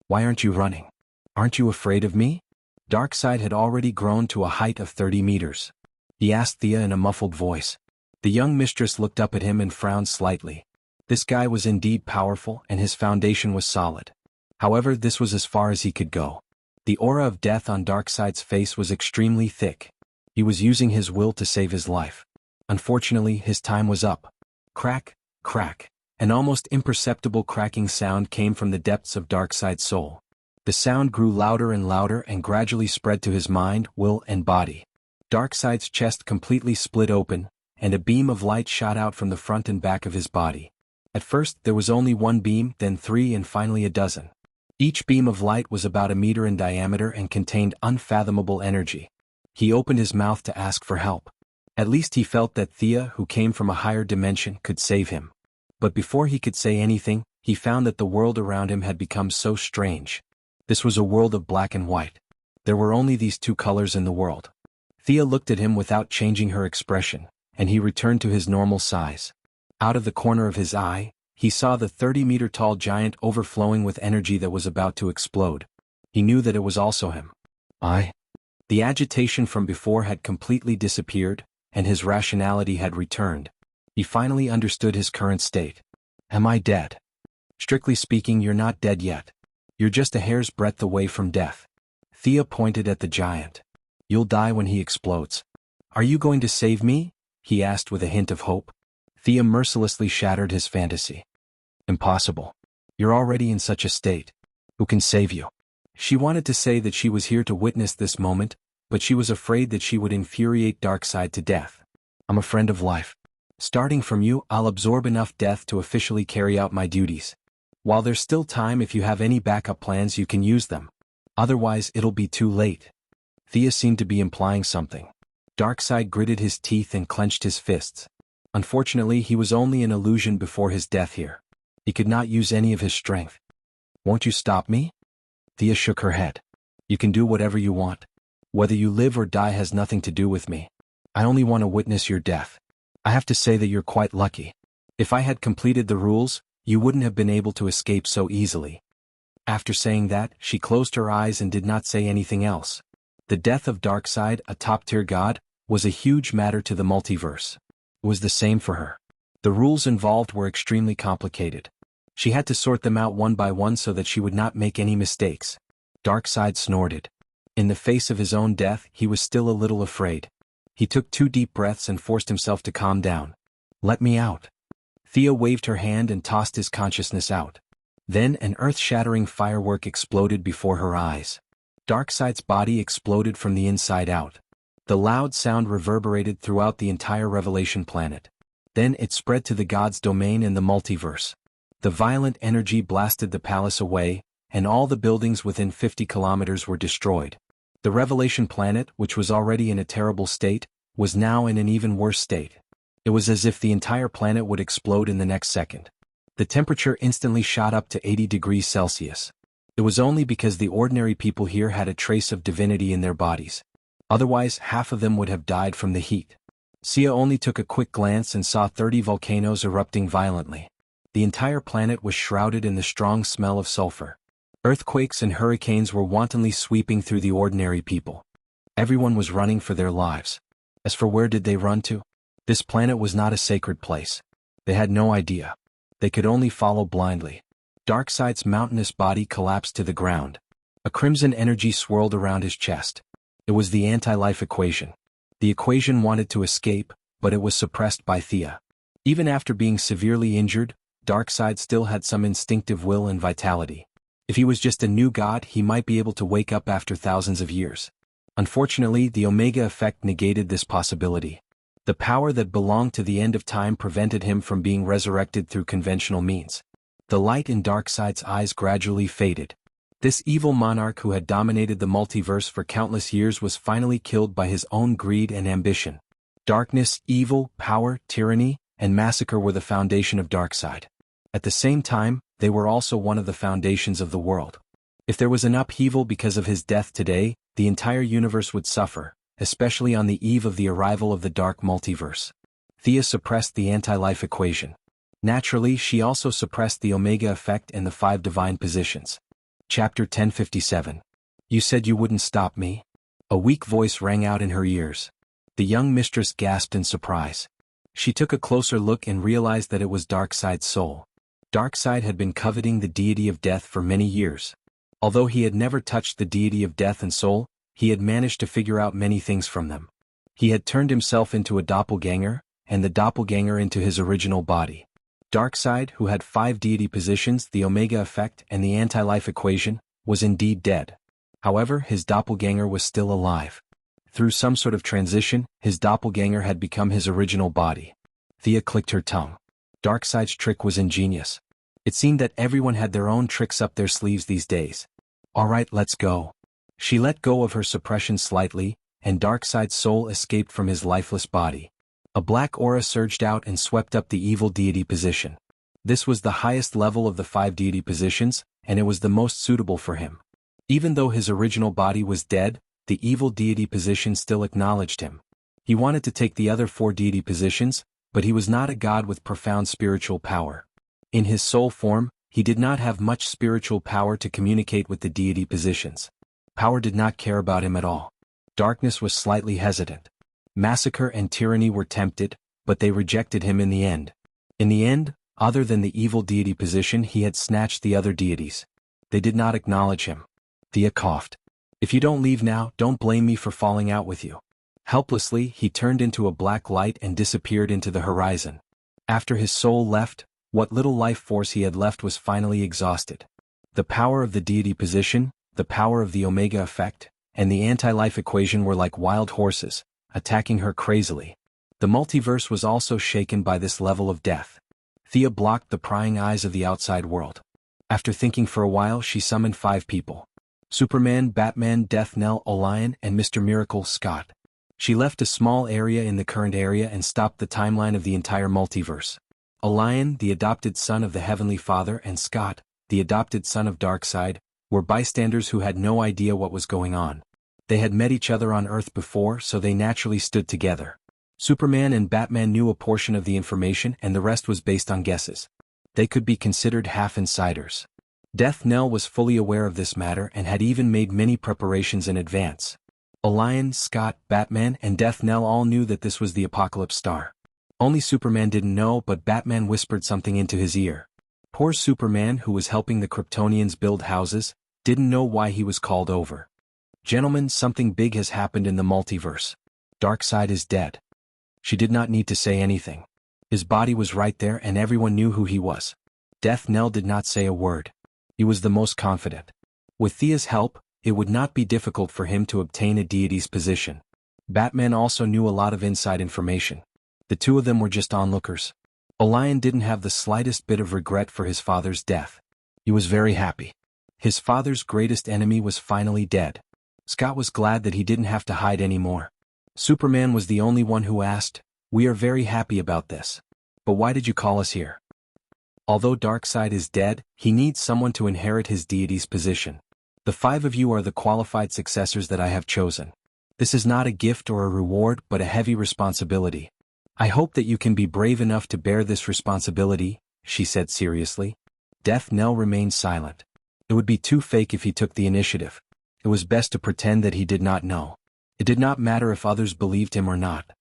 Speaker 1: Why aren't you running? Aren't you afraid of me? Darkseid had already grown to a height of 30 meters. He asked Thea in a muffled voice. The young mistress looked up at him and frowned slightly. This guy was indeed powerful and his foundation was solid. However, this was as far as he could go. The aura of death on Darkseid's face was extremely thick. He was using his will to save his life. Unfortunately, his time was up. Crack, crack. An almost imperceptible cracking sound came from the depths of Darkseid's soul. The sound grew louder and gradually spread to his mind, will, and body. Darkseid's chest completely split open, and a beam of light shot out from the front and back of his body. At first there was only one beam, then 3 and finally a dozen. Each beam of light was about a meter in diameter and contained unfathomable energy. He opened his mouth to ask for help. At least he felt that Thea, who came from a higher dimension, could save him. But before he could say anything, he found that the world around him had become so strange. This was a world of black and white. There were only these two colors in the world. Thea looked at him without changing her expression, and he returned to his normal size. Out of the corner of his eye, he saw the 30-meter-tall giant overflowing with energy that was about to explode. He knew that it was also him. The agitation from before had completely disappeared, and his rationality had returned. He finally understood his current state. Am I dead? Strictly speaking, you're not dead yet. You're just a hair's breadth away from death. Thea pointed at the giant. You'll die when he explodes. Are you going to save me? He asked with a hint of hope. Thea mercilessly shattered his fantasy. Impossible. You're already in such a state. Who can save you? She wanted to say that she was here to witness this moment, but she was afraid that she would infuriate Darkseid to death. I'm a friend of life. Starting from you, I'll absorb enough death to officially carry out my duties. While there's still time, if you have any backup plans, you can use them. Otherwise, it'll be too late. Thea seemed to be implying something. Darkseid gritted his teeth and clenched his fists. Unfortunately, he was only an illusion before his death here. He could not use any of his strength. Won't you stop me? Thea shook her head. You can do whatever you want. Whether you live or die has nothing to do with me. I only want to witness your death. I have to say that you're quite lucky. If I had completed the rules, you wouldn't have been able to escape so easily. After saying that, she closed her eyes and did not say anything else. The death of Darkseid, a top-tier god, was a huge matter to the multiverse. It was the same for her. The rules involved were extremely complicated. She had to sort them out one by one so that she would not make any mistakes. Darkseid snorted. In the face of his own death, he was still a little afraid. He took 2 deep breaths and forced himself to calm down. Let me out. Thea waved her hand and tossed his consciousness out. Then an earth-shattering firework exploded before her eyes. Darkseid's body exploded from the inside out. The loud sound reverberated throughout the entire Revelation planet. Then it spread to the god's domain in the multiverse. The violent energy blasted the palace away, and all the buildings within 50 kilometers were destroyed. The Revelation planet, which was already in a terrible state, was now in an even worse state. It was as if the entire planet would explode in the next second. The temperature instantly shot up to 80 degrees Celsius. It was only because the ordinary people here had a trace of divinity in their bodies. Otherwise, half of them would have died from the heat. Sia only took a quick glance and saw 30 volcanoes erupting violently. The entire planet was shrouded in the strong smell of sulfur. Earthquakes and hurricanes were wantonly sweeping through the ordinary people. Everyone was running for their lives. As for where did they run to? This planet was not a sacred place. They had no idea. They could only follow blindly. Darkseid's mountainous body collapsed to the ground. A crimson energy swirled around his chest. It was the anti-life equation. The equation wanted to escape, but it was suppressed by Thea. Even after being severely injured, Darkseid still had some instinctive will and vitality. If he was just a new god, he might be able to wake up after thousands of years. Unfortunately, the Omega effect negated this possibility. The power that belonged to the end of time prevented him from being resurrected through conventional means. The light in Darkseid's eyes gradually faded. This evil monarch who had dominated the multiverse for countless years was finally killed by his own greed and ambition. Darkness, evil, power, tyranny, and massacre were the foundation of Darkseid. At the same time, they were also one of the foundations of the world. If there was an upheaval because of his death today, the entire universe would suffer, especially on the eve of the arrival of the dark multiverse. Thea suppressed the anti-life equation. Naturally, she also suppressed the omega effect and the 5 divine positions. Chapter 1057. You said you wouldn't stop me? A weak voice rang out in her ears. The young mistress gasped in surprise. She took a closer look and realized that it was Darkside's soul. Darkseid had been coveting the deity of death for many years. Although he had never touched the deity of death and soul, he had managed to figure out many things from them. He had turned himself into a doppelganger, and the doppelganger into his original body. Darkseid, who had 5 deity positions, the omega effect and the anti-life equation, was indeed dead. However, his doppelganger was still alive. Through some sort of transition, his doppelganger had become his original body. Thea clicked her tongue. Darkseid's trick was ingenious. It seemed that everyone had their own tricks up their sleeves these days. Alright, let's go. She let go of her suppression slightly, and Darkseid's soul escaped from his lifeless body. A black aura surged out and swept up the evil deity position. This was the highest level of the 5 deity positions, and it was the most suitable for him. Even though his original body was dead, the evil deity position still acknowledged him. He wanted to take the other 4 deity positions, but he was not a god with profound spiritual power. In his soul form, he did not have much spiritual power to communicate with the deity positions. Power did not care about him at all. Darkness was slightly hesitant. Massacre and tyranny were tempted, but they rejected him in the end. In the end, other than the evil deity position, he had snatched the other deities. They did not acknowledge him. Thea coughed. If you don't leave now, don't blame me for falling out with you. Helplessly, he turned into a black light and disappeared into the horizon. After his soul left, what little life force he had left was finally exhausted. The power of the deity position, the power of the omega effect, and the anti-life equation were like wild horses, attacking her crazily. The multiverse was also shaken by this level of death. Thea blocked the prying eyes of the outside world. After thinking for a while, she summoned 5 people. Superman, Batman, Death Knell, Orion, and Mr. Miracle, Scott. She left a small area in the current area and stopped the timeline of the entire multiverse. Orion, the adopted son of the Heavenly Father, and Scott, the adopted son of Darkseid, were bystanders who had no idea what was going on. They had met each other on Earth before, so they naturally stood together. Superman and Batman knew a portion of the information and the rest was based on guesses. They could be considered half-insiders. Death Knell was fully aware of this matter and had even made many preparations in advance. Orion, Scott, Batman, and Death Knell all knew that this was the Apocalypse Star. Only Superman didn't know, but Batman whispered something into his ear. Poor Superman, who was helping the Kryptonians build houses, didn't know why he was called over. Gentlemen, something big has happened in the multiverse. Darkseid is dead. She did not need to say anything. His body was right there and everyone knew who he was. Death Knell did not say a word. He was the most confident. With Thea's help, it would not be difficult for him to obtain a deity's position. Batman also knew a lot of inside information. The two of them were just onlookers. Orion didn't have the slightest bit of regret for his father's death. He was very happy. His father's greatest enemy was finally dead. Scott was glad that he didn't have to hide anymore. Superman was the only one who asked, "We are very happy about this. But why did you call us here?" Although Darkseid is dead, he needs someone to inherit his deity's position. The 5 of you are the qualified successors that I have chosen. This is not a gift or a reward but a heavy responsibility. I hope that you can be brave enough to bear this responsibility, she said seriously. Death Knell remained silent. It would be too fake if he took the initiative. It was best to pretend that he did not know. It did not matter if others believed him or not.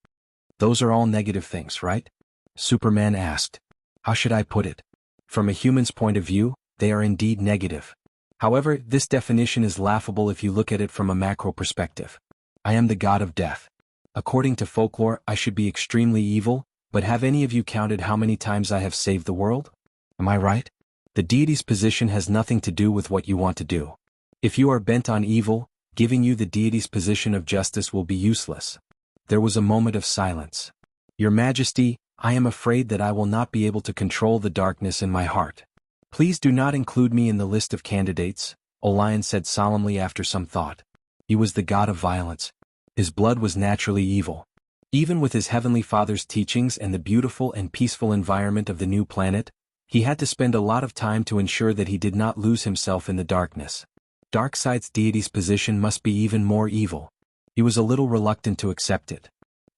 Speaker 1: Those are all negative things, right? Superman asked. How should I put it? From a human's point of view, they are indeed negative. However, this definition is laughable if you look at it from a macro perspective. I am the god of death. According to folklore, I should be extremely evil, but have any of you counted how many times I have saved the world? Am I right? The deity's position has nothing to do with what you want to do. If you are bent on evil, giving you the deity's position of justice will be useless. There was a moment of silence. Your Majesty, I am afraid that I will not be able to control the darkness in my heart. Please do not include me in the list of candidates, Orion said solemnly after some thought. He was the god of violence. His blood was naturally evil. Even with his Heavenly Father's teachings and the beautiful and peaceful environment of the new planet, he had to spend a lot of time to ensure that he did not lose himself in the darkness. Darkseid's deity's position must be even more evil. He was a little reluctant to accept it.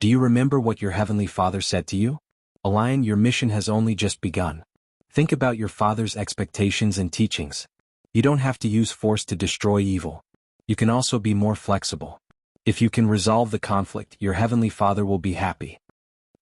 Speaker 1: Do you remember what your Heavenly Father said to you? Lion, your mission has only just begun. Think about your Father's expectations and teachings. You don't have to use force to destroy evil. You can also be more flexible. If you can resolve the conflict, your Heavenly Father will be happy.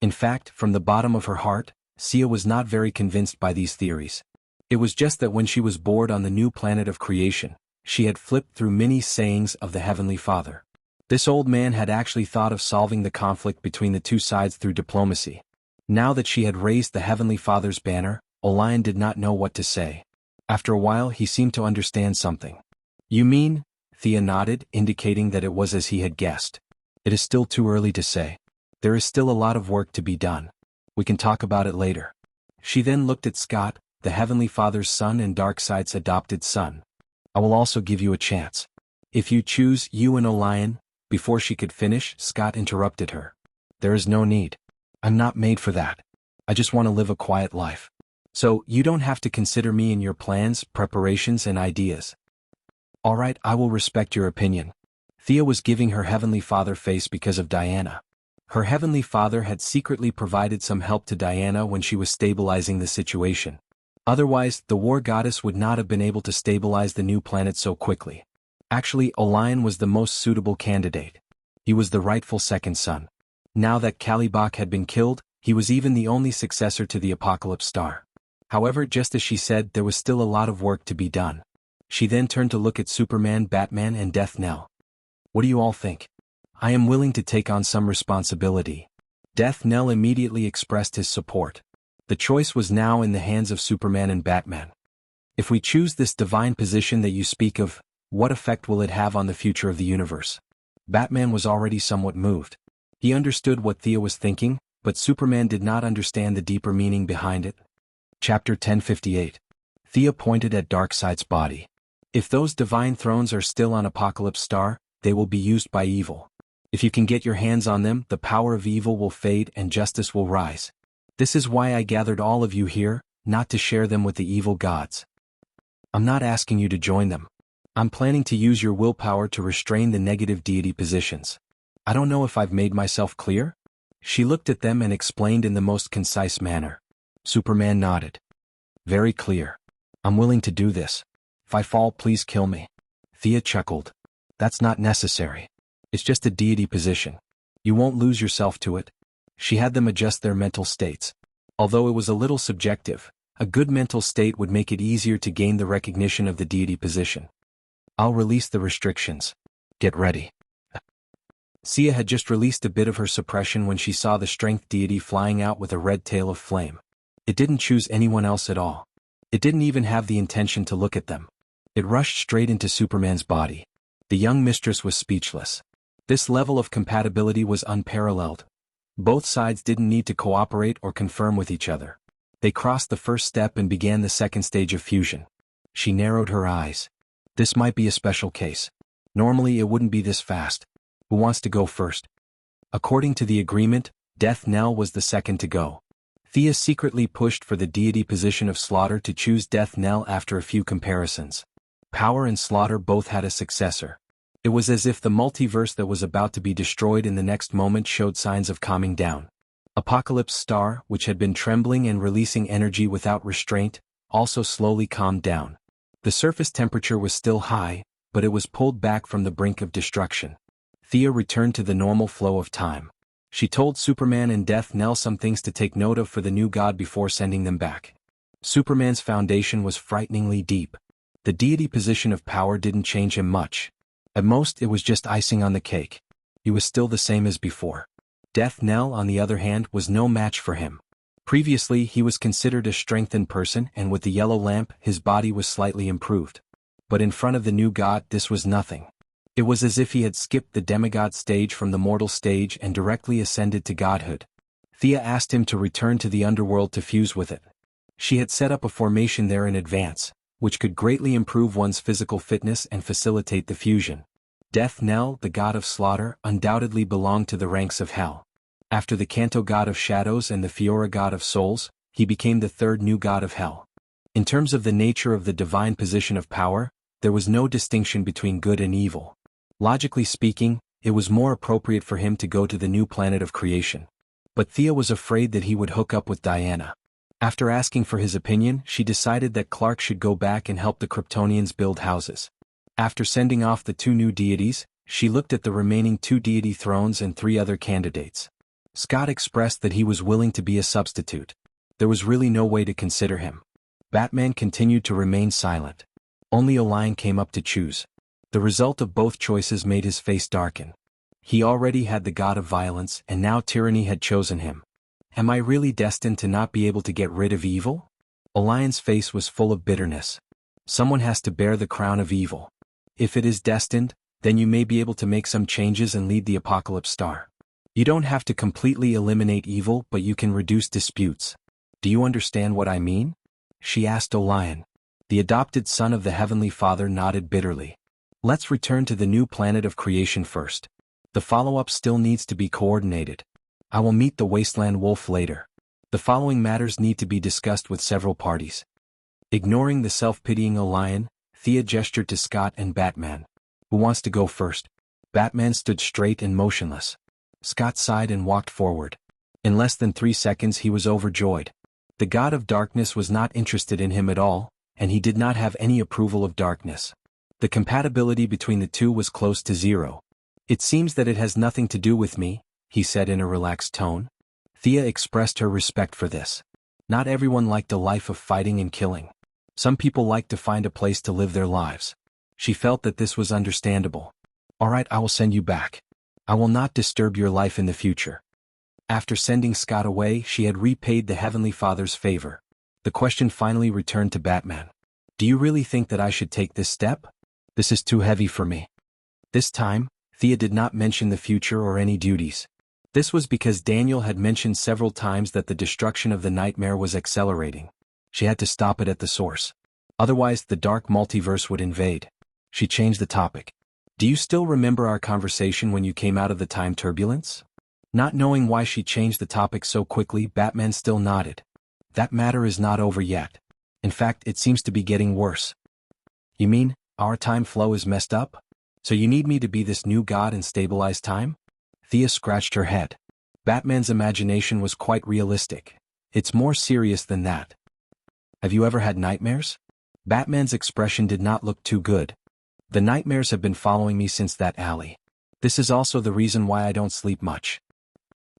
Speaker 1: In fact, from the bottom of her heart, Sia was not very convinced by these theories. It was just that when she was bored on the new planet of creation, she had flipped through many sayings of the Heavenly Father. This old man had actually thought of solving the conflict between the two sides through diplomacy. Now that she had raised the Heavenly Father's banner, Orion did not know what to say. After a while he seemed to understand something. You mean? Thea nodded, indicating that it was as he had guessed. It is still too early to say. There is still a lot of work to be done. We can talk about it later. She then looked at Scott, the Heavenly Father's son and Darkseid's adopted son. I will also give you a chance. If you choose you and Orion. Before she could finish, Scott interrupted her. There is no need. I'm not made for that. I just want to live a quiet life. So, you don't have to consider me in your plans, preparations and ideas. Alright, I will respect your opinion. Thea was giving her Heavenly Father face because of Diana. Her Heavenly Father had secretly provided some help to Diana when she was stabilizing the situation. Otherwise, the war goddess would not have been able to stabilize the new planet so quickly. Actually, Orion was the most suitable candidate. He was the rightful second son. Now that Kalibak had been killed, he was even the only successor to the Apocalypse Star. However, just as she said, there was still a lot of work to be done. She then turned to look at Superman, Batman and Death Knell. What do you all think? I am willing to take on some responsibility. Death Knell immediately expressed his support. The choice was now in the hands of Superman and Batman. If we choose this divine position that you speak of, what effect will it have on the future of the universe? Batman was already somewhat moved. He understood what Thea was thinking, but Superman did not understand the deeper meaning behind it. Chapter 1058. Thea pointed at Darkseid's body. If those divine thrones are still on Apocalypse Star, they will be used by evil. If you can get your hands on them, the power of evil will fade and justice will rise. This is why I gathered all of you here, not to share them with the evil gods. I'm not asking you to join them. I'm planning to use your willpower to restrain the negative deity positions. I don't know if I've made myself clear? She looked at them and explained in the most concise manner. Superman nodded. Very clear. I'm willing to do this. If I fall, please kill me. Thea chuckled. That's not necessary. It's just a deity position. You won't lose yourself to it. She had them adjust their mental states. Although it was a little subjective, a good mental state would make it easier to gain the recognition of the deity position. I'll release the restrictions. Get ready. Sia had just released a bit of her suppression when she saw the strength deity flying out with a red tail of flame. It didn't choose anyone else at all. It didn't even have the intention to look at them. It rushed straight into Superman's body. The young mistress was speechless. This level of compatibility was unparalleled. Both sides didn't need to cooperate or confirm with each other. They crossed the first step and began the second stage of fusion. She narrowed her eyes. This might be a special case. Normally it wouldn't be this fast. Who wants to go first? According to the agreement, Death Knell was the second to go. Thea secretly pushed for the deity position of Slaughter to choose Death Knell after a few comparisons. Power and Slaughter both had a successor. It was as if the multiverse that was about to be destroyed in the next moment showed signs of calming down. Apocalypse Star, which had been trembling and releasing energy without restraint, also slowly calmed down. The surface temperature was still high, but it was pulled back from the brink of destruction. Thea returned to the normal flow of time. She told Superman and Death Knell some things to take note of for the new god before sending them back. Superman's foundation was frighteningly deep. The deity position of power didn't change him much. At most, it was just icing on the cake. He was still the same as before. Death Knell, on the other hand, was no match for him. Previously, he was considered a strengthened person, and with the yellow lamp, his body was slightly improved. But in front of the new god, this was nothing. It was as if he had skipped the demigod stage from the mortal stage and directly ascended to godhood. Thea asked him to return to the underworld to fuse with it. She had set up a formation there in advance, which could greatly improve one's physical fitness and facilitate the fusion. Death Knell, the god of slaughter, undoubtedly belonged to the ranks of hell. After the Kanto god of shadows and the Fiora god of souls, he became the third new god of hell. In terms of the nature of the divine position of power, there was no distinction between good and evil. Logically speaking, it was more appropriate for him to go to the new planet of creation. But Thea was afraid that he would hook up with Diana. After asking for his opinion, she decided that Clark should go back and help the Kryptonians build houses. After sending off the 2 new deities, she looked at the remaining 2 deity thrones and 3 other candidates. Scott expressed that he was willing to be a substitute. There was really no way to consider him. Batman continued to remain silent. Only Orion came up to choose. The result of both choices made his face darken. He already had the god of violence, and now tyranny had chosen him. Am I really destined to not be able to get rid of evil? Orion's face was full of bitterness. Someone has to bear the crown of evil. If it is destined, then you may be able to make some changes and lead the Apocalypse Star. You don't have to completely eliminate evil, but you can reduce disputes. Do you understand what I mean? She asked Orion. The adopted son of the Heavenly Father nodded bitterly. Let's return to the new planet of creation first. The follow-up still needs to be coordinated. I will meet the Wasteland Wolf later. The following matters need to be discussed with several parties. Ignoring the self-pitying Orion, Thea gestured to Scott and Batman. Who wants to go first? Batman stood straight and motionless. Scott sighed and walked forward. In less than 3 seconds he was overjoyed. The god of darkness was not interested in him at all, and he did not have any approval of darkness. The compatibility between the two was close to 0. It seems that it has nothing to do with me, he said in a relaxed tone. Thea expressed her respect for this. Not everyone liked a life of fighting and killing. Some people like to find a place to live their lives. She felt that this was understandable. All right, I will send you back. I will not disturb your life in the future. After sending Scott away, she had repaid the Heavenly Father's favor. The question finally returned to Batman. Do you really think that I should take this step? This is too heavy for me. This time, Thea did not mention the future or any duties. This was because Daniel had mentioned several times that the destruction of the nightmare was accelerating. She had to stop it at the source. Otherwise, the dark multiverse would invade. She changed the topic. Do you still remember our conversation when you came out of the time turbulence? Not knowing why she changed the topic so quickly, Batman still nodded. That matter is not over yet. In fact, it seems to be getting worse. You mean, our time flow is messed up? So you need me to be this new god and stabilize time? Thea scratched her head. Batman's imagination was quite realistic. It's more serious than that. Have you ever had nightmares? Batman's expression did not look too good. The nightmares have been following me since that alley. This is also the reason why I don't sleep much.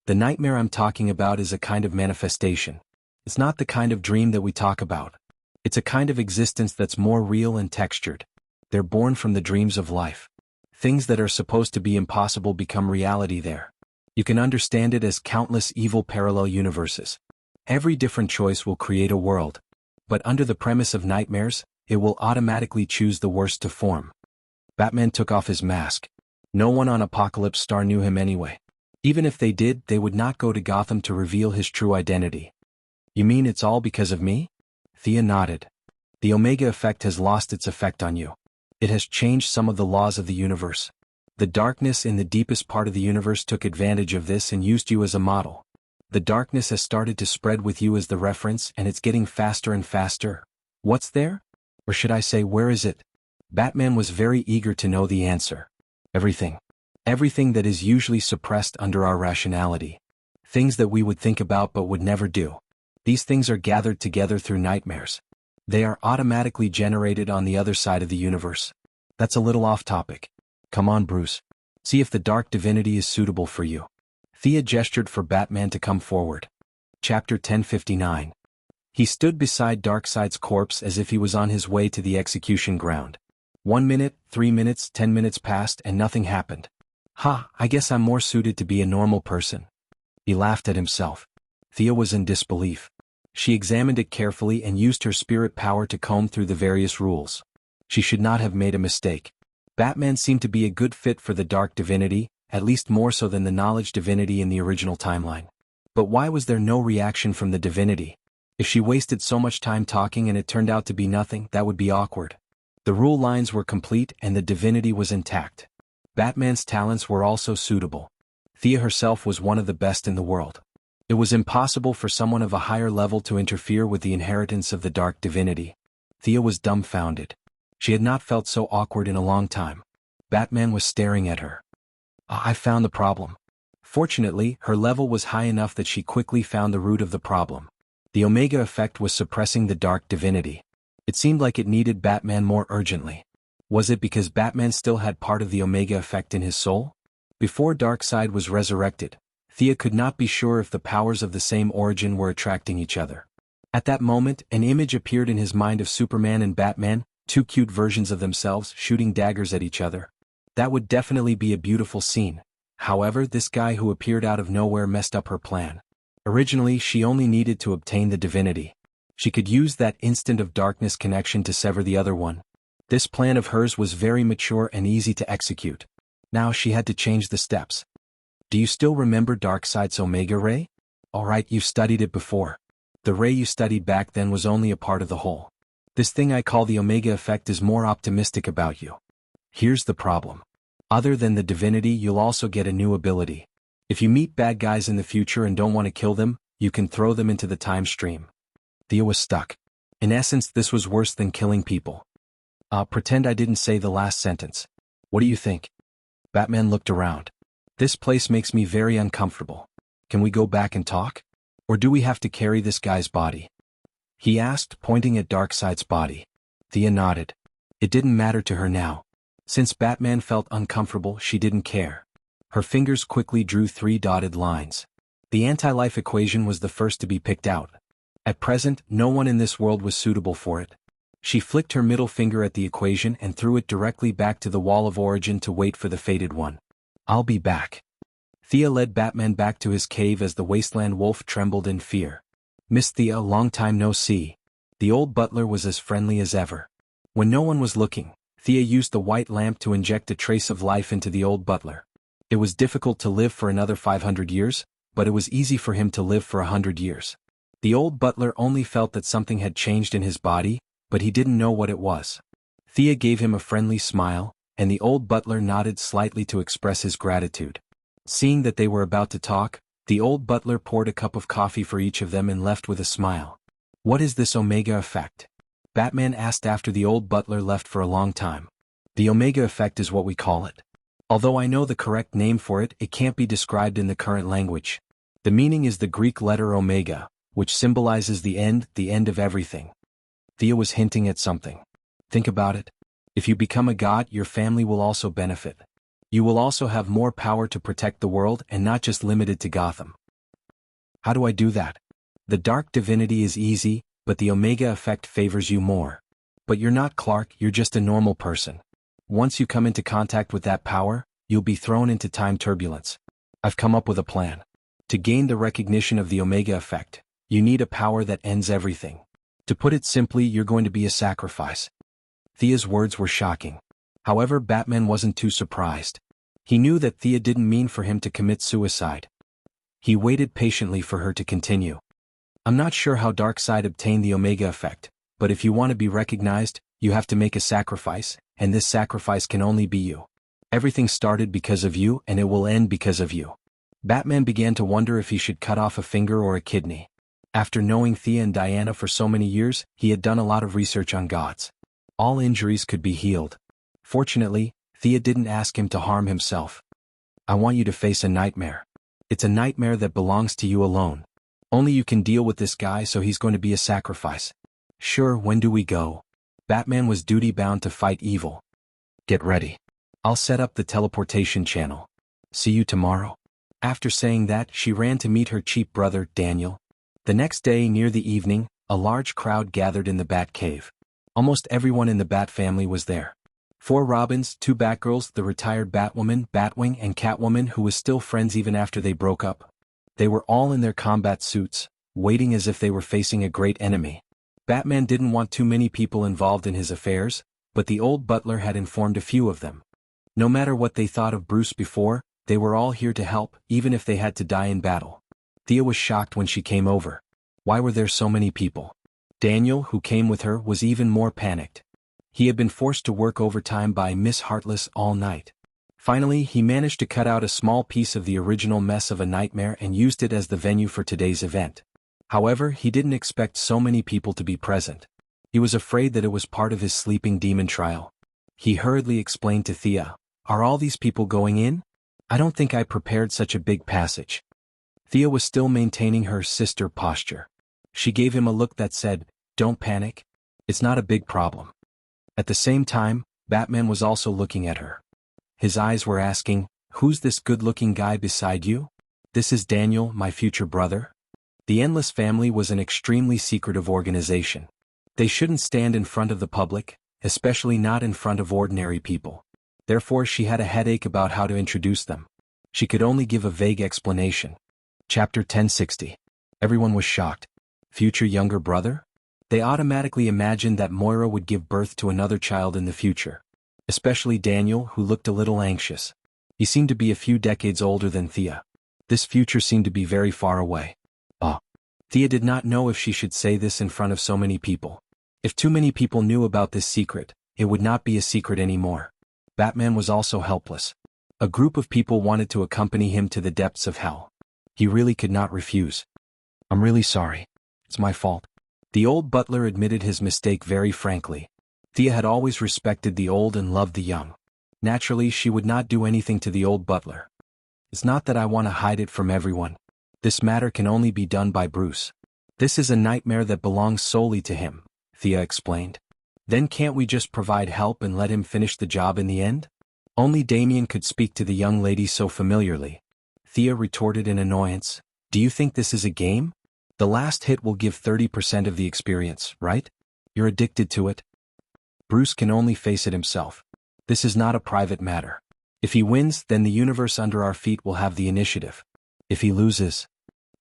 Speaker 1: The nightmare I'm talking about is a kind of manifestation. It's not the kind of dream that we talk about. It's a kind of existence that's more real and textured. They're born from the dreams of life. Things that are supposed to be impossible become reality there. You can understand it as countless evil parallel universes. Every different choice will create a world. But under the premise of nightmares, it will automatically choose the worst to form. Batman took off his mask. No one on Apocalypse Star knew him anyway. Even if they did, they would not go to Gotham to reveal his true identity. You mean it's all because of me? Thea nodded. The Omega effect has lost its effect on you. It has changed some of the laws of the universe. The darkness in the deepest part of the universe took advantage of this and used you as a model. The darkness has started to spread with you as the reference, and it's getting faster and faster. What's there? Or should I say, where is it? Batman was very eager to know the answer. Everything. Everything that is usually suppressed under our rationality. Things that we would think about but would never do. These things are gathered together through nightmares. They are automatically generated on the other side of the universe. That's a little off topic. Come on, Bruce. See if the dark divinity is suitable for you. Thea gestured for Batman to come forward. Chapter 1059. He stood beside Darkseid's corpse as if he was on his way to the execution ground. 1 minute, 3 minutes, 10 minutes passed and nothing happened. I guess I'm more suited to be a normal person. He laughed at himself. Thea was in disbelief. She examined it carefully and used her spirit power to comb through the various rules. She should not have made a mistake. Batman seemed to be a good fit for the dark divinity, at least more so than the knowledge divinity in the original timeline. But why was there no reaction from the divinity? If she wasted so much time talking and it turned out to be nothing, that would be awkward. The rule lines were complete and the divinity was intact. Batman's talents were also suitable. Thea herself was one of the best in the world. It was impossible for someone of a higher level to interfere with the inheritance of the dark divinity. Thea was dumbfounded. She had not felt so awkward in a long time. Batman was staring at her. I found the problem. Fortunately, her level was high enough that she quickly found the root of the problem. The Omega effect was suppressing the dark divinity. It seemed like it needed Batman more urgently. Was it because Batman still had part of the Omega effect in his soul? Before Darkseid was resurrected, Thea could not be sure if the powers of the same origin were attracting each other. At that moment, an image appeared in his mind of Superman and Batman, two cute versions of themselves shooting daggers at each other. That would definitely be a beautiful scene. However, this guy who appeared out of nowhere messed up her plan. Originally, she only needed to obtain the divinity. She could use that instant of darkness connection to sever the other one. This plan of hers was very mature and easy to execute. Now she had to change the steps. Do you still remember Darkseid's Omega Ray? Alright, you've studied it before. The ray you studied back then was only a part of the whole. This thing I call the Omega effect is more optimistic about you. Here's the problem. Other than the divinity, you'll also get a new ability. If you meet bad guys in the future and don't want to kill them, you can throw them into the time stream. Thea was stuck. In essence, this was worse than killing people. Pretend I didn't say the last sentence. What do you think? Batman looked around. This place makes me very uncomfortable. Can we go back and talk? Or do we have to carry this guy's body? He asked, pointing at Darkseid's body. Thea nodded. It didn't matter to her now. Since Batman felt uncomfortable, she didn't care. Her fingers quickly drew 3 dotted lines. The anti-life equation was the first to be picked out. At present, no one in this world was suitable for it. She flicked her middle finger at the equation and threw it directly back to the wall of origin to wait for the fated one. I'll be back. Thea led Batman back to his cave as the wasteland wolf trembled in fear. Miss Thea, long time no see. The old butler was as friendly as ever. When no one was looking, Thea used the white lamp to inject a trace of life into the old butler. It was difficult to live for another 500 years, but it was easy for him to live for 100 years. The old butler only felt that something had changed in his body, but he didn't know what it was. Thea gave him a friendly smile, and the old butler nodded slightly to express his gratitude. Seeing that they were about to talk, the old butler poured a cup of coffee for each of them and left with a smile. What is this Omega effect? Batman asked after the old butler left for a long time. The Omega effect is what we call it. Although I know the correct name for it, it can't be described in the current language. The meaning is the Greek letter omega, which symbolizes the end of everything. Thea was hinting at something. Think about it. If you become a god, your family will also benefit. You will also have more power to protect the world and not just limited to Gotham. How do I do that? The dark divinity is easy, but the Omega effect favors you more. But you're not Clark, you're just a normal person. Once you come into contact with that power, you'll be thrown into time turbulence. I've come up with a plan. To gain the recognition of the Omega effect, you need a power that ends everything. To put it simply, you're going to be a sacrifice. Thea's words were shocking. However, Batman wasn't too surprised. He knew that Thea didn't mean for him to commit suicide. He waited patiently for her to continue. I'm not sure how Darkseid obtained the Omega effect, but if you want to be recognized, you have to make a sacrifice, and this sacrifice can only be you. Everything started because of you, and it will end because of you. Batman began to wonder if he should cut off a finger or a kidney. After knowing Thea and Diana for so many years, he had done a lot of research on gods. All injuries could be healed. Fortunately, Thea didn't ask him to harm himself. I want you to face a nightmare. It's a nightmare that belongs to you alone. Only you can deal with this guy, so he's going to be a sacrifice. Sure, when do we go? Batman was duty-bound to fight evil. Get ready. I'll set up the teleportation channel. See you tomorrow. After saying that, she ran to meet her cheap brother, Daniel. The next day, near the evening, a large crowd gathered in the Bat Cave. Almost everyone in the Bat family was there. 4 Robins, 2 Batgirls, the retired Batwoman, Batwing, and Catwoman, who was still friends even after they broke up. They were all in their combat suits, waiting as if they were facing a great enemy. Batman didn't want too many people involved in his affairs, but the old butler had informed a few of them. No matter what they thought of Bruce before, they were all here to help, even if they had to die in battle. Thea was shocked when she came over. Why were there so many people? Daniel, who came with her, was even more panicked. He had been forced to work overtime by Miss Heartless all night. Finally, he managed to cut out a small piece of the original mess of a nightmare and used it as the venue for today's event. However, he didn't expect so many people to be present. He was afraid that it was part of his sleeping demon trial. He hurriedly explained to Thea, "Are all these people going in?" I don't think I prepared such a big passage. Thea was still maintaining her sister posture. She gave him a look that said, "Don't panic. It's not a big problem." At the same time, Batman was also looking at her. His eyes were asking, "Who's this good-looking guy beside you?" "This is Daniel, my future brother." The Endless Family was an extremely secretive organization. They shouldn't stand in front of the public, especially not in front of ordinary people. Therefore she had a headache about how to introduce them. She could only give a vague explanation. Chapter 1060. Everyone was shocked. Future younger brother? They automatically imagined that Moira would give birth to another child in the future. Especially Daniel, who looked a little anxious. He seemed to be a few decades older than Thea. This future seemed to be very far away. Thea did not know if she should say this in front of so many people. If too many people knew about this secret, it would not be a secret anymore. Batman was also helpless. A group of people wanted to accompany him to the depths of hell. He really could not refuse. "I'm really sorry. It's my fault." The old butler admitted his mistake very frankly. Thea had always respected the old and loved the young. Naturally, she would not do anything to the old butler. "It's not that I want to hide it from everyone. This matter can only be done by Bruce. This is a nightmare that belongs solely to him," Thea explained. "Then can't we just provide help and let him finish the job in the end?" Only Damien could speak to the young lady so familiarly. Thea retorted in annoyance, "Do you think this is a game? The last hit will give 30% of the experience, right? You're addicted to it." Bruce can only face it himself. This is not a private matter. If he wins, then the universe under our feet will have the initiative. If he loses,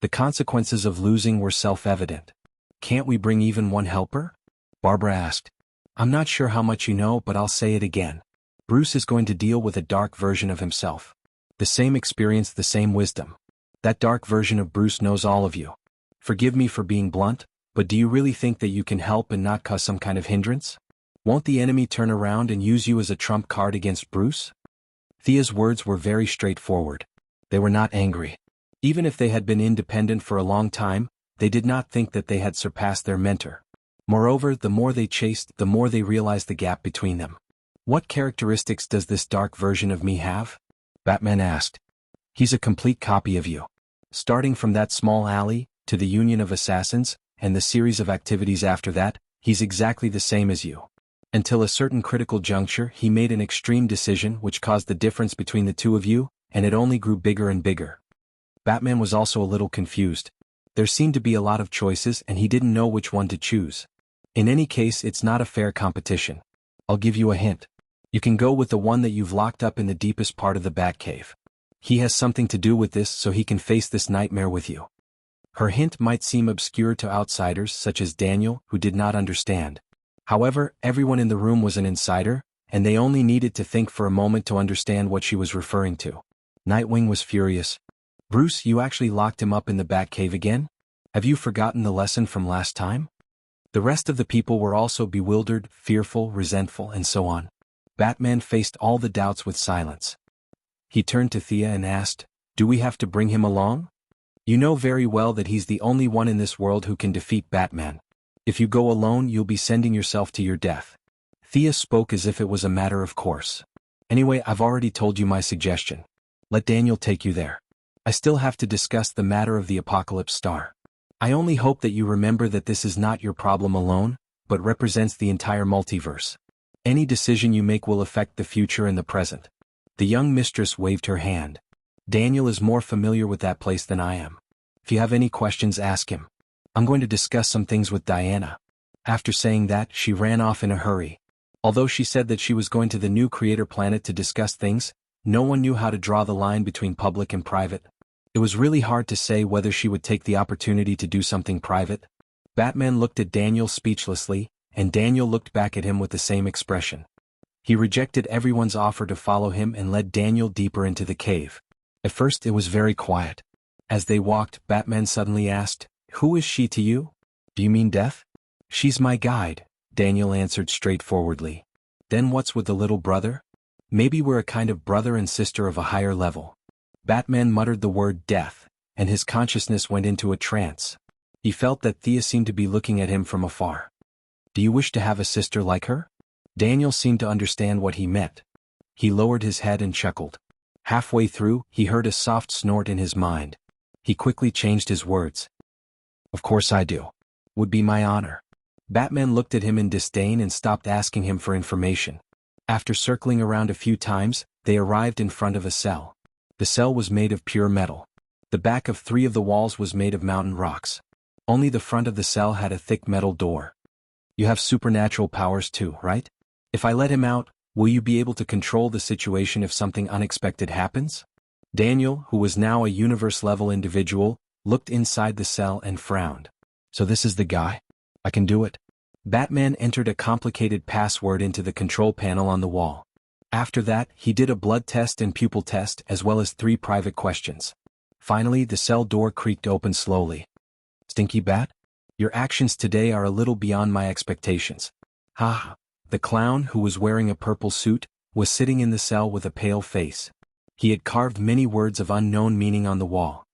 Speaker 1: the consequences of losing were self-evident. "Can't we bring even one helper?" Barbara asked. "I'm not sure how much you know, but I'll say it again. Bruce is going to deal with a dark version of himself. The same experience, the same wisdom. That dark version of Bruce knows all of you. Forgive me for being blunt, but do you really think that you can help and not cause some kind of hindrance? Won't the enemy turn around and use you as a trump card against Bruce?" Thea's words were very straightforward. They were not angry. Even if they had been independent for a long time, they did not think that they had surpassed their mentor. Moreover, the more they chased, the more they realized the gap between them. "What characteristics does this dark version of me have?" Batman asked. "He's a complete copy of you. Starting from that small alley, to the Union of Assassins, and the series of activities after that, he's exactly the same as you. Until a certain critical juncture, he made an extreme decision which caused the difference between the two of you, and it only grew bigger and bigger." Batman was also a little confused. There seemed to be a lot of choices and he didn't know which one to choose. In any case, it's not a fair competition. I'll give you a hint. You can go with the one that you've locked up in the deepest part of the Batcave. He has something to do with this, so he can face this nightmare with you. Her hint might seem obscure to outsiders such as Daniel, who did not understand. However, everyone in the room was an insider, and they only needed to think for a moment to understand what she was referring to. Nightwing was furious. "Bruce, you actually locked him up in the Batcave again? Have you forgotten the lesson from last time?" The rest of the people were also bewildered, fearful, resentful, and so on. Batman faced all the doubts with silence. He turned to Thea and asked, "Do we have to bring him along? You know very well that he's the only one in this world who can defeat Batman. If you go alone, you'll be sending yourself to your death." Thea spoke as if it was a matter of course. "Anyway, I've already told you my suggestion. Let Daniel take you there. I still have to discuss the matter of the Apocalypse Star. I only hope that you remember that this is not your problem alone, but represents the entire multiverse. Any decision you make will affect the future and the present." The young mistress waved her hand. "Daniel is more familiar with that place than I am. If you have any questions, ask him. I'm going to discuss some things with Diana." After saying that, she ran off in a hurry. Although she said that she was going to the new creator planet to discuss things, no one knew how to draw the line between public and private. It was really hard to say whether she would take the opportunity to do something private. Batman looked at Daniel speechlessly, and Daniel looked back at him with the same expression. He rejected everyone's offer to follow him and led Daniel deeper into the cave. At first it was very quiet. As they walked, Batman suddenly asked, "Who is she to you? Do you mean Death?" "She's my guide," Daniel answered straightforwardly. "Then what's with the little brother? Maybe we're a kind of brother and sister of a higher level." Batman muttered the word death, and his consciousness went into a trance. He felt that Thea seemed to be looking at him from afar. "Do you wish to have a sister like her?" Daniel seemed to understand what he meant. He lowered his head and chuckled. Halfway through, he heard a soft snort in his mind. He quickly changed his words. Of course I do. Would be my honor. Batman looked at him in disdain and stopped asking him for information. After circling around a few times, they arrived in front of a cell. The cell was made of pure metal. The back of 3 of the walls was made of mountain rocks. Only the front of the cell had a thick metal door. You have supernatural powers too, right? If I let him out, will you be able to control the situation if something unexpected happens? Daniel, who was now a universe-level individual, looked inside the cell and frowned. So this is the guy? I can do it. Batman entered a complicated password into the control panel on the wall. After that, he did a blood test and pupil test as well as 3 private questions. Finally, the cell door creaked open slowly. Stinky Bat? Your actions today are a little beyond my expectations. Ha! The clown, who was wearing a purple suit, was sitting in the cell with a pale face. He had carved many words of unknown meaning on the wall.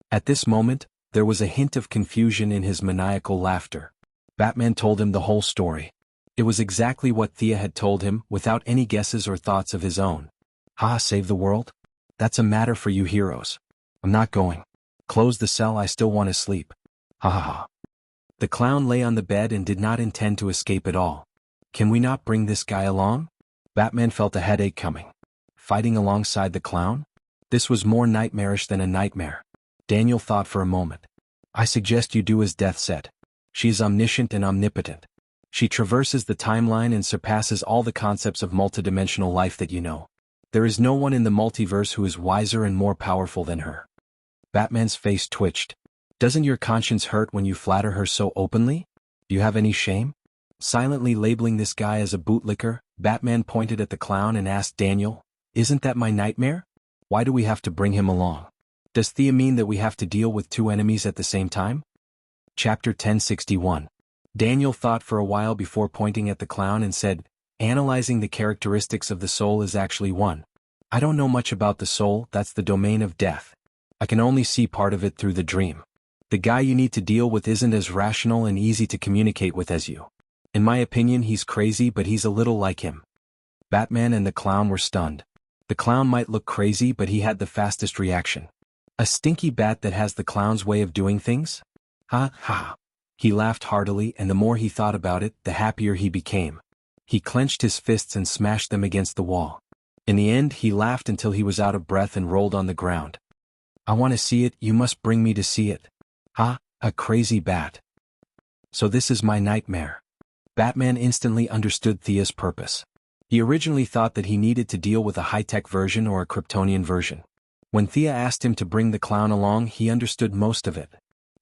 Speaker 1: At this moment, there was a hint of confusion in his maniacal laughter. Batman told him the whole story. It was exactly what Thea had told him, without any guesses or thoughts of his own. Ha! Save the world? That's a matter for you heroes. I'm not going. Close the cell, I still want to sleep. Ha ha ha. The clown lay on the bed and did not intend to escape at all. Can we not bring this guy along? Batman felt a headache coming. Fighting alongside the clown? This was more nightmarish than a nightmare. Daniel thought for a moment. I suggest you do as Death said. She is omniscient and omnipotent. She traverses the timeline and surpasses all the concepts of multidimensional life that you know. There is no one in the multiverse who is wiser and more powerful than her. Batman's face twitched. Doesn't your conscience hurt when you flatter her so openly? Do you have any shame? Silently labeling this guy as a bootlicker, Batman pointed at the clown and asked Daniel, Isn't that my nightmare? Why do we have to bring him along? Does Thea mean that we have to deal with 2 enemies at the same time? Chapter 1061. Daniel thought for a while before pointing at the clown and said, Analyzing the characteristics of the soul is actually one. I don't know much about the soul, that's the domain of death. I can only see part of it through the dream. The guy you need to deal with isn't as rational and easy to communicate with as you. In my opinion, he's crazy, but he's a little like him. Batman and the clown were stunned. The clown might look crazy, but he had the fastest reaction. A stinky bat that has the clown's way of doing things? Ha ha. He laughed heartily, and the more he thought about it, the happier he became. He clenched his fists and smashed them against the wall. In the end, he laughed until he was out of breath and rolled on the ground. I want to see it, you must bring me to see it. Ha, a crazy bat. So this is my nightmare. Batman instantly understood Thea's purpose. He originally thought that he needed to deal with a high-tech version or a Kryptonian version. When Thea asked him to bring the clown along, he understood most of it.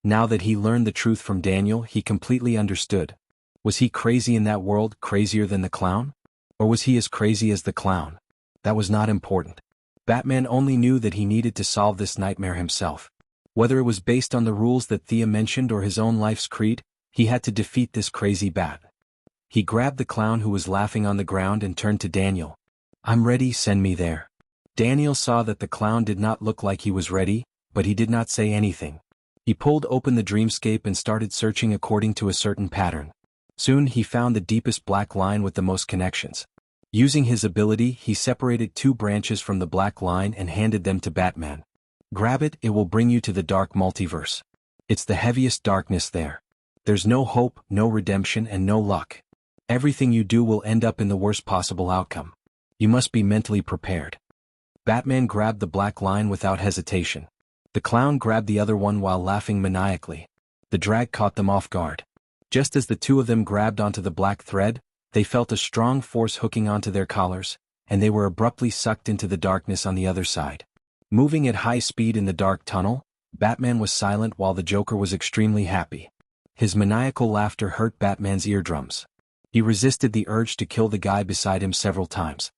Speaker 1: Now that he learned the truth from Daniel, he completely understood. Was he crazy in that world, crazier than the clown? Or was he as crazy as the clown? That was not important. Batman only knew that he needed to solve this nightmare himself. Whether it was based on the rules that Thea mentioned or his own life's creed, he had to defeat this crazy bat. He grabbed the clown who was laughing on the ground and turned to Daniel. I'm ready, send me there. Daniel saw that the clown did not look like he was ready, but he did not say anything. He pulled open the dreamscape and started searching according to a certain pattern. Soon he found the deepest black line with the most connections. Using his ability, he separated 2 branches from the black line and handed them to Batman. Grab it, it will bring you to the dark multiverse. It's the heaviest darkness there. There's no hope, no redemption, and no luck. Everything you do will end up in the worst possible outcome. You must be mentally prepared. Batman grabbed the black line without hesitation. The clown grabbed the other one while laughing maniacally. The drag caught them off guard. Just as the 2 of them grabbed onto the black thread, they felt a strong force hooking onto their collars, and they were abruptly sucked into the darkness on the other side. Moving at high speed in the dark tunnel, Batman was silent while the Joker was extremely happy. His maniacal laughter hurt Batman's eardrums. He resisted the urge to kill the guy beside him several times.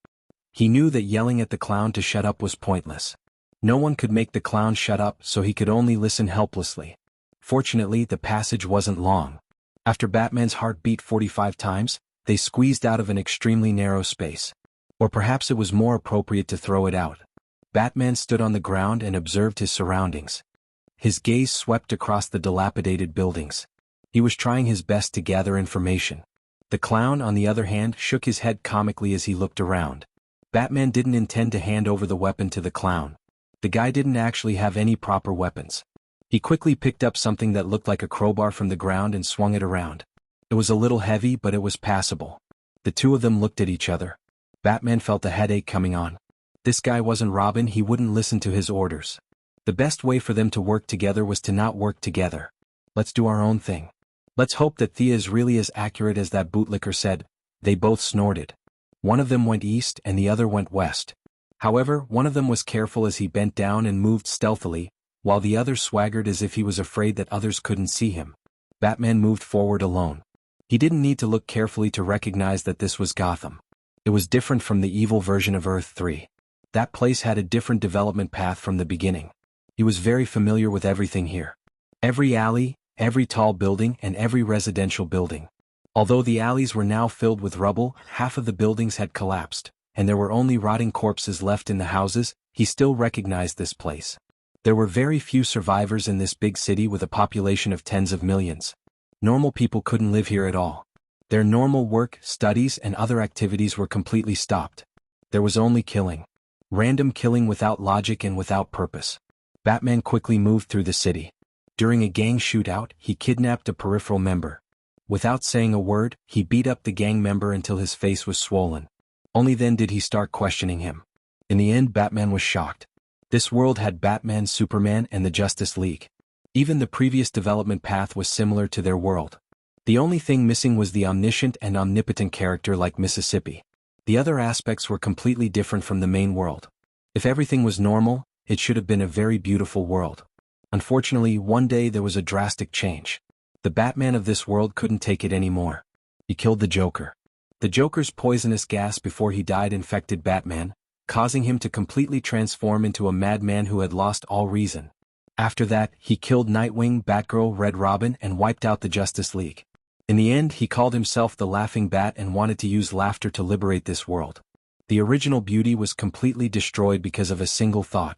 Speaker 1: He knew that yelling at the clown to shut up was pointless. No one could make the clown shut up, so he could only listen helplessly. Fortunately, the passage wasn't long. After Batman's heart beat 45 times, they squeezed out of an extremely narrow space. Or perhaps it was more appropriate to throw it out. Batman stood on the ground and observed his surroundings. His gaze swept across the dilapidated buildings. He was trying his best to gather information. The clown, on the other hand, shook his head comically as he looked around. Batman didn't intend to hand over the weapon to the clown. The guy didn't actually have any proper weapons. He quickly picked up something that looked like a crowbar from the ground and swung it around. It was a little heavy, but it was passable. The two of them looked at each other. Batman felt a headache coming on. This guy wasn't Robin, he wouldn't listen to his orders. The best way for them to work together was to not work together. Let's do our own thing. Let's hope that Thea is really as accurate as that bootlicker said. They both snorted. One of them went east and the other went west. However, one of them was careful as he bent down and moved stealthily, while the other swaggered as if he was afraid that others couldn't see him. Batman moved forward alone. He didn't need to look carefully to recognize that this was Gotham. It was different from the evil version of Earth 3. That place had a different development path from the beginning. He was very familiar with everything here. Every alley, every tall building, and every residential building. Although the alleys were now filled with rubble, half of the buildings had collapsed, and there were only rotting corpses left in the houses, he still recognized this place. There were very few survivors in this big city with a population of tens of millions. Normal people couldn't live here at all. Their normal work, studies, and other activities were completely stopped. There was only killing. Random killing without logic and without purpose. Batman quickly moved through the city. During a gang shootout, he kidnapped a peripheral member. Without saying a word, he beat up the gang member until his face was swollen. Only then did he start questioning him. In the end, Batman was shocked. This world had Batman, Superman, and the Justice League. Even the previous development path was similar to their world. The only thing missing was the omniscient and omnipotent character like Mississippi. The other aspects were completely different from the main world. If everything was normal, it should have been a very beautiful world. Unfortunately, one day there was a drastic change. The Batman of this world couldn't take it anymore. He killed the Joker. The Joker's poisonous gas before he died infected Batman, causing him to completely transform into a madman who had lost all reason. After that, he killed Nightwing, Batgirl, Red Robin, and wiped out the Justice League. In the end, he called himself the Laughing Bat and wanted to use laughter to liberate this world. The original beauty was completely destroyed because of a single thought.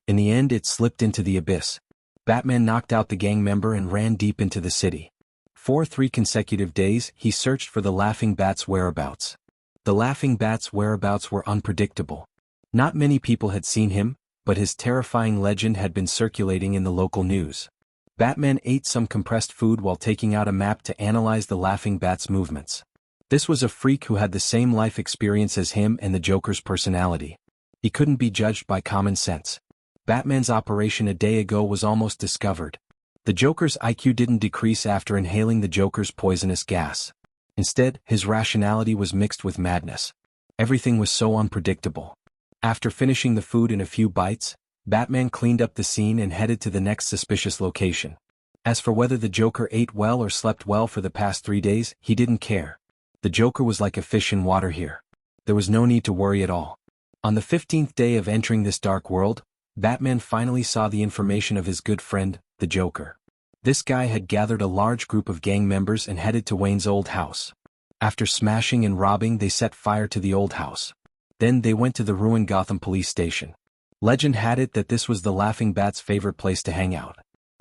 Speaker 1: In the end, it slipped into the abyss. Batman knocked out the gang member and ran deep into the city. For 3 consecutive days, he searched for the Laughing Bat's whereabouts. The Laughing Bat's whereabouts were unpredictable. Not many people had seen him, but his terrifying legend had been circulating in the local news. Batman ate some compressed food while taking out a map to analyze the Laughing Bat's movements. This was a freak who had the same life experience as him and the Joker's personality. He couldn't be judged by common sense. Batman's operation a day ago was almost discovered. The Joker's IQ didn't decrease after inhaling the Joker's poisonous gas. Instead, his rationality was mixed with madness. Everything was so unpredictable. After finishing the food in a few bites, Batman cleaned up the scene and headed to the next suspicious location. As for whether the Joker ate well or slept well for the past 3 days, he didn't care. The Joker was like a fish in water here. There was no need to worry at all. On the 15th day of entering this dark world, Batman finally saw the information of his good friend, the Joker. This guy had gathered a large group of gang members and headed to Wayne's old house. After smashing and robbing, they set fire to the old house. Then they went to the ruined Gotham police station. Legend had it that this was the Laughing Bat's favorite place to hang out.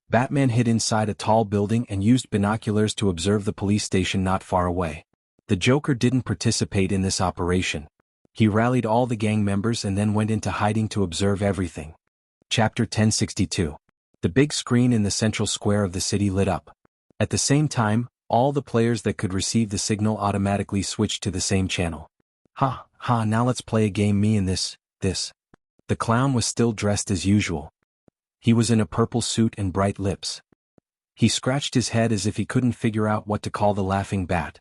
Speaker 1: Batman hid inside a tall building and used binoculars to observe the police station not far away. The Joker didn't participate in this operation. He rallied all the gang members and then went into hiding to observe everything. Chapter 1062. The big screen in the central square of the city lit up. At the same time, all the players that could receive the signal automatically switched to the same channel. Now let's play a game, me and this. The clown was still dressed as usual. He was in a purple suit and bright lips. He scratched his head as if he couldn't figure out what to call the Laughing Bat.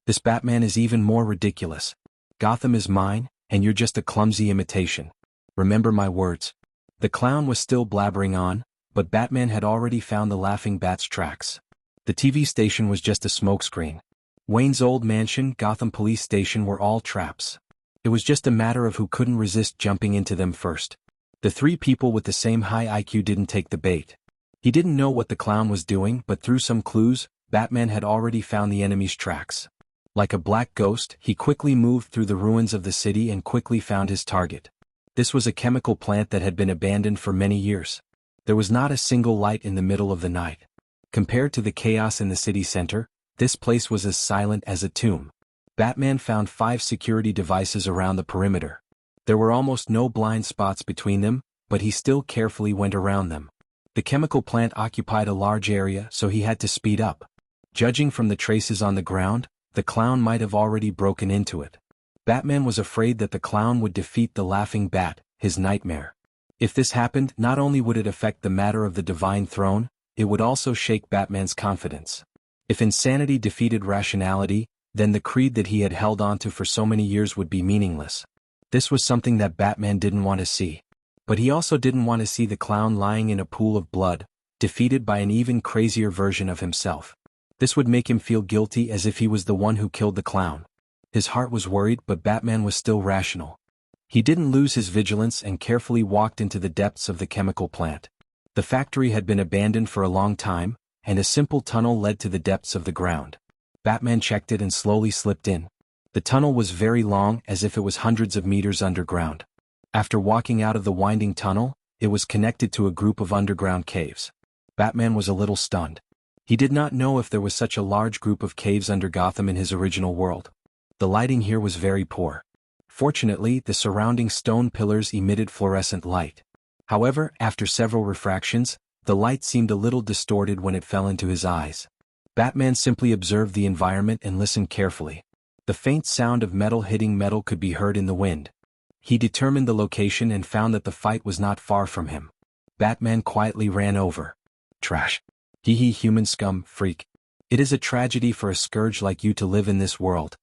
Speaker 1: This Batman is even more ridiculous. Gotham is mine, and you're just a clumsy imitation. Remember my words. The clown was still blabbering on, but Batman had already found the Laughing Bat's tracks. The TV station was just a smokescreen. Wayne's old mansion, Gotham Police Station were all traps. It was just a matter of who couldn't resist jumping into them first. The 3 people with the same high IQ didn't take the bait. He didn't know what the clown was doing, but through some clues, Batman had already found the enemy's tracks. Like a black ghost, he quickly moved through the ruins of the city and quickly found his target. This was a chemical plant that had been abandoned for many years. There was not a single light in the middle of the night. Compared to the chaos in the city center, this place was as silent as a tomb. Batman found 5 security devices around the perimeter. There were almost no blind spots between them, but he still carefully went around them. The chemical plant occupied a large area, so he had to speed up. Judging from the traces on the ground, the clown might have already broken into it. Batman was afraid that the clown would defeat the laughing bat, his nightmare. If this happened, not only would it affect the matter of the divine throne, it would also shake Batman's confidence. If insanity defeated rationality, then the creed that he had held onto for so many years would be meaningless. This was something that Batman didn't want to see. But he also didn't want to see the clown lying in a pool of blood, defeated by an even crazier version of himself. This would make him feel guilty as if he was the one who killed the clown. His heart was worried, but Batman was still rational. He didn't lose his vigilance and carefully walked into the depths of the chemical plant. The factory had been abandoned for a long time, and a simple tunnel led to the depths of the ground. Batman checked it and slowly slipped in. The tunnel was very long, as if it was hundreds of meters underground. After walking out of the winding tunnel, it was connected to a group of underground caves. Batman was a little stunned. He did not know if there was such a large group of caves under Gotham in his original world. The lighting here was very poor. Fortunately, the surrounding stone pillars emitted fluorescent light. However, after several refractions, the light seemed a little distorted when it fell into his eyes. Batman simply observed the environment and listened carefully. The faint sound of metal hitting metal could be heard in the wind. He determined the location and found that the fight was not far from him. Batman quietly ran over. Trash. Hee hee, human scum, freak. It is a tragedy for a scourge like you to live in this world.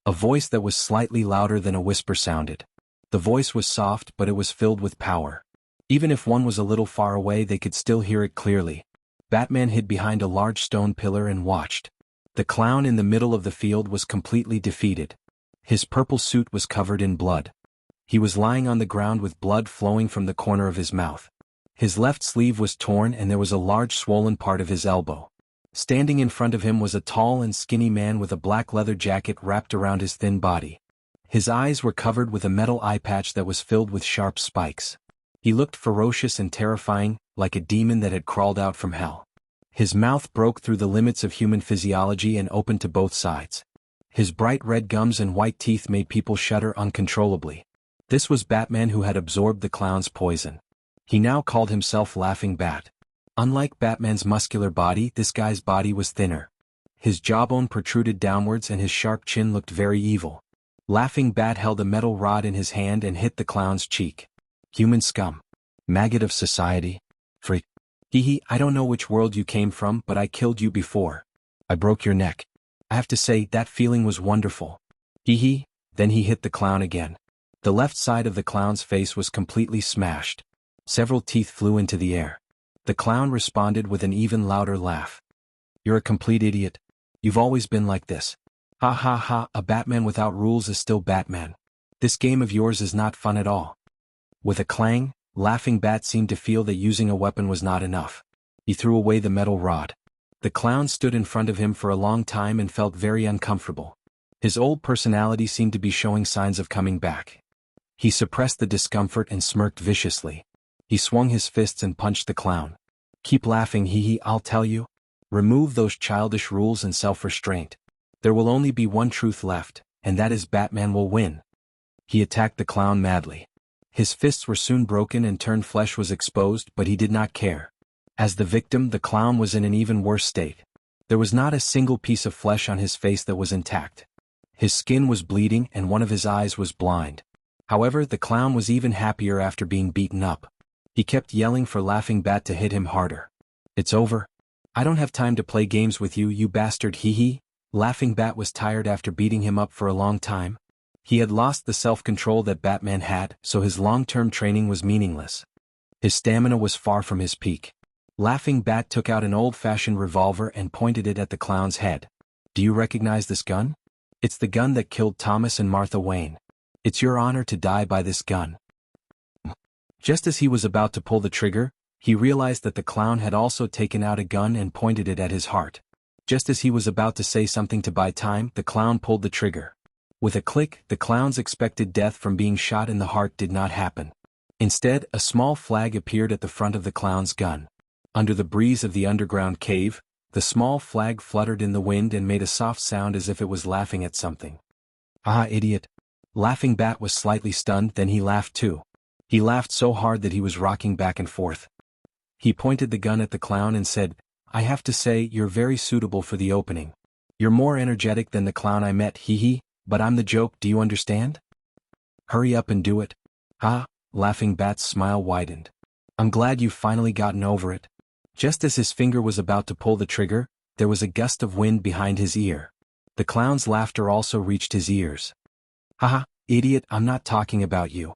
Speaker 1: A voice that was slightly louder than a whisper sounded. The voice was soft, but it was filled with power. Even if one was a little far away, they could still hear it clearly. Batman hid behind a large stone pillar and watched. The clown in the middle of the field was completely defeated. His purple suit was covered in blood. He was lying on the ground with blood flowing from the corner of his mouth. His left sleeve was torn and there was a large swollen part of his elbow. Standing in front of him was a tall and skinny man with a black leather jacket wrapped around his thin body. His eyes were covered with a metal eye patch that was filled with sharp spikes. He looked ferocious and terrifying, like a demon that had crawled out from hell. His mouth broke through the limits of human physiology and opened to both sides. His bright red gums and white teeth made people shudder uncontrollably. This was Batman, who had absorbed the clown's poison. He now called himself Laughing Bat. Unlike Batman's muscular body, this guy's body was thinner. His jawbone protruded downwards and his sharp chin looked very evil. Laughing Bat held a metal rod in his hand and hit the clown's cheek. Human scum. Maggot of society. Freak. Hee hee, I don't know which world you came from, but I killed you before. I broke your neck. I have to say, that feeling was wonderful. Hee hee. Then he hit the clown again. The left side of the clown's face was completely smashed. Several teeth flew into the air. The clown responded with an even louder laugh. You're a complete idiot. You've always been like this. Ha ha ha, a Batman without rules is still Batman. This game of yours is not fun at all. With a clang, Laughing Bat seemed to feel that using a weapon was not enough. He threw away the metal rod. The clown stood in front of him for a long time and felt very uncomfortable. His old personality seemed to be showing signs of coming back. He suppressed the discomfort and smirked viciously. He swung his fists and punched the clown. Keep laughing, hee hee, I'll tell you. Remove those childish rules and self-restraint. There will only be one truth left, and that is Batman will win. He attacked the clown madly. His fists were soon broken and turned flesh was exposed, but he did not care. As the victim, the clown was in an even worse state. There was not a single piece of flesh on his face that was intact. His skin was bleeding and one of his eyes was blind. However, the clown was even happier after being beaten up. He kept yelling for Laughing Bat to hit him harder. It's over. I don't have time to play games with you, you bastard, hee hee. Laughing Bat was tired after beating him up for a long time. He had lost the self-control that Batman had, so his long-term training was meaningless. His stamina was far from his peak. Laughing Bat took out an old-fashioned revolver and pointed it at the clown's head. Do you recognize this gun? It's the gun that killed Thomas and Martha Wayne. It's your honor to die by this gun. Just as he was about to pull the trigger, he realized that the clown had also taken out a gun and pointed it at his heart. Just as he was about to say something to buy time, the clown pulled the trigger. With a click, the clown's expected death from being shot in the heart did not happen. Instead, a small flag appeared at the front of the clown's gun. Under the breeze of the underground cave, the small flag fluttered in the wind and made a soft sound as if it was laughing at something. Ah, idiot. Laughing Bat was slightly stunned, then he laughed too. He laughed so hard that he was rocking back and forth. He pointed the gun at the clown and said, "I have to say, you're very suitable for the opening. You're more energetic than the clown I met, hee hee, but I'm the joke, do you understand? Hurry up and do it." "Ah," Laughing Bat's smile widened. "I'm glad you've finally gotten over it." Just as his finger was about to pull the trigger, there was a gust of wind behind his ear. The clown's laughter also reached his ears. "Haha, idiot, I'm not talking about you."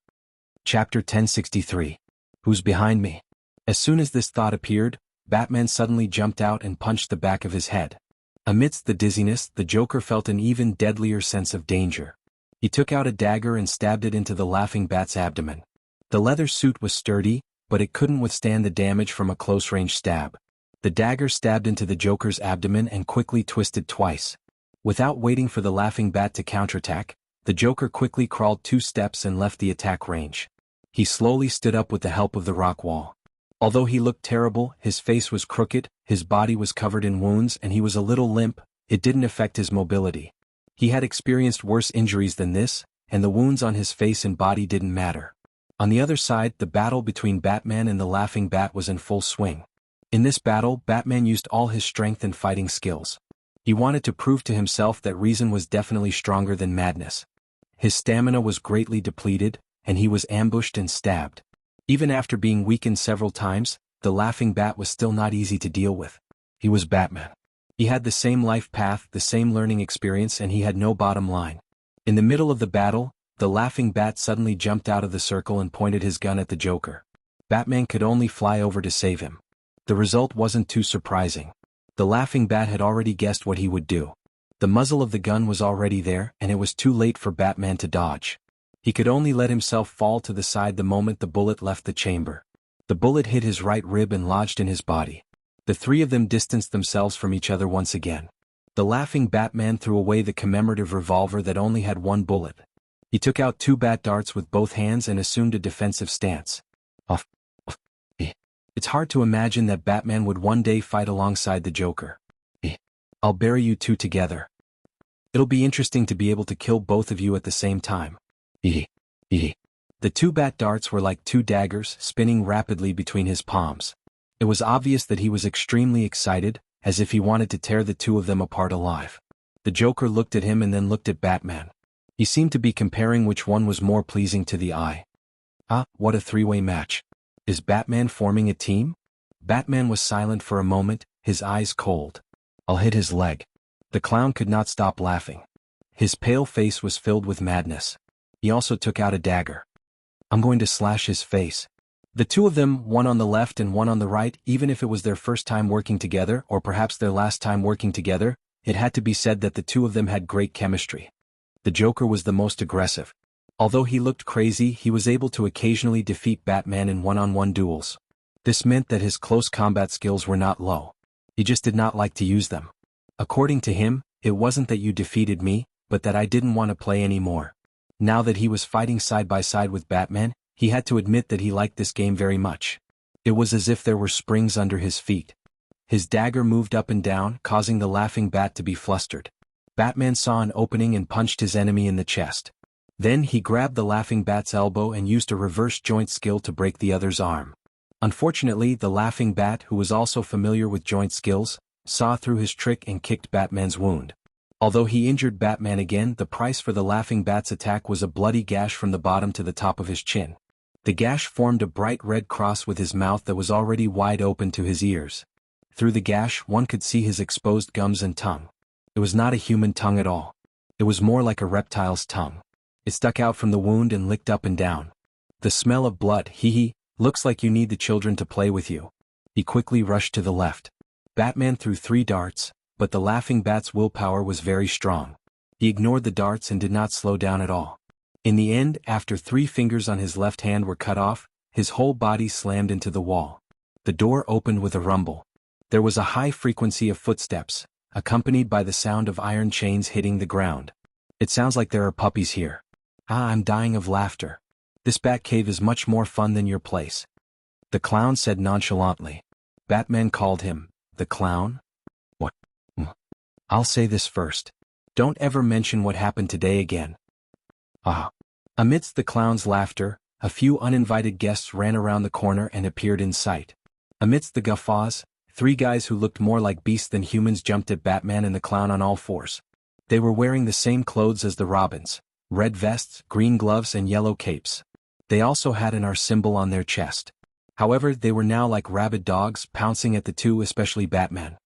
Speaker 1: Chapter 1063. Who's behind me? As soon as this thought appeared, Batman suddenly jumped out and punched the back of his head. Amidst the dizziness, the Joker felt an even deadlier sense of danger. He took out a dagger and stabbed it into the Laughing Bat's abdomen. The leather suit was sturdy, but it couldn't withstand the damage from a close-range stab. The dagger stabbed into the Joker's abdomen and quickly twisted twice. Without waiting for the Laughing Bat to counterattack, the Joker quickly crawled 2 steps and left the attack range. He slowly stood up with the help of the rock wall. Although he looked terrible, his face was crooked, his body was covered in wounds and he was a little limp, it didn't affect his mobility. He had experienced worse injuries than this, and the wounds on his face and body didn't matter. On the other side, the battle between Batman and the Laughing Bat was in full swing. In this battle, Batman used all his strength and fighting skills. He wanted to prove to himself that reason was definitely stronger than madness. His stamina was greatly depleted, and he was ambushed and stabbed. Even after being weakened several times, the Laughing Bat was still not easy to deal with. He was Batman. He had the same life path, the same learning experience, and he had no bottom line. In the middle of the battle, the Laughing Bat suddenly jumped out of the circle and pointed his gun at the Joker. Batman could only fly over to save him. The result wasn't too surprising. The Laughing Bat had already guessed what he would do. The muzzle of the gun was already there, and it was too late for Batman to dodge. He could only let himself fall to the side the moment the bullet left the chamber. The bullet hit his right rib and lodged in his body. The 3 of them distanced themselves from each other once again. The Laughing Batman threw away the commemorative revolver that only had 1 bullet. He took out 2 bat darts with both hands and assumed a defensive stance. It's hard to imagine that Batman would one day fight alongside the Joker. I'll bury you 2 together. It'll be interesting to be able to kill both of you at the same time. The 2 bat darts were like 2 daggers spinning rapidly between his palms. It was obvious that he was extremely excited, as if he wanted to tear the 2 of them apart alive. The Joker looked at him and then looked at Batman. He seemed to be comparing which one was more pleasing to the eye. Ah, what a 3-way match. Is Batman forming a team? Batman was silent for a moment, his eyes cold. I'll hit his leg. The clown could not stop laughing. His pale face was filled with madness. He also took out a dagger. I'm going to slash his face. The 2 of them, one on the left and one on the right, even if it was their first time working together or perhaps their last time working together, it had to be said that the 2 of them had great chemistry. The Joker was the most aggressive. Although he looked crazy, he was able to occasionally defeat Batman in one-on-one duels. This meant that his close combat skills were not low. He just did not like to use them. According to him, it wasn't that you defeated me, but that I didn't want to play anymore. Now that he was fighting side by side with Batman, he had to admit that he liked this game very much. It was as if there were springs under his feet. His dagger moved up and down, causing the Laughing Bat to be flustered. Batman saw an opening and punched his enemy in the chest. Then he grabbed the Laughing Bat's elbow and used a reverse joint skill to break the other's arm. Unfortunately, the Laughing Bat, who was also familiar with joint skills, saw through his trick and kicked Batman's wound. Although he injured Batman again, the price for the Laughing Bat's attack was a bloody gash from the bottom to the top of his chin. The gash formed a bright red cross with his mouth that was already wide open to his ears. Through the gash, one could see his exposed gums and tongue. It was not a human tongue at all. It was more like a reptile's tongue. It stuck out from the wound and licked up and down. The smell of blood, hee, looks like you need the children to play with you. He quickly rushed to the left. Batman threw 3 darts, but the Laughing Bat's willpower was very strong. He ignored the darts and did not slow down at all. In the end, after 3 fingers on his left hand were cut off, his whole body slammed into the wall. The door opened with a rumble. There was a high frequency of footsteps, accompanied by the sound of iron chains hitting the ground. It sounds like there are puppies here. Ah, I'm dying of laughter. This Batcave is much more fun than your place. The clown said nonchalantly. Batman called him, the clown? What? I'll say this first. Don't ever mention what happened today again. Ah. Amidst the clown's laughter, a few uninvited guests ran around the corner and appeared in sight. Amidst the guffaws, 3 guys who looked more like beasts than humans jumped at Batman and the clown on all fours. They were wearing the same clothes as the Robins: red vests, green gloves and yellow capes. They also had an R symbol on their chest. However, they were now like rabid dogs, pouncing at the two, especially Batman.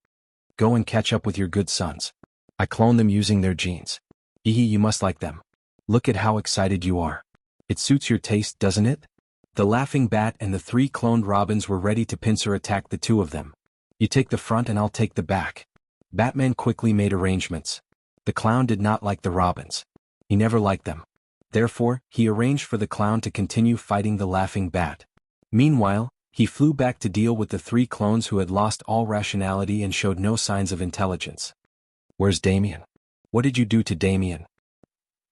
Speaker 1: Go and catch up with your good sons. I cloned them using their genes. Ehe, you must like them. Look at how excited you are. It suits your taste, doesn't it? The laughing bat and the 3 cloned Robins were ready to pincer attack the 2 of them. You take the front and I'll take the back. Batman quickly made arrangements. The clown did not like the Robins. He never liked them. Therefore, he arranged for the clown to continue fighting the laughing bat. Meanwhile, he flew back to deal with the 3 clones who had lost all rationality and showed no signs of intelligence. Where's Damien? What did you do to Damien?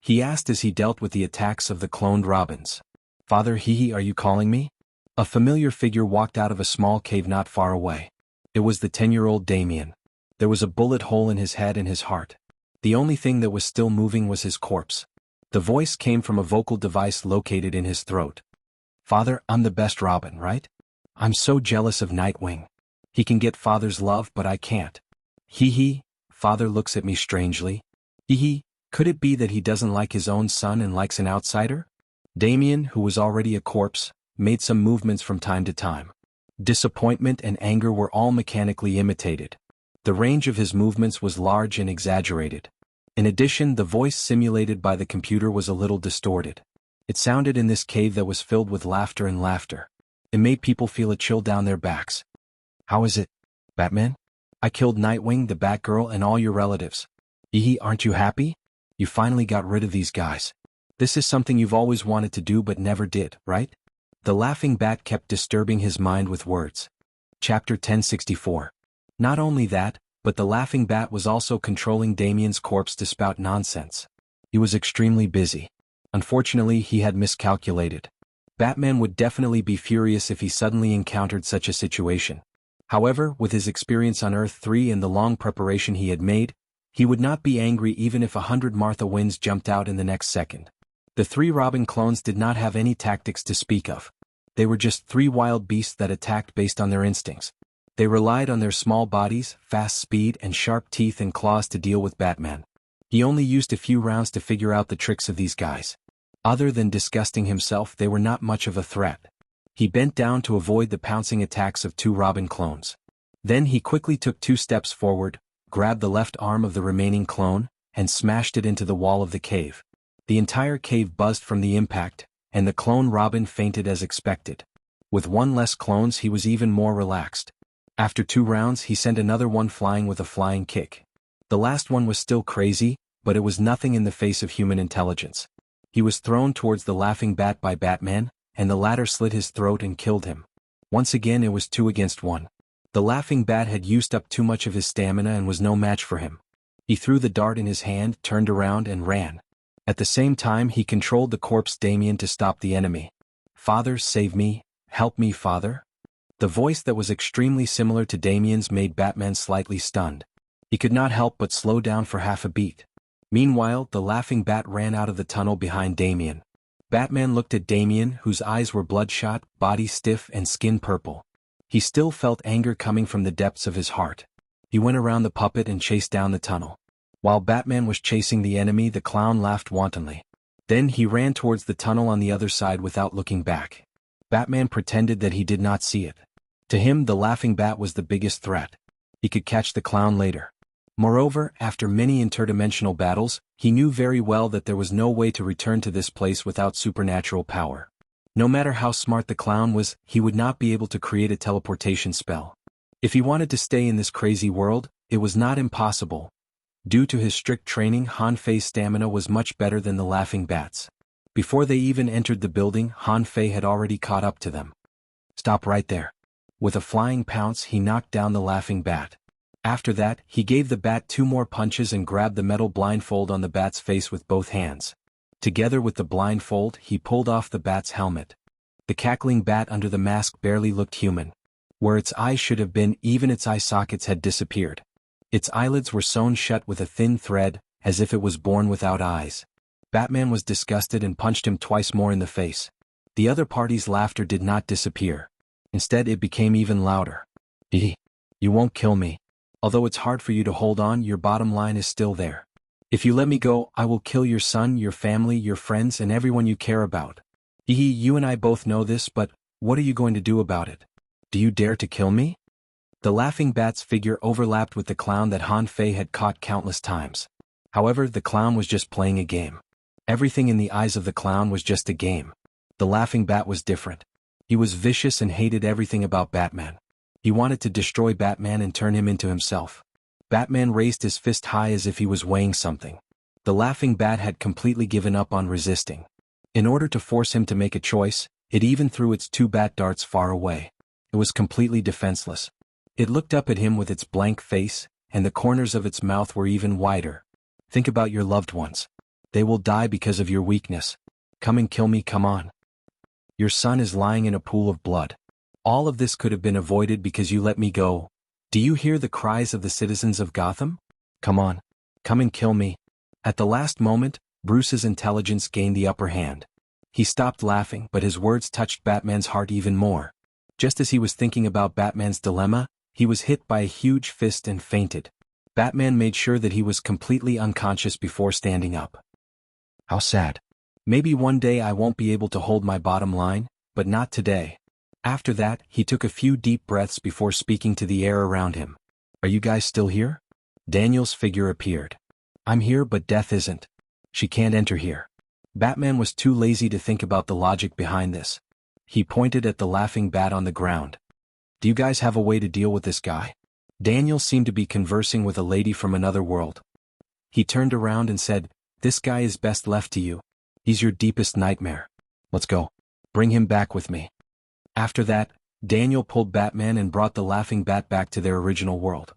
Speaker 1: He asked as he dealt with the attacks of the cloned Robins. Father, Hehe, are you calling me? A familiar figure walked out of a small cave not far away. It was the 10-year-old Damien. There was a bullet hole in his head and his heart. The only thing that was still moving was his corpse. The voice came from a vocal device located in his throat. Father, I'm the best Robin, right? I'm so jealous of Nightwing. He can get Father's love but I can't. Hehe. Father looks at me strangely. Hehe. Could it be that he doesn't like his own son and likes an outsider? Damien, who was already a corpse, made some movements from time to time. Disappointment and anger were all mechanically imitated. The range of his movements was large and exaggerated. In addition, the voice simulated by the computer was a little distorted. It sounded in this cave that was filled with laughter and laughter. It made people feel a chill down their backs. How is it, Batman? I killed Nightwing, the Batgirl, and all your relatives. Ehe, aren't you happy? You finally got rid of these guys. This is something you've always wanted to do but never did, right? The laughing bat kept disturbing his mind with words. Chapter 1064. Not only that, but the laughing bat was also controlling Damien's corpse to spout nonsense. He was extremely busy. Unfortunately, he had miscalculated. Batman would definitely be furious if he suddenly encountered such a situation. However, with his experience on Earth 3 and the long preparation he had made, he would not be angry even if 100 Martha Waynes jumped out in the next second. The 3 Robin clones did not have any tactics to speak of. They were just 3 wild beasts that attacked based on their instincts. They relied on their small bodies, fast speed, and sharp teeth and claws to deal with Batman. He only used a few rounds to figure out the tricks of these guys. Other than disgusting himself, they were not much of a threat. He bent down to avoid the pouncing attacks of 2 Robin clones. Then he quickly took 2 steps forward, grabbed the left arm of the remaining clone, and smashed it into the wall of the cave. The entire cave buzzed from the impact, and the clone Robin fainted as expected. With 1 less clones, he was even more relaxed. After 2 rounds, he sent another one flying with a flying kick. The last one was still crazy, but it was nothing in the face of human intelligence. He was thrown towards the laughing bat by Batman, and the latter slit his throat and killed him. Once again it was 2 against 1. The laughing bat had used up too much of his stamina and was no match for him. He threw the dart in his hand, turned around and ran. At the same time he controlled the corpse Damien to stop the enemy. Father, save me, help me, Father. The voice that was extremely similar to Damien's made Batman slightly stunned. He could not help but slow down for half a beat. Meanwhile, the laughing bat ran out of the tunnel behind Damien. Batman looked at Damien, whose eyes were bloodshot, body stiff and skin purple. He still felt anger coming from the depths of his heart. He went around the puppet and chased down the tunnel. While Batman was chasing the enemy, the clown laughed wantonly. Then he ran towards the tunnel on the other side without looking back. Batman pretended that he did not see it. To him, the laughing bat was the biggest threat. He could catch the clown later. Moreover, after many interdimensional battles, he knew very well that there was no way to return to this place without supernatural power. No matter how smart the clown was, he would not be able to create a teleportation spell. If he wanted to stay in this crazy world, it was not impossible. Due to his strict training, Han Fei's stamina was much better than the laughing bat's. Before they even entered the building, Han Fei had already caught up to them. Stop right there. With a flying pounce, he knocked down the laughing bat. After that, he gave the bat 2 more punches and grabbed the metal blindfold on the bat's face with both hands. Together with the blindfold, he pulled off the bat's helmet. The cackling bat under the mask barely looked human. Where its eyes should have been, even its eye sockets had disappeared. Its eyelids were sewn shut with a thin thread, as if it was born without eyes. Batman was disgusted and punched him twice more in the face. The other party's laughter did not disappear. Instead, it became even louder. You won't kill me. Although it's hard for you to hold on, your bottom line is still there. If you let me go, I will kill your son, your family, your friends, and everyone you care about. You and I both know this, but what are you going to do about it? Do you dare to kill me? The laughing bat's figure overlapped with the clown that Han Fei had caught countless times. However, the clown was just playing a game. Everything in the eyes of the clown was just a game. The laughing bat was different. He was vicious and hated everything about Batman. He wanted to destroy Batman and turn him into himself. Batman raised his fist high as if he was weighing something. The laughing bat had completely given up on resisting. In order to force him to make a choice, it even threw its 2 bat darts far away. It was completely defenseless. It looked up at him with its blank face, and the corners of its mouth were even wider. Think about your loved ones. They will die because of your weakness. Come and kill me, come on. Your son is lying in a pool of blood. All of this could have been avoided because you let me go. Do you hear the cries of the citizens of Gotham? Come on. Come and kill me. At the last moment, Bruce's intelligence gained the upper hand. He stopped laughing, but his words touched Batman's heart even more. Just as he was thinking about Batman's dilemma, he was hit by a huge fist and fainted. Batman made sure that he was completely unconscious before standing up. How sad. Maybe one day I won't be able to hold my bottom line, but not today. After that, he took a few deep breaths before speaking to the air around him. Are you guys still here? Daniel's figure appeared. I'm here, but Death isn't. She can't enter here. Batman was too lazy to think about the logic behind this. He pointed at the laughing bat on the ground. Do you guys have a way to deal with this guy? Daniel seemed to be conversing with a lady from another world. He turned around and said, This guy is best left to you. He's your deepest nightmare. Let's go. Bring him back with me. After that, Daniel pulled Batman and brought the laughing bat back to their original world.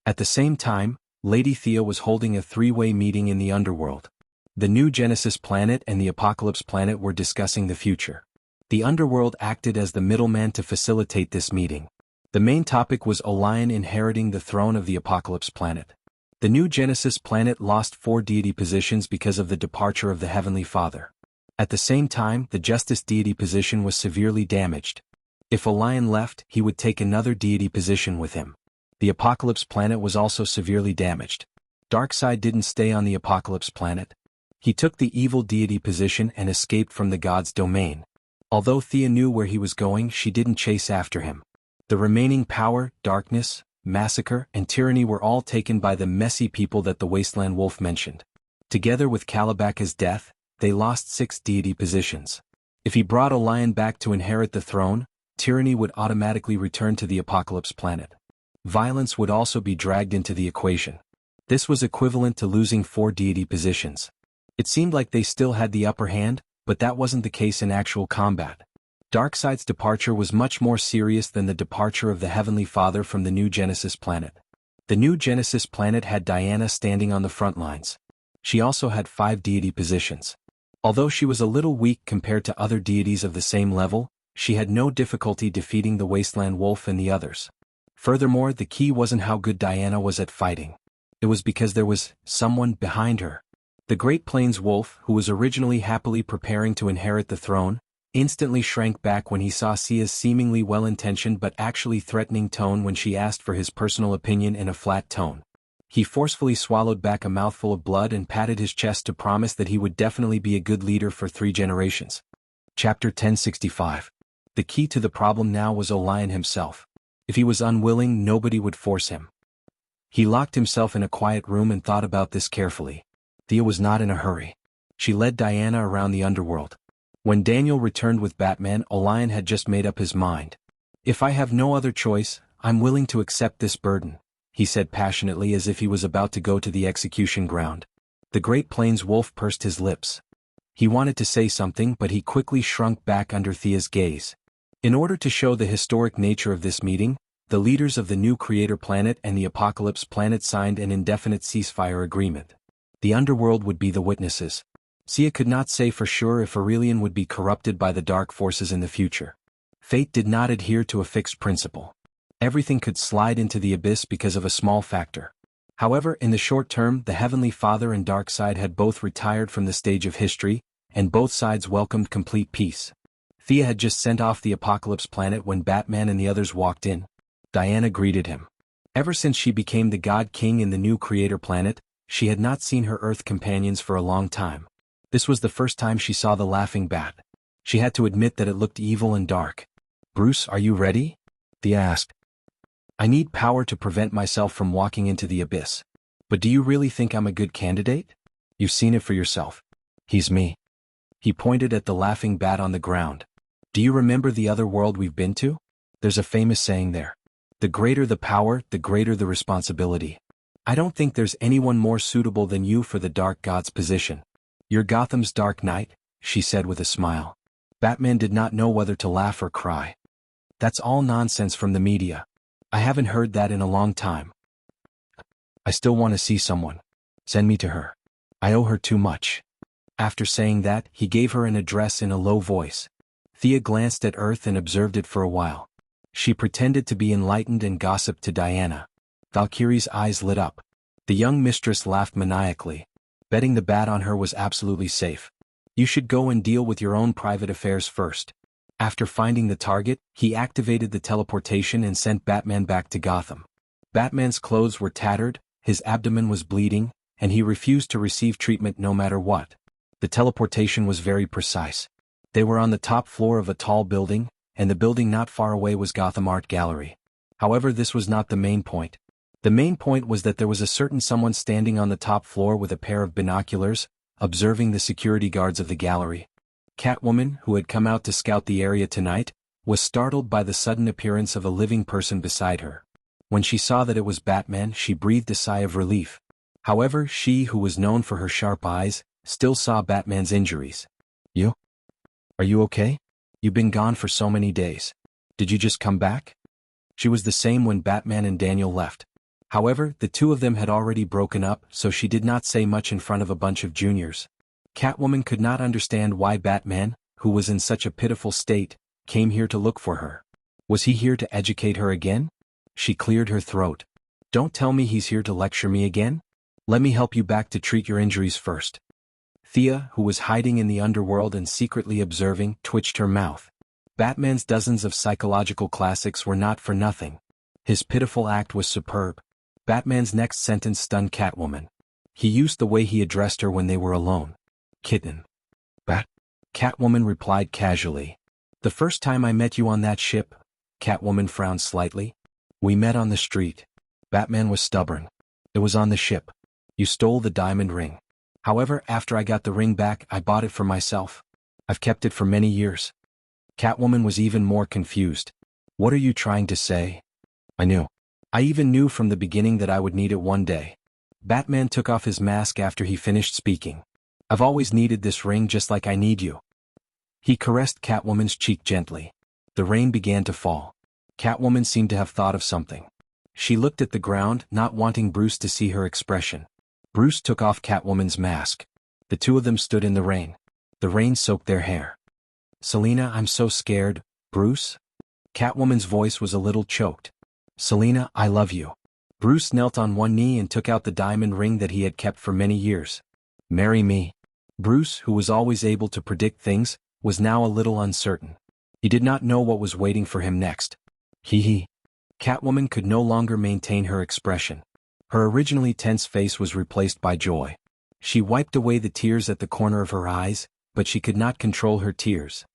Speaker 1: At the same time, Lady Thea was holding a 3-way meeting in the underworld. The new Genesis planet and the Apocalypse planet were discussing the future. The underworld acted as the middleman to facilitate this meeting. The main topic was Orion inheriting the throne of the Apocalypse planet. The new Genesis planet lost 4 deity positions because of the departure of the Heavenly Father. At the same time, the Justice deity position was severely damaged. If Orion left, he would take another deity position with him. The Apocalypse planet was also severely damaged. Darkseid didn't stay on the Apocalypse planet. He took the evil deity position and escaped from the god's domain. Although Thea knew where he was going, she didn't chase after him. The remaining power, darkness, massacre, and tyranny were all taken by the messy people that the Wasteland Wolf mentioned. Together with Kalibaka's death, they lost 6 deity positions. If he brought Orion back to inherit the throne, tyranny would automatically return to the Apocalypse planet. Violence would also be dragged into the equation. This was equivalent to losing 4 deity positions. It seemed like they still had the upper hand, but that wasn't the case in actual combat. Darkseid's departure was much more serious than the departure of the Heavenly Father from the new Genesis planet. The new Genesis planet had Diana standing on the front lines. She also had 5 deity positions. Although she was a little weak compared to other deities of the same level, she had no difficulty defeating the Wasteland Wolf and the others. Furthermore, the key wasn't how good Diana was at fighting. It was because there was someone behind her. The Great Plains Wolf, who was originally happily preparing to inherit the throne, instantly shrank back when he saw Sia's seemingly well-intentioned but actually threatening tone when she asked for his personal opinion in a flat tone. He forcefully swallowed back a mouthful of blood and patted his chest to promise that he would definitely be a good leader for 3 generations. Chapter 1065. The key to the problem now was Orion himself. If he was unwilling, nobody would force him. He locked himself in a quiet room and thought about this carefully. Thea was not in a hurry. She led Diana around the underworld. When Daniel returned with Batman, Orion had just made up his mind. If I have no other choice, I'm willing to accept this burden, he said passionately as if he was about to go to the execution ground. The Great Plains Wolf pursed his lips. He wanted to say something, but he quickly shrunk back under Thea's gaze. In order to show the historic nature of this meeting, the leaders of the new Creator Planet and the Apocalypse Planet signed an indefinite ceasefire agreement. The underworld would be the witnesses. Sia could not say for sure if Aurelian would be corrupted by the dark forces in the future. Fate did not adhere to a fixed principle. Everything could slide into the abyss because of a small factor. However, in the short term, the Heavenly Father and Dark Side had both retired from the stage of history, and both sides welcomed complete peace. Thea had just sent off the Apocalypse planet when Batman and the others walked in. Diana greeted him. Ever since she became the God King in the new Creator planet, she had not seen her Earth companions for a long time. This was the first time she saw the laughing bat. She had to admit that it looked evil and dark. "Bruce, are you ready?" Thea asked. "I need power to prevent myself from walking into the abyss. But do you really think I'm a good candidate? You've seen it for yourself. He's me." He pointed at the laughing bat on the ground. "Do you remember the other world we've been to? There's a famous saying there. The greater the power, the greater the responsibility. I don't think there's anyone more suitable than you for the Dark God's position. You're Gotham's Dark Knight," she said with a smile. Batman did not know whether to laugh or cry. "That's all nonsense from the media. I haven't heard that in a long time. I still want to see someone. Send me to her. I owe her too much." After saying that, he gave her an address in a low voice. Thea glanced at Earth and observed it for a while. She pretended to be enlightened and gossiped to Diana. Valkyrie's eyes lit up. The young mistress laughed maniacally. Betting the bat on her was absolutely safe. "You should go and deal with your own private affairs first." After finding the target, he activated the teleportation and sent Batman back to Gotham. Batman's clothes were tattered, his abdomen was bleeding, and he refused to receive treatment no matter what. The teleportation was very precise. They were on the top floor of a tall building, and the building not far away was Gotham Art Gallery. However, this was not the main point. The main point was that there was a certain someone standing on the top floor with a pair of binoculars, observing the security guards of the gallery. Catwoman, who had come out to scout the area tonight, was startled by the sudden appearance of a living person beside her. When she saw that it was Batman, she breathed a sigh of relief. However, she, who was known for her sharp eyes, still saw Batman's injuries. "You? Are you okay? You've been gone for so many days. Did you just come back?" She was the same when Batman and Daniel left. However, the two of them had already broken up, so she did not say much in front of a bunch of juniors. Catwoman could not understand why Batman, who was in such a pitiful state, came here to look for her. Was he here to educate her again? She cleared her throat. "Don't tell me he's here to lecture me again? Let me help you back to treat your injuries first." Thea, who was hiding in the underworld and secretly observing, twitched her mouth. Batman's dozens of psychological classics were not for nothing. His pitiful act was superb. Batman's next sentence stunned Catwoman. He used the way he addressed her when they were alone. "Kitten." "Bat?" Catwoman replied casually. "The first time I met you on that ship," Catwoman frowned slightly. "We met on the street." Batman was stubborn. "It was on the ship. You stole the diamond ring. However, after I got the ring back, I bought it for myself. I've kept it for many years." Catwoman was even more confused. "What are you trying to say?" "I knew. I even knew from the beginning that I would need it one day." Batman took off his mask after he finished speaking. "I've always needed this ring just like I need you." He caressed Catwoman's cheek gently. The rain began to fall. Catwoman seemed to have thought of something. She looked at the ground, not wanting Bruce to see her expression. Bruce took off Catwoman's mask. The two of them stood in the rain. The rain soaked their hair. "Selina, I'm so scared, Bruce?" Catwoman's voice was a little choked. "Selina, I love you." Bruce knelt on one knee and took out the diamond ring that he had kept for many years. "Marry me." Bruce, who was always able to predict things, was now a little uncertain. He did not know what was waiting for him next. Hee. Catwoman could no longer maintain her expression. Her originally tense face was replaced by joy. She wiped away the tears at the corner of her eyes, but she could not control her tears.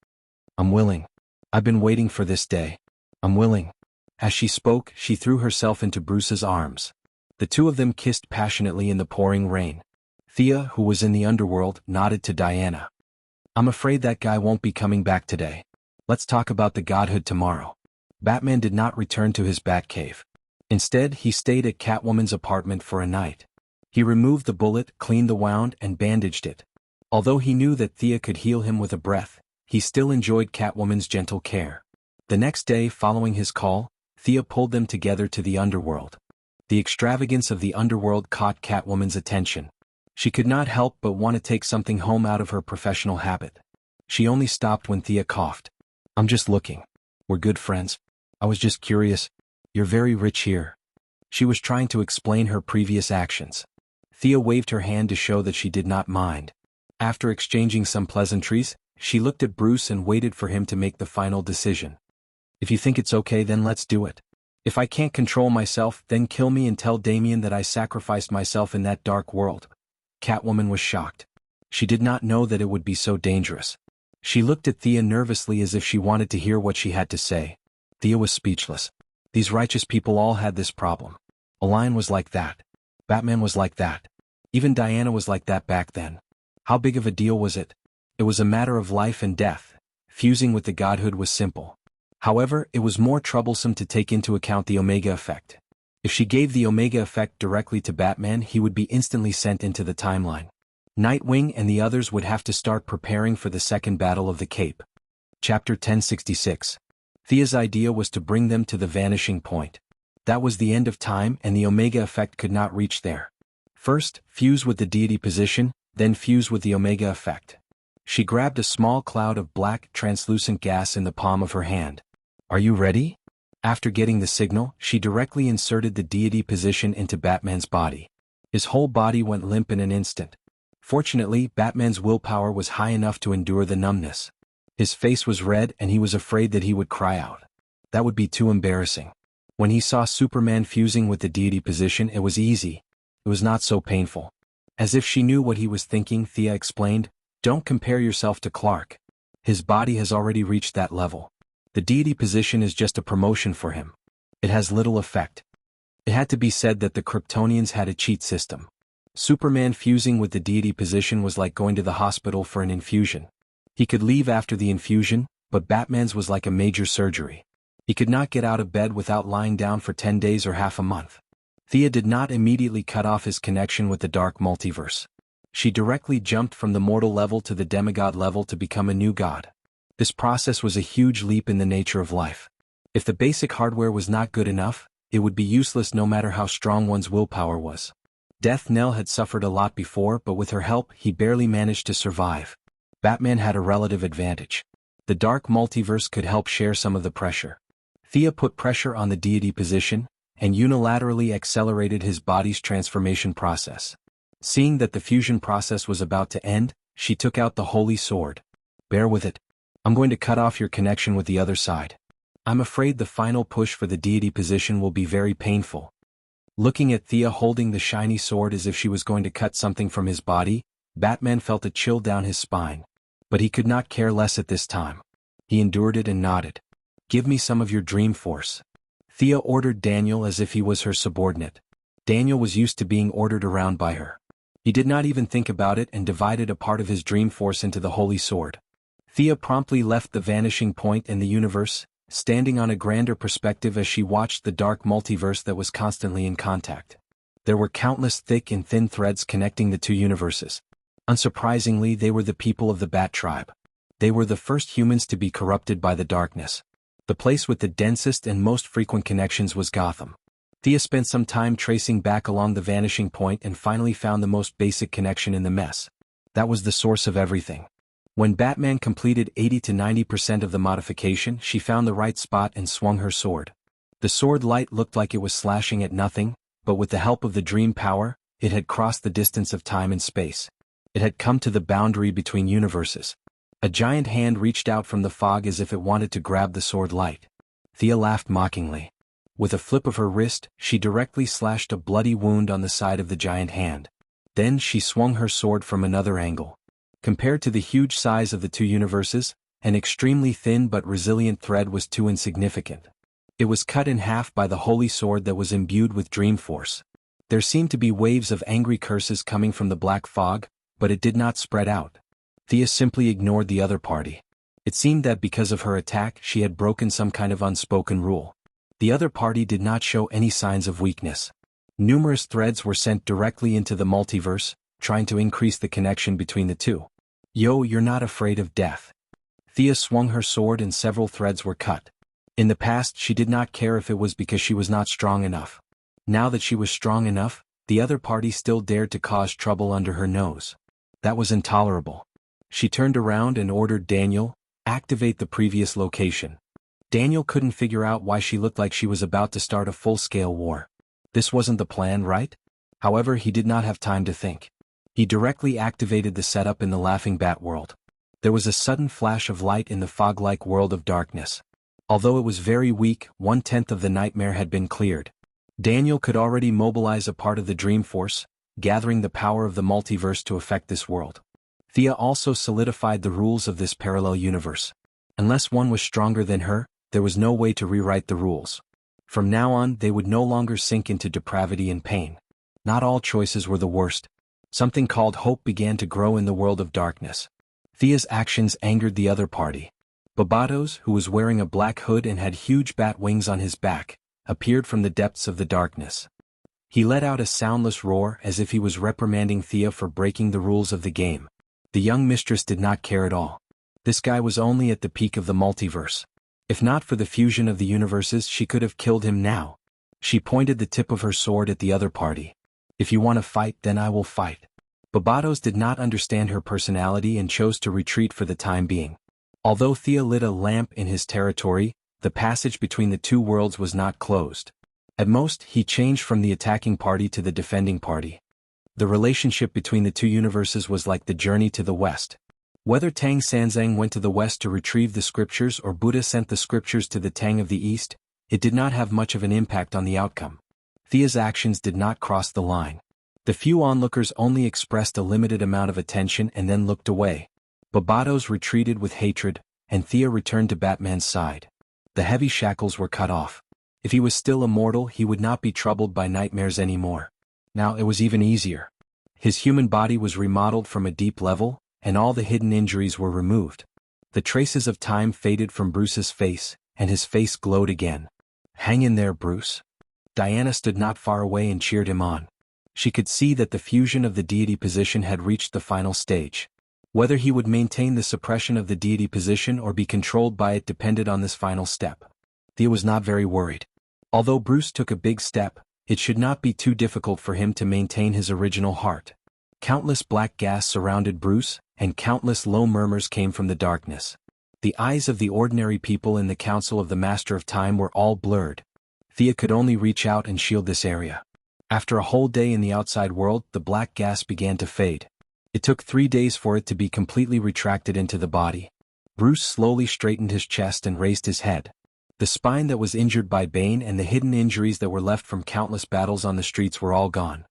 Speaker 1: "I'm willing. I've been waiting for this day. I'm willing." As she spoke, she threw herself into Bruce's arms. The two of them kissed passionately in the pouring rain. Thea, who was in the underworld, nodded to Diana. "I'm afraid that guy won't be coming back today. Let's talk about the godhood tomorrow." Batman did not return to his Batcave. Instead, he stayed at Catwoman's apartment for a night. He removed the bullet, cleaned the wound, and bandaged it. Although he knew that Thea could heal him with a breath, he still enjoyed Catwoman's gentle care. The next day, following his call, Thea pulled them together to the underworld. The extravagance of the underworld caught Catwoman's attention. She could not help but want to take something home out of her professional habit. She only stopped when Thea coughed. "I'm just looking. We're good friends. I was just curious. You're very rich here." She was trying to explain her previous actions. Thea waved her hand to show that she did not mind. After exchanging some pleasantries, she looked at Bruce and waited for him to make the final decision. If you think it's okay, then let's do it. If I can't control myself, then kill me and tell Damien that I sacrificed myself in that dark world. Catwoman was shocked. She did not know that it would be so dangerous. She looked at Thea nervously as if she wanted to hear what she had to say. Thea was speechless. These righteous people all had this problem. A lion was like that. Batman was like that. Even Diana was like that back then. How big of a deal was it? It was a matter of life and death. Fusing with the godhood was simple. However, it was more troublesome to take into account the Omega effect. If she gave the Omega effect directly to Batman, he would be instantly sent into the timeline. Nightwing and the others would have to start preparing for the second battle of the Cape. Chapter 1066. Thea's idea was to bring them to the vanishing point. That was the end of time, and the Omega effect could not reach there. First, fuse with the deity position, then fuse with the Omega effect. She grabbed a small cloud of black, translucent gas in the palm of her hand. Are you ready? After getting the signal, she directly inserted the deity position into Batman's body. His whole body went limp in an instant. Fortunately, Batman's willpower was high enough to endure the numbness. His face was red and he was afraid that he would cry out. That would be too embarrassing. When he saw Superman fusing with the deity position, it was easy. It was not so painful. As if she knew what he was thinking, Thea explained, "Don't compare yourself to Clark. His body has already reached that level. The deity position is just a promotion for him. It has little effect." It had to be said that the Kryptonians had a cheat system. Superman fusing with the deity position was like going to the hospital for an infusion. He could leave after the infusion, but Batman's was like a major surgery. He could not get out of bed without lying down for 10 days or half a month. Thea did not immediately cut off his connection with the dark multiverse. She directly jumped from the mortal level to the demigod level to become a new god. This process was a huge leap in the nature of life. If the basic hardware was not good enough, it would be useless no matter how strong one's willpower was. Death Knell had suffered a lot before, but with her help, he barely managed to survive. Batman had a relative advantage. The dark multiverse could help share some of the pressure. Thea put pressure on the deity position, and unilaterally accelerated his body's transformation process. Seeing that the fusion process was about to end, she took out the holy sword. "Bear with it. I'm going to cut off your connection with the other side. I'm afraid the final push for the deity position will be very painful." Looking at Thea holding the shiny sword as if she was going to cut something from his body, Batman felt a chill down his spine. But he could not care less at this time. He endured it and nodded. "Give me some of your dream force." Thea ordered Daniel as if he was her subordinate. Daniel was used to being ordered around by her. He did not even think about it and divided a part of his dream force into the holy sword. Thea promptly left the vanishing point in the universe, standing on a grander perspective as she watched the dark multiverse that was constantly in contact. There were countless thick and thin threads connecting the two universes. Unsurprisingly, they were the people of the Bat tribe. They were the first humans to be corrupted by the darkness. The place with the densest and most frequent connections was Gotham. Thea spent some time tracing back along the vanishing point and finally found the most basic connection in the mess. That was the source of everything. When Batman completed 80 to 90% of the modification, she found the right spot and swung her sword. The sword light looked like it was slashing at nothing, but with the help of the dream power, it had crossed the distance of time and space. It had come to the boundary between universes. A giant hand reached out from the fog as if it wanted to grab the sword light. Thea laughed mockingly. With a flip of her wrist, she directly slashed a bloody wound on the side of the giant hand. Then she swung her sword from another angle. Compared to the huge size of the two universes, an extremely thin but resilient thread was too insignificant. It was cut in half by the holy sword that was imbued with dream force. There seemed to be waves of angry curses coming from the black fog, but it did not spread out. Thea simply ignored the other party. It seemed that because of her attack, she had broken some kind of unspoken rule. The other party did not show any signs of weakness. Numerous threads were sent directly into the multiverse, trying to increase the connection between the two. "Yo, you're not afraid of death." Thea swung her sword and several threads were cut. In the past, she did not care if it was because she was not strong enough. Now that she was strong enough, the other party still dared to cause trouble under her nose. That was intolerable. She turned around and ordered Daniel, "Activate the previous location." Daniel couldn't figure out why she looked like she was about to start a full-scale war. This wasn't the plan, right? However, he did not have time to think. He directly activated the setup in the Laughing Bat world. There was a sudden flash of light in the fog-like world of darkness. Although it was very weak, 1/10 of the nightmare had been cleared. Daniel could already mobilize a part of the Dream Force, gathering the power of the multiverse to affect this world. Thea also solidified the rules of this parallel universe. Unless one was stronger than her, there was no way to rewrite the rules. From now on, they would no longer sink into depravity and pain. Not all choices were the worst. Something called hope began to grow in the world of darkness. Thea's actions angered the other party. Barbados, who was wearing a black hood and had huge bat wings on his back, appeared from the depths of the darkness. He let out a soundless roar as if he was reprimanding Thea for breaking the rules of the game. The young mistress did not care at all. This guy was only at the peak of the multiverse. If not for the fusion of the universes, she could have killed him now. She pointed the tip of her sword at the other party. If you want to fight, then I will fight. Barbados did not understand her personality and chose to retreat for the time being. Although Thea lit a lamp in his territory, the passage between the two worlds was not closed. At most, he changed from the attacking party to the defending party. The relationship between the two universes was like the journey to the west. Whether Tang Sanzang went to the west to retrieve the scriptures or Buddha sent the scriptures to the Tang of the east, it did not have much of an impact on the outcome. Thea's actions did not cross the line. The few onlookers only expressed a limited amount of attention and then looked away. Barbados retreated with hatred, and Thea returned to Batman's side. The heavy shackles were cut off. If he was still immortal, he would not be troubled by nightmares anymore. Now it was even easier. His human body was remodeled from a deep level, and all the hidden injuries were removed. The traces of time faded from Bruce's face, and his face glowed again. "Hang in there, Bruce." Diana stood not far away and cheered him on. She could see that the fusion of the deity position had reached the final stage. Whether he would maintain the suppression of the deity position or be controlled by it depended on this final step. Thea was not very worried. Although Bruce took a big step, it should not be too difficult for him to maintain his original heart. Countless black gas surrounded Bruce, and countless low murmurs came from the darkness. The eyes of the ordinary people in the Council of the Master of Time were all blurred. Thea could only reach out and shield this area. After a whole day in the outside world, the black gas began to fade. It took 3 days for it to be completely retracted into the body. Bruce slowly straightened his chest and raised his head. The spine that was injured by Bane and the hidden injuries that were left from countless battles on the streets were all gone.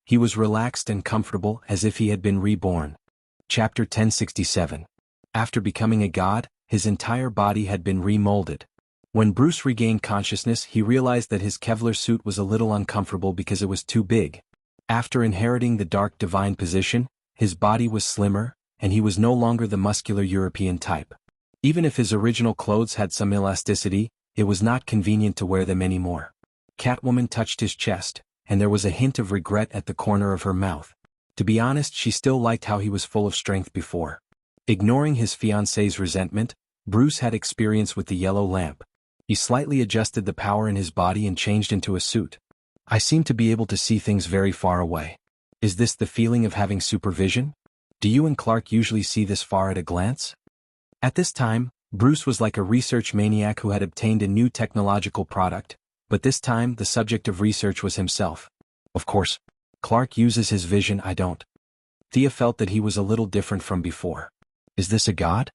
Speaker 1: He was relaxed and comfortable as if he had been reborn. Chapter 1067. After becoming a god, his entire body had been remolded. When Bruce regained consciousness, he realized that his Kevlar suit was a little uncomfortable because it was too big. After inheriting the dark divine position, his body was slimmer, and he was no longer the muscular European type. Even if his original clothes had some elasticity, it was not convenient to wear them anymore. Catwoman touched his chest, and there was a hint of regret at the corner of her mouth. To be honest, she still liked how he was full of strength before. Ignoring his fiancée's resentment, Bruce had experience with the yellow lamp. He slightly adjusted the power in his body and changed into a suit. "I seem to be able to see things very far away. Is this the feeling of having supervision? Do you and Clark usually see this far at a glance?" At this time, Bruce was like a research maniac who had obtained a new technological product, but this time the subject of research was himself. "Of course. Clark uses his vision, I don't." Thea felt that he was a little different from before. "Is this a god?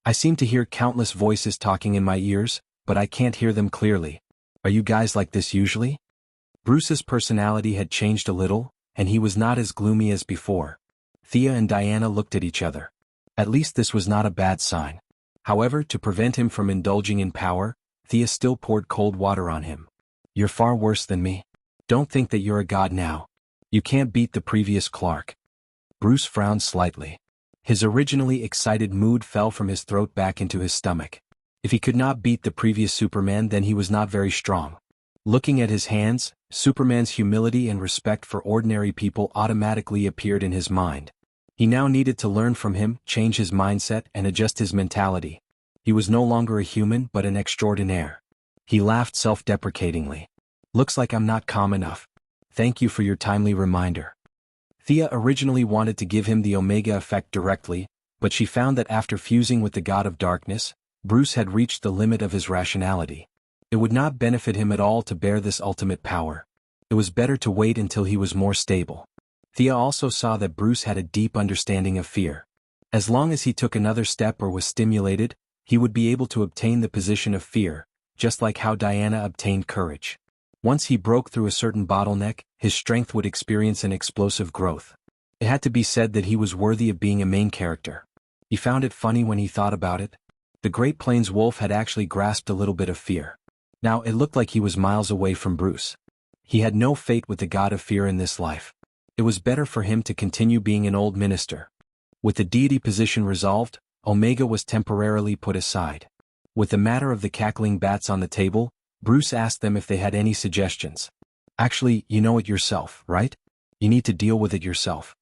Speaker 1: I seem to hear countless voices talking in my ears, but I can't hear them clearly. Are you guys like this usually?" Bruce's personality had changed a little, and he was not as gloomy as before. Thea and Diana looked at each other. At least this was not a bad sign. However, to prevent him from indulging in power, Thea still poured cold water on him. "You're far worse than me. Don't think that you're a god now. You can't beat the previous Clark." Bruce frowned slightly. His originally excited mood fell from his throat back into his stomach. If he could not beat the previous Superman, then he was not very strong. Looking at his hands, Superman's humility and respect for ordinary people automatically appeared in his mind. He now needed to learn from him, change his mindset, and adjust his mentality. He was no longer a human but an extraordinaire. He laughed self-deprecatingly. "Looks like I'm not calm enough. Thank you for your timely reminder." Thea originally wanted to give him the Omega effect directly, but she found that after fusing with the God of Darkness, Bruce had reached the limit of his rationality. It would not benefit him at all to bear this ultimate power. It was better to wait until he was more stable. Thea also saw that Bruce had a deep understanding of fear. As long as he took another step or was stimulated, he would be able to obtain the position of fear, just like how Diana obtained courage. Once he broke through a certain bottleneck, his strength would experience an explosive growth. It had to be said that he was worthy of being a main character. He found it funny when he thought about it. The Great Plains wolf had actually grasped a little bit of fear. Now it looked like he was miles away from Bruce. He had no fate with the god of fear in this life. It was better for him to continue being an old minister. With the deity position resolved, Omega was temporarily put aside. With the matter of the cackling bats on the table, Bruce asked them if they had any suggestions. Actually, you know it yourself, right? You need to deal with it yourself.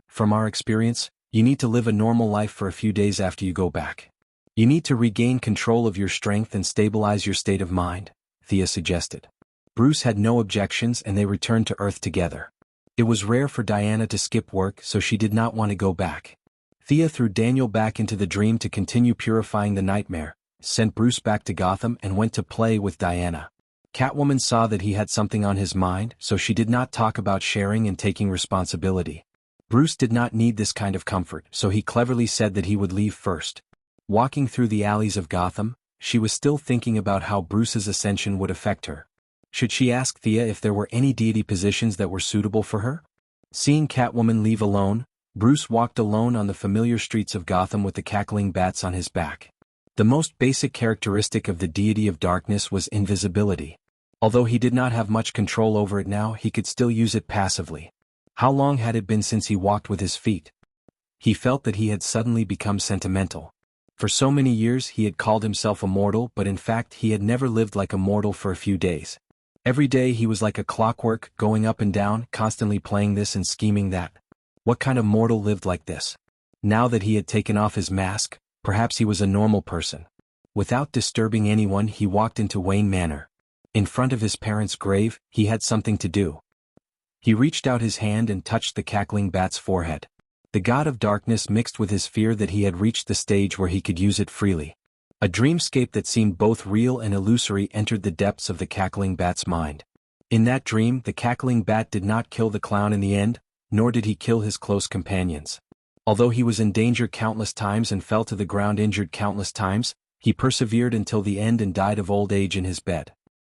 Speaker 1: From our experience, you need to live a normal life for a few days after you go back. You need to regain control of your strength and stabilize your state of mind, Thea suggested. Bruce had no objections and they returned to Earth together. It was rare for Diana to skip work, so she did not want to go back. Thea threw Daniel back into the dream to continue purifying the nightmare, sent Bruce back to Gotham and went to play with Diana. Catwoman saw that he had something on his mind, so she did not talk about sharing and taking responsibility. Bruce did not need this kind of comfort, so he cleverly said that he would leave first. Walking through the alleys of Gotham, she was still thinking about how Bruce's ascension would affect her. Should she ask Thea if there were any deity positions that were suitable for her? Seeing Catwoman leave alone, Bruce walked alone on the familiar streets of Gotham with the cackling bats on his back. The most basic characteristic of the deity of darkness was invisibility. Although he did not have much control over it now, he could still use it passively. How long had it been since he walked with his feet? He felt that he had suddenly become sentimental. For so many years he had called himself a mortal, but in fact he had never lived like a mortal for a few days. Every day he was like a clockwork, going up and down, constantly playing this and scheming that. What kind of mortal lived like this? Now that he had taken off his mask, perhaps he was a normal person. Without disturbing anyone, he walked into Wayne Manor. In front of his parents' grave, he had something to do. He reached out his hand and touched the cackling bat's forehead. The god of darkness mixed with his fear that he had reached the stage where he could use it freely. A dreamscape that seemed both real and illusory entered the depths of the cackling bat's mind. In that dream, the cackling bat did not kill the clown in the end, nor did he kill his close companions. Although he was in danger countless times and fell to the ground injured countless times, he persevered until the end and died of old age in his bed.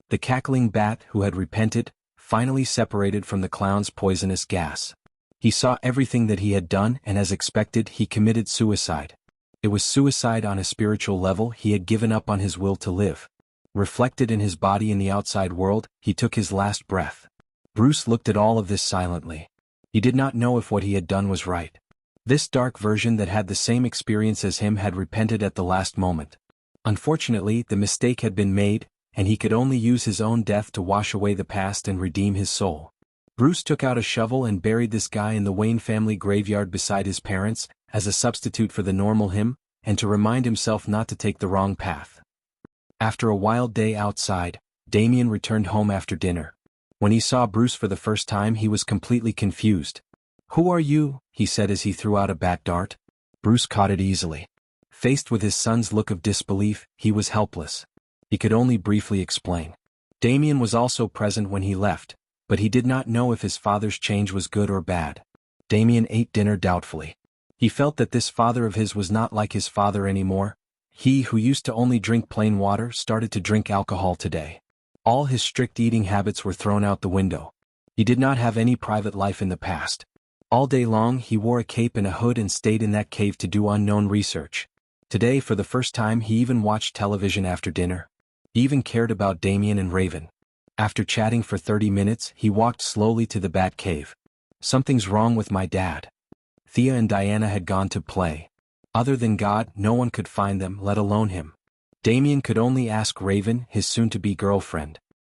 Speaker 1: The cackling bat, who had repented, finally separated from the clown's poisonous gas. He saw everything that he had done and as expected, he committed suicide. It was suicide on a spiritual level. He had given up on his will to live. Reflected in his body in the outside world, he took his last breath. Bruce looked at all of this silently. He did not know if what he had done was right. This dark version that had the same experience as him had repented at the last moment. Unfortunately, the mistake had been made, and he could only use his own death to wash away the past and redeem his soul. Bruce took out a shovel and buried this guy in the Wayne family graveyard beside his parents, as a substitute for the normal him, and to remind himself not to take the wrong path. After a wild day outside, Damien returned home after dinner. When he saw Bruce for the first time, he was completely confused. "Who are you?" he said as he threw out a bat dart. Bruce caught it easily. Faced with his son's look of disbelief, he was helpless. He could only briefly explain. Damien was also present when he left, but he did not know if his father's change was good or bad. Damien ate dinner doubtfully. He felt that this father of his was not like his father anymore. He who used to only drink plain water started to drink alcohol today. All his strict eating habits were thrown out the window. He did not have any private life in the past. All day long he wore a cape and a hood and stayed in that cave to do unknown research. Today, for the first time, he even watched television after dinner. He even cared about Damien and Raven. After chatting for 30 minutes, he walked slowly to the Bat Cave. "Something's wrong with my dad." Thea and Diana had gone to play. Other than God, no one could find them, let alone him. Damien could only ask Raven, his soon-to-be girlfriend.